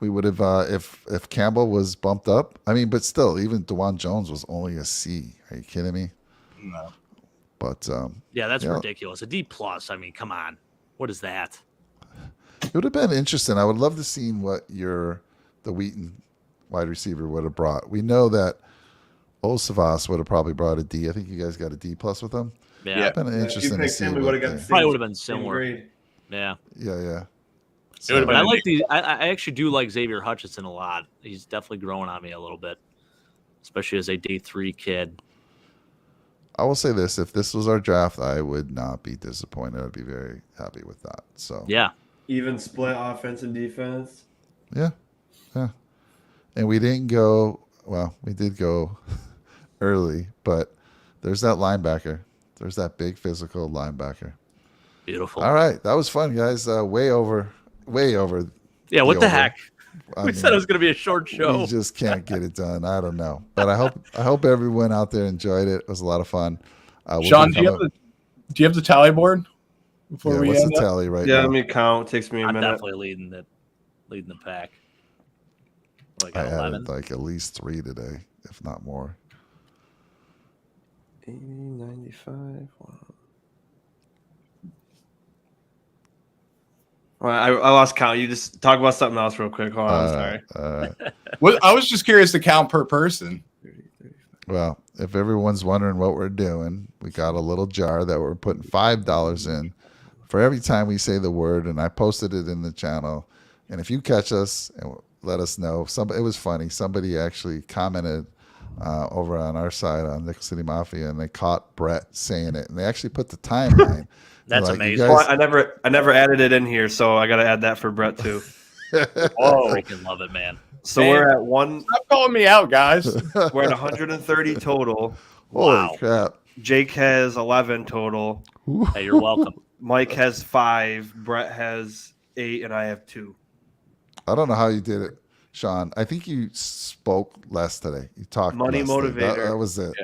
We would have if Campbell was bumped up. I mean, but still, even DeJuan Jones was only a C. Are you kidding me? no. But Yeah, that's Yeah. ridiculous. A D plus. I mean, come on. What is that? it would have been interesting. I would love to see what the Wheaton wide receiver would have brought. We know that Osavas would have probably brought a D. I think you guys got a D plus with him. Yeah. Yeah. Been If you interesting to picked see. him, we what would have got they- the same. Probably would have been same similar. grade. Yeah. Yeah. It would have But I been like these. I actually do like Xavier Hutchinson a lot. He's definitely growing on me a little bit, especially as a day 3 kid. I will say this: if this was our draft, I would not be disappointed. I'd be very happy with that. So Yeah. Even split offense and defense. yeah. And we didn't go. Well, we did go early, but there's that linebacker. There's that big physical linebacker. Beautiful. All right, that was fun, guys. Way over. Yeah. What the over. heck? I We mean, said it was going to be a short show. we just can't get it done. I don't know, but I hope everyone out there enjoyed it. It was a lot of fun. We'll Sean, be do you have coming- Do you have the tally board before we what's end the up? tally right Yeah, now? let me count. It takes me a I'm minute. definitely leading the pack. Like I 11. added like at least 3 today, if not more. 80, 95. Wow. Well, I lost count. You just talk about something else real quick. Hold on. Sorry. Well, I was just curious to count per person. 30, 35. Well, if everyone's wondering what we're doing, we got a little jar that we're putting $5 in for every time we say the word, and I posted it in the channel. And if you catch us and let us know, it was funny. Somebody actually commented over on our side on Nickel City Mafia, and they caught Brett saying it, and they actually put the timeline. That's They're like, amazing. "You guys-" Well, I never added it in here, so I got to add that for Brett too. I Whoa. freaking love it, man. So Man. we're at one. Stop calling me out, guys. We're at 130 total. Holy Wow. crap! Jake has 11 total. Hey, you're welcome. Mike has 5. Brett has 8, and I have 2. I don't know how you did it, Sean. I think you spoke less today. You talked Money less today. motivator. That was it.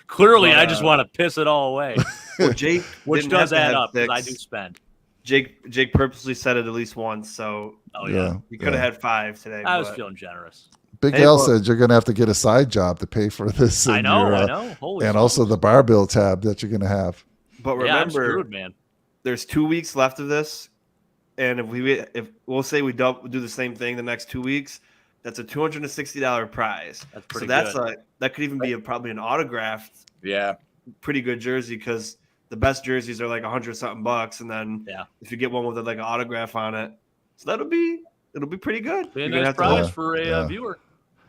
Clearly, But, I just want to piss it all away, Well, Jake which didn't have does to add have up because I 6. do spend. Jake purposely said it at least once, so Oh yeah, he could have had 5 today. I was but- feeling generous. Big Hey, Al well- said you're going to have to get a side job to pay for this. I and know, your, I know. Holy and smokes. also the bar bill tab that you're going to have. But Yeah, I'm remember, screwed, man. there's 2 weeks left of this, and if we'll say we do the same thing the next 2 weeks, that's a $260 prize. That's pretty So good. that could even be probably an autographed, Yeah. pretty good jersey because the best jerseys are like $100 something bucks, and then Yeah. if you get one with like an autograph on it, so it'll be pretty good. Be a You're gonna nice have prize Yeah, for a yeah. viewer.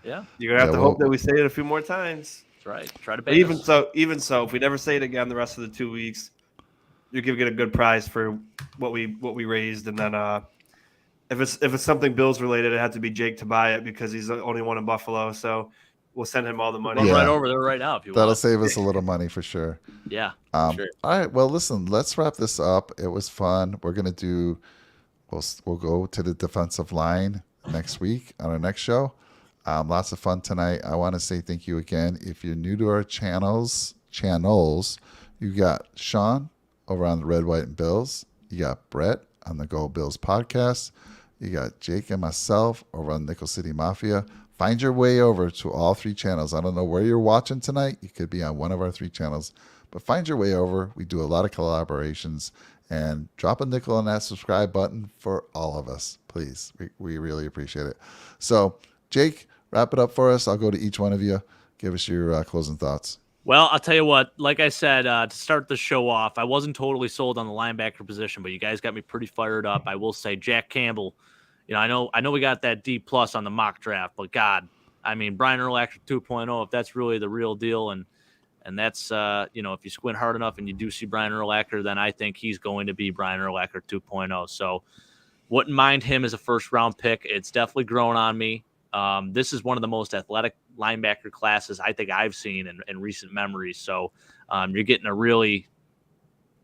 Yeah, you're gonna have Yeah, to well- hope that we say it a few more times. that's right. Try to But pay even us. so, if we never say it again the rest of the 2 weeks, you're gonna get a good prize for what we raised, and then if it's something Bills related, it had to be Jake to buy it because he's the only one in Buffalo. So we'll send him all the money. Run Yeah. right over there right now if you That'll want. save us a little money for sure. Yeah. Sure. All right. Well, listen, let's wrap this up. It was fun. We're going to do, we'll go to the defensive line next week on our next show. Lots of fun tonight. I want to say thank you again. If you're new to our channels, you got Sean over on the Red, White, and Bills. You got Brett on the Go Bills podcast. You got Jake and myself over on Nickel City Mafia. Find your way over to all 3 channels. I don't know where you're watching tonight. You could be on one of our 3 channels, but find your way over. We do a lot of collaborations, and drop a nickel on that subscribe button for all of us, please. We really appreciate it. So, Jake, wrap it up for us. I'll go to each one of you. Give us your closing thoughts. Well, I'll tell you what, like I said, to start the show off, I wasn't totally sold on the linebacker position, but you guys got me pretty fired up. I will say Jack Campbell, I know we got that D+ on the mock draft, but God, I mean, Brian Urlacher 2.0, if that's really the real deal, and that's, if you squint hard enough and you do see Brian Urlacher, then I think he's going to be Brian Urlacher 2.0. So wouldn't mind him as a first-round pick. It's definitely grown on me. This is one of the most athletic linebacker classes I think I've seen in recent memories. So you're getting a really,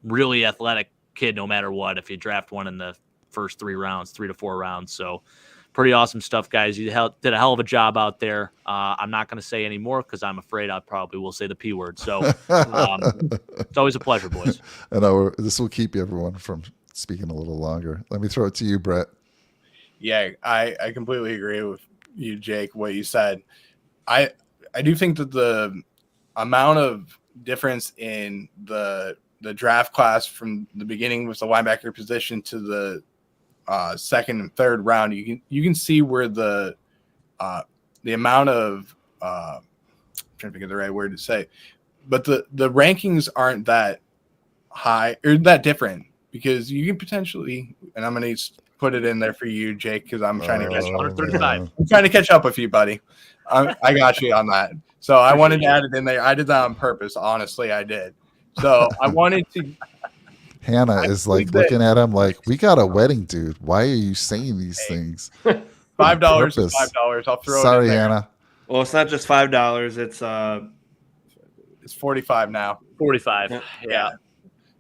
really athletic kid no matter what if you draft one in the first 3 to 4 rounds. So pretty awesome stuff, guys. You did a hell of a job out there. I'm not going to say any more because I'm afraid I probably will say the P word. So it's always a pleasure, boys. And this will keep everyone from speaking a little longer. Let me throw it to you, Brett. Yeah, I completely agree with you, Jake, what you said. I do think that the amount of difference in the draft class from the beginning with the linebacker position to the second and third round, you can see where the amount of I'm trying to think of the right word to say, but the rankings aren't that high or that different, because you can potentially, and I'm going to put it in there for you, Jake, because I'm trying to catch up. 135. I'm trying to catch up with you, buddy. I got you on that. So I wanted to add it in there. I did that on purpose. Honestly, I did. So I wanted to. Hannah is like looking at him like, we got a wedding, dude. Why are you saying these things? $5 is $5. I'll throw it Sorry, in there. Hannah. Well, it's not just $5. It's $45 now. 45. Yeah.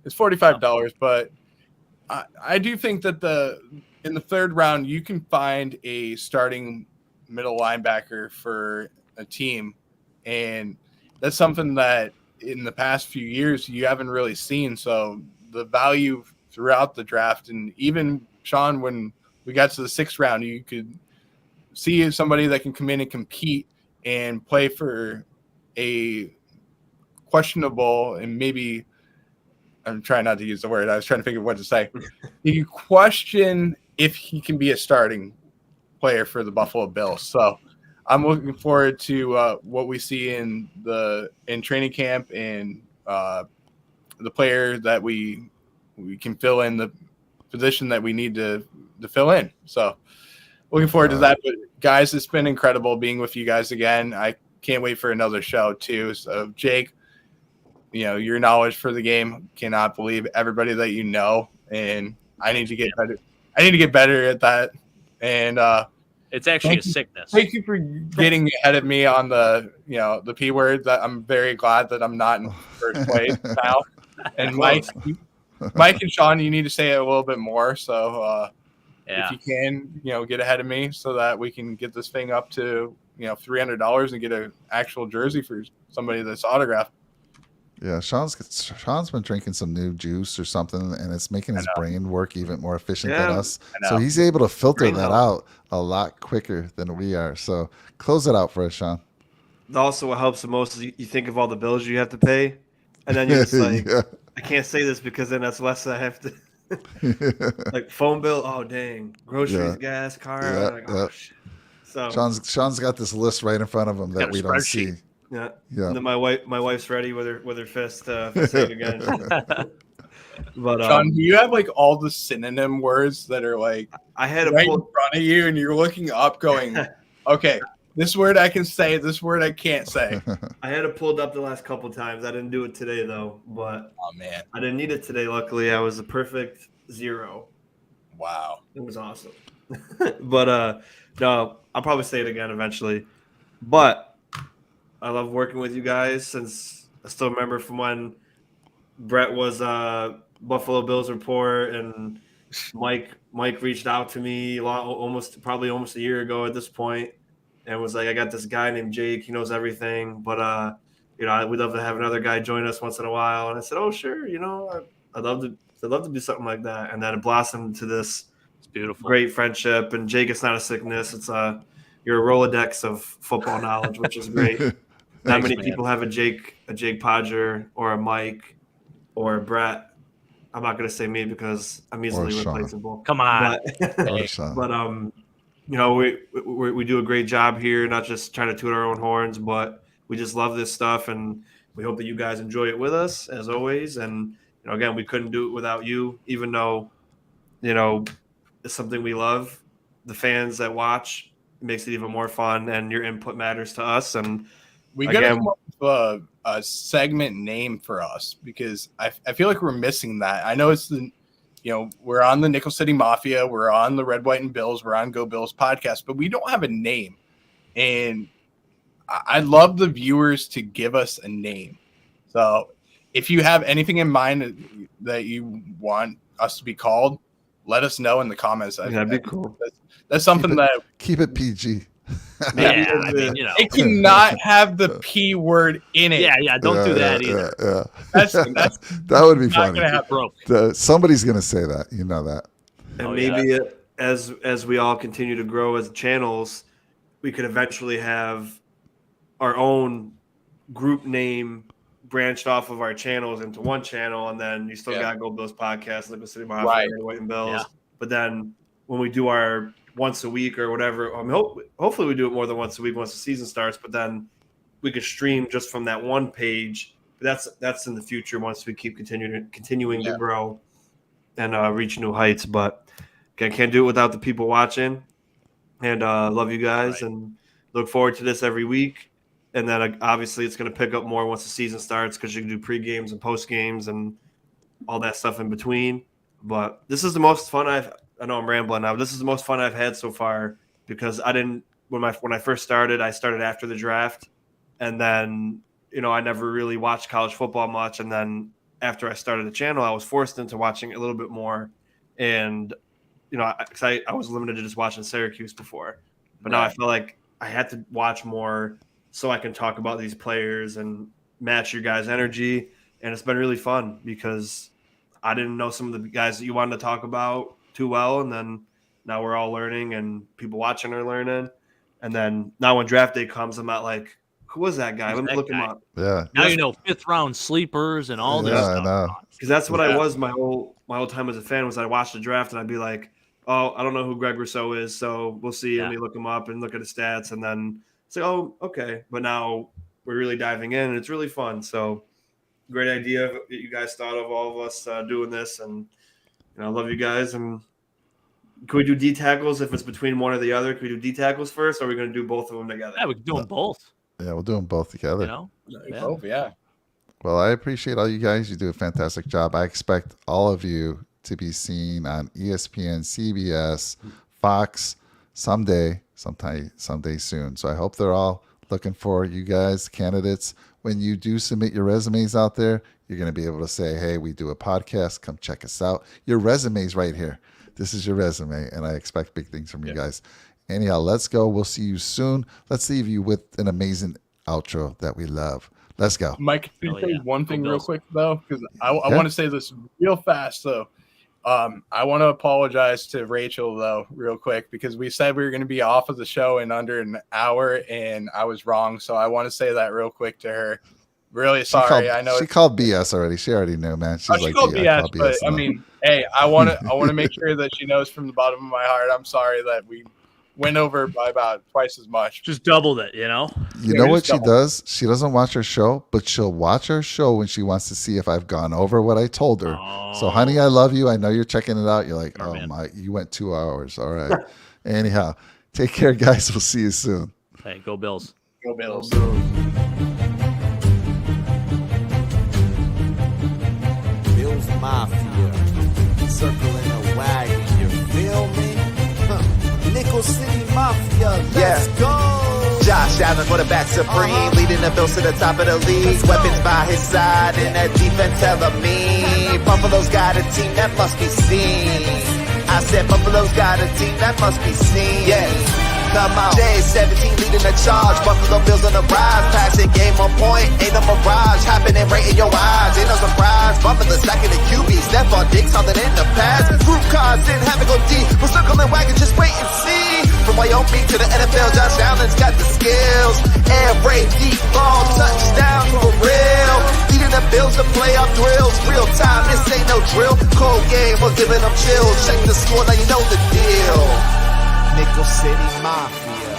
It's $45, but I do think that in the third round you can find a starting middle linebacker for a team, and that's something that in the past few years you haven't really seen. So the value throughout the draft, and even Sean, when we got to the 6th round, you could see somebody that can come in and compete and play for a questionable, and maybe I'm trying not to use the word. I was trying to think of what to say. You question if he can be a starting player for the Buffalo Bills. So I'm looking forward to what we see in training camp, and the player that we can fill in the position that we need to fill in. So looking forward to that. But guys, it's been incredible being with you guys again. I can't wait for another show too. So Jake, your knowledge for the game, cannot believe everybody that you know, and I need to get better. I need to get better at that. And it's actually a sickness. Thank you for getting ahead of me on the P word. That I'm very glad that I'm not in first place now. And Mike and Sean, you need to say it a little bit more. So if you can, get ahead of me so that we can get this thing up to $300 and get an actual jersey for somebody that's autographed. Yeah, Sean's been drinking some new juice or something, and it's making his brain work even more efficient than us. So he's able to filter that out a lot quicker than we are. So close it out for us, Sean. Also, what helps the most is you think of all the bills you have to pay, and then you're just like, I can't say this because then that's less I have to. Like phone bill, oh dang, groceries, gas, car. Oh, shit. So Sean's got this list right in front of him that we don't see. Yeah. And then my wife's ready with her fist to say it again. But Sean, do you have like all the synonym words that are like I had right in front of you, and you're looking up, going, okay, this word I can say, this word I can't say. I had it pulled up the last couple of times. I didn't do it today though, but oh man, I didn't need it today. Luckily, I was a perfect 0. Wow, it was awesome. But no, I'll probably say it again eventually. But I love working with you guys, since I still remember from when Brett was Buffalo Bills report, and Mike reached out to me almost a year ago at this point, and was like, I got this guy named Jake, he knows everything, but we'd love to have another guy join us once in a while. And I said, oh sure, I'd love to do something like that. And then it blossomed to this beautiful, great friendship. And Jake, it's not a sickness, it's you're a Rolodex of football knowledge, which is great. Not many people have a Jake Podger or a Mike or a Brett. I'm not going to say me because I'm easily replaceable. Come on. But we do a great job here, not just trying to toot our own horns, but we just love this stuff, and we hope that you guys enjoy it with us as always. And again, we couldn't do it without you, even though it's something we love. The fans that watch, it makes it even more fun, and your input matters to us. And we got to come up with a segment name for us, because I feel like we're missing that. I know it's we're on the Nickel City Mafia, we're on the Red, White, and Bills, we're on Go Bills podcast, but we don't have a name. And I'd love the viewers to give us a name. So if you have anything in mind that you want us to be called, let us know in the comments. That'd be cool. That's something keep it PG. It cannot have the P word in it. Yeah, don't do that either. That's that would be funny. Happen. Somebody's gonna say that. You know that. And maybe as we all continue to grow as channels, we could eventually have our own group name branched off of our channels into one channel, and then you still got Go Bills podcast, Nickel City Mafia, White and Bills. Yeah. But then when we do our once a week or whatever, hopefully we do it more than once a week once the season starts, but then we could stream just from that one page. But that's in the future once we keep continuing to grow and reach new heights. But again, can't do it without the people watching, and love you guys and look forward to this every week. And then obviously it's going to pick up more once the season starts, because you can do pre-games and post-games and all that stuff in between. But this is the most fun I know I'm rambling now. This is the most fun I've had so far, because when I first started, I started after the draft, and then I never really watched college football much, and then after I started the channel, I was forced into watching a little bit more, and I was limited to just watching Syracuse before, but now I feel like I had to watch more so I can talk about these players and match your guys' energy. And it's been really fun because I didn't know some of the guys that you wanted to talk about too well. And then now we're all learning and people watching are learning. And then now when draft day comes, I'm not like, who was that guy? Let me look him up. Yeah. Now you know 5th round sleepers and all this Yeah, stuff. I know. Because that's what I was my whole time as a fan was I watched the draft and I'd be like, oh, I don't know who Greg Rousseau is, so we'll see. Yeah. Let me look him up and look at his stats, and then say, oh, okay. But now we're really diving in, and it's really fun. So great idea that you guys thought of, all of us doing this, and I love you guys. And can we do D tackles if it's between one or the other? Can we do D tackles first, or are we going to do both of them together? Yeah, we can do them both. Yeah, we'll do them both together. You know? Yeah. Both, yeah. Well, I appreciate all you guys. You do a fantastic job. I expect all of you to be seen on ESPN, CBS, Fox someday soon. So I hope they're all looking for you guys, candidates. When you do submit your resumes out there, you're going to be able to say, hey, we do a podcast. Come check us out. Your resume's right here. This is your resume, and I expect big things from you guys. Anyhow, let's go. We'll see you soon. Let's leave you with an amazing outro that we love. Let's go. Mike, can you say one thing real Bills. quick, though? Because I want to say this real fast, though. I want to apologize to Rachel, though, real quick, because we said we were going to be off of the show in under an hour, and I was wrong. So I want to say that real quick to her. Really sorry. I know she called BS already. She already knew, man. She's she like, called yeah, BS, but I mean, hey, I want to make sure that she knows from the bottom of my heart. I'm sorry that we went over by about twice as much. Just doubled it, you know? You know what she does? She doesn't watch her show, but she'll watch our show when she wants to see if I've gone over what I told her. So, honey, I love you. I know you're checking it out. You're like, oh man. my, you went 2 hours. All right. Anyhow, take care, guys. We'll see you soon. Hey, go Bills. Go Bills. Bills Mafia, circling the wagon, you feel me? Nickel City Mafia, let's go! Josh Allen, quarterback supreme, leading the Bills to the top of the league. Weapons by his side, and that defense hella mean. Buffalo's got a team that must be seen. I said Buffalo's got a team that must be seen. Yeah. Come on. J17 leading the charge. Buffalo Bills on the rise. Passing game on point. Ain't no mirage. Happening right in your eyes. Ain't no surprise. Buffalo stacking the QBs. Stephon Diggs something in the past. Group cars in having go deep. We're circling wagon. Just wait and see. From Wyoming to the NFL, Josh Allen's got the skills. Air raid, deep ball, touchdown for real. Leading the Bills to playoff drills. Real time, this ain't no drill. Cold game, we're giving them chills. Check the score, now you know the deal. Nickel City Mafia.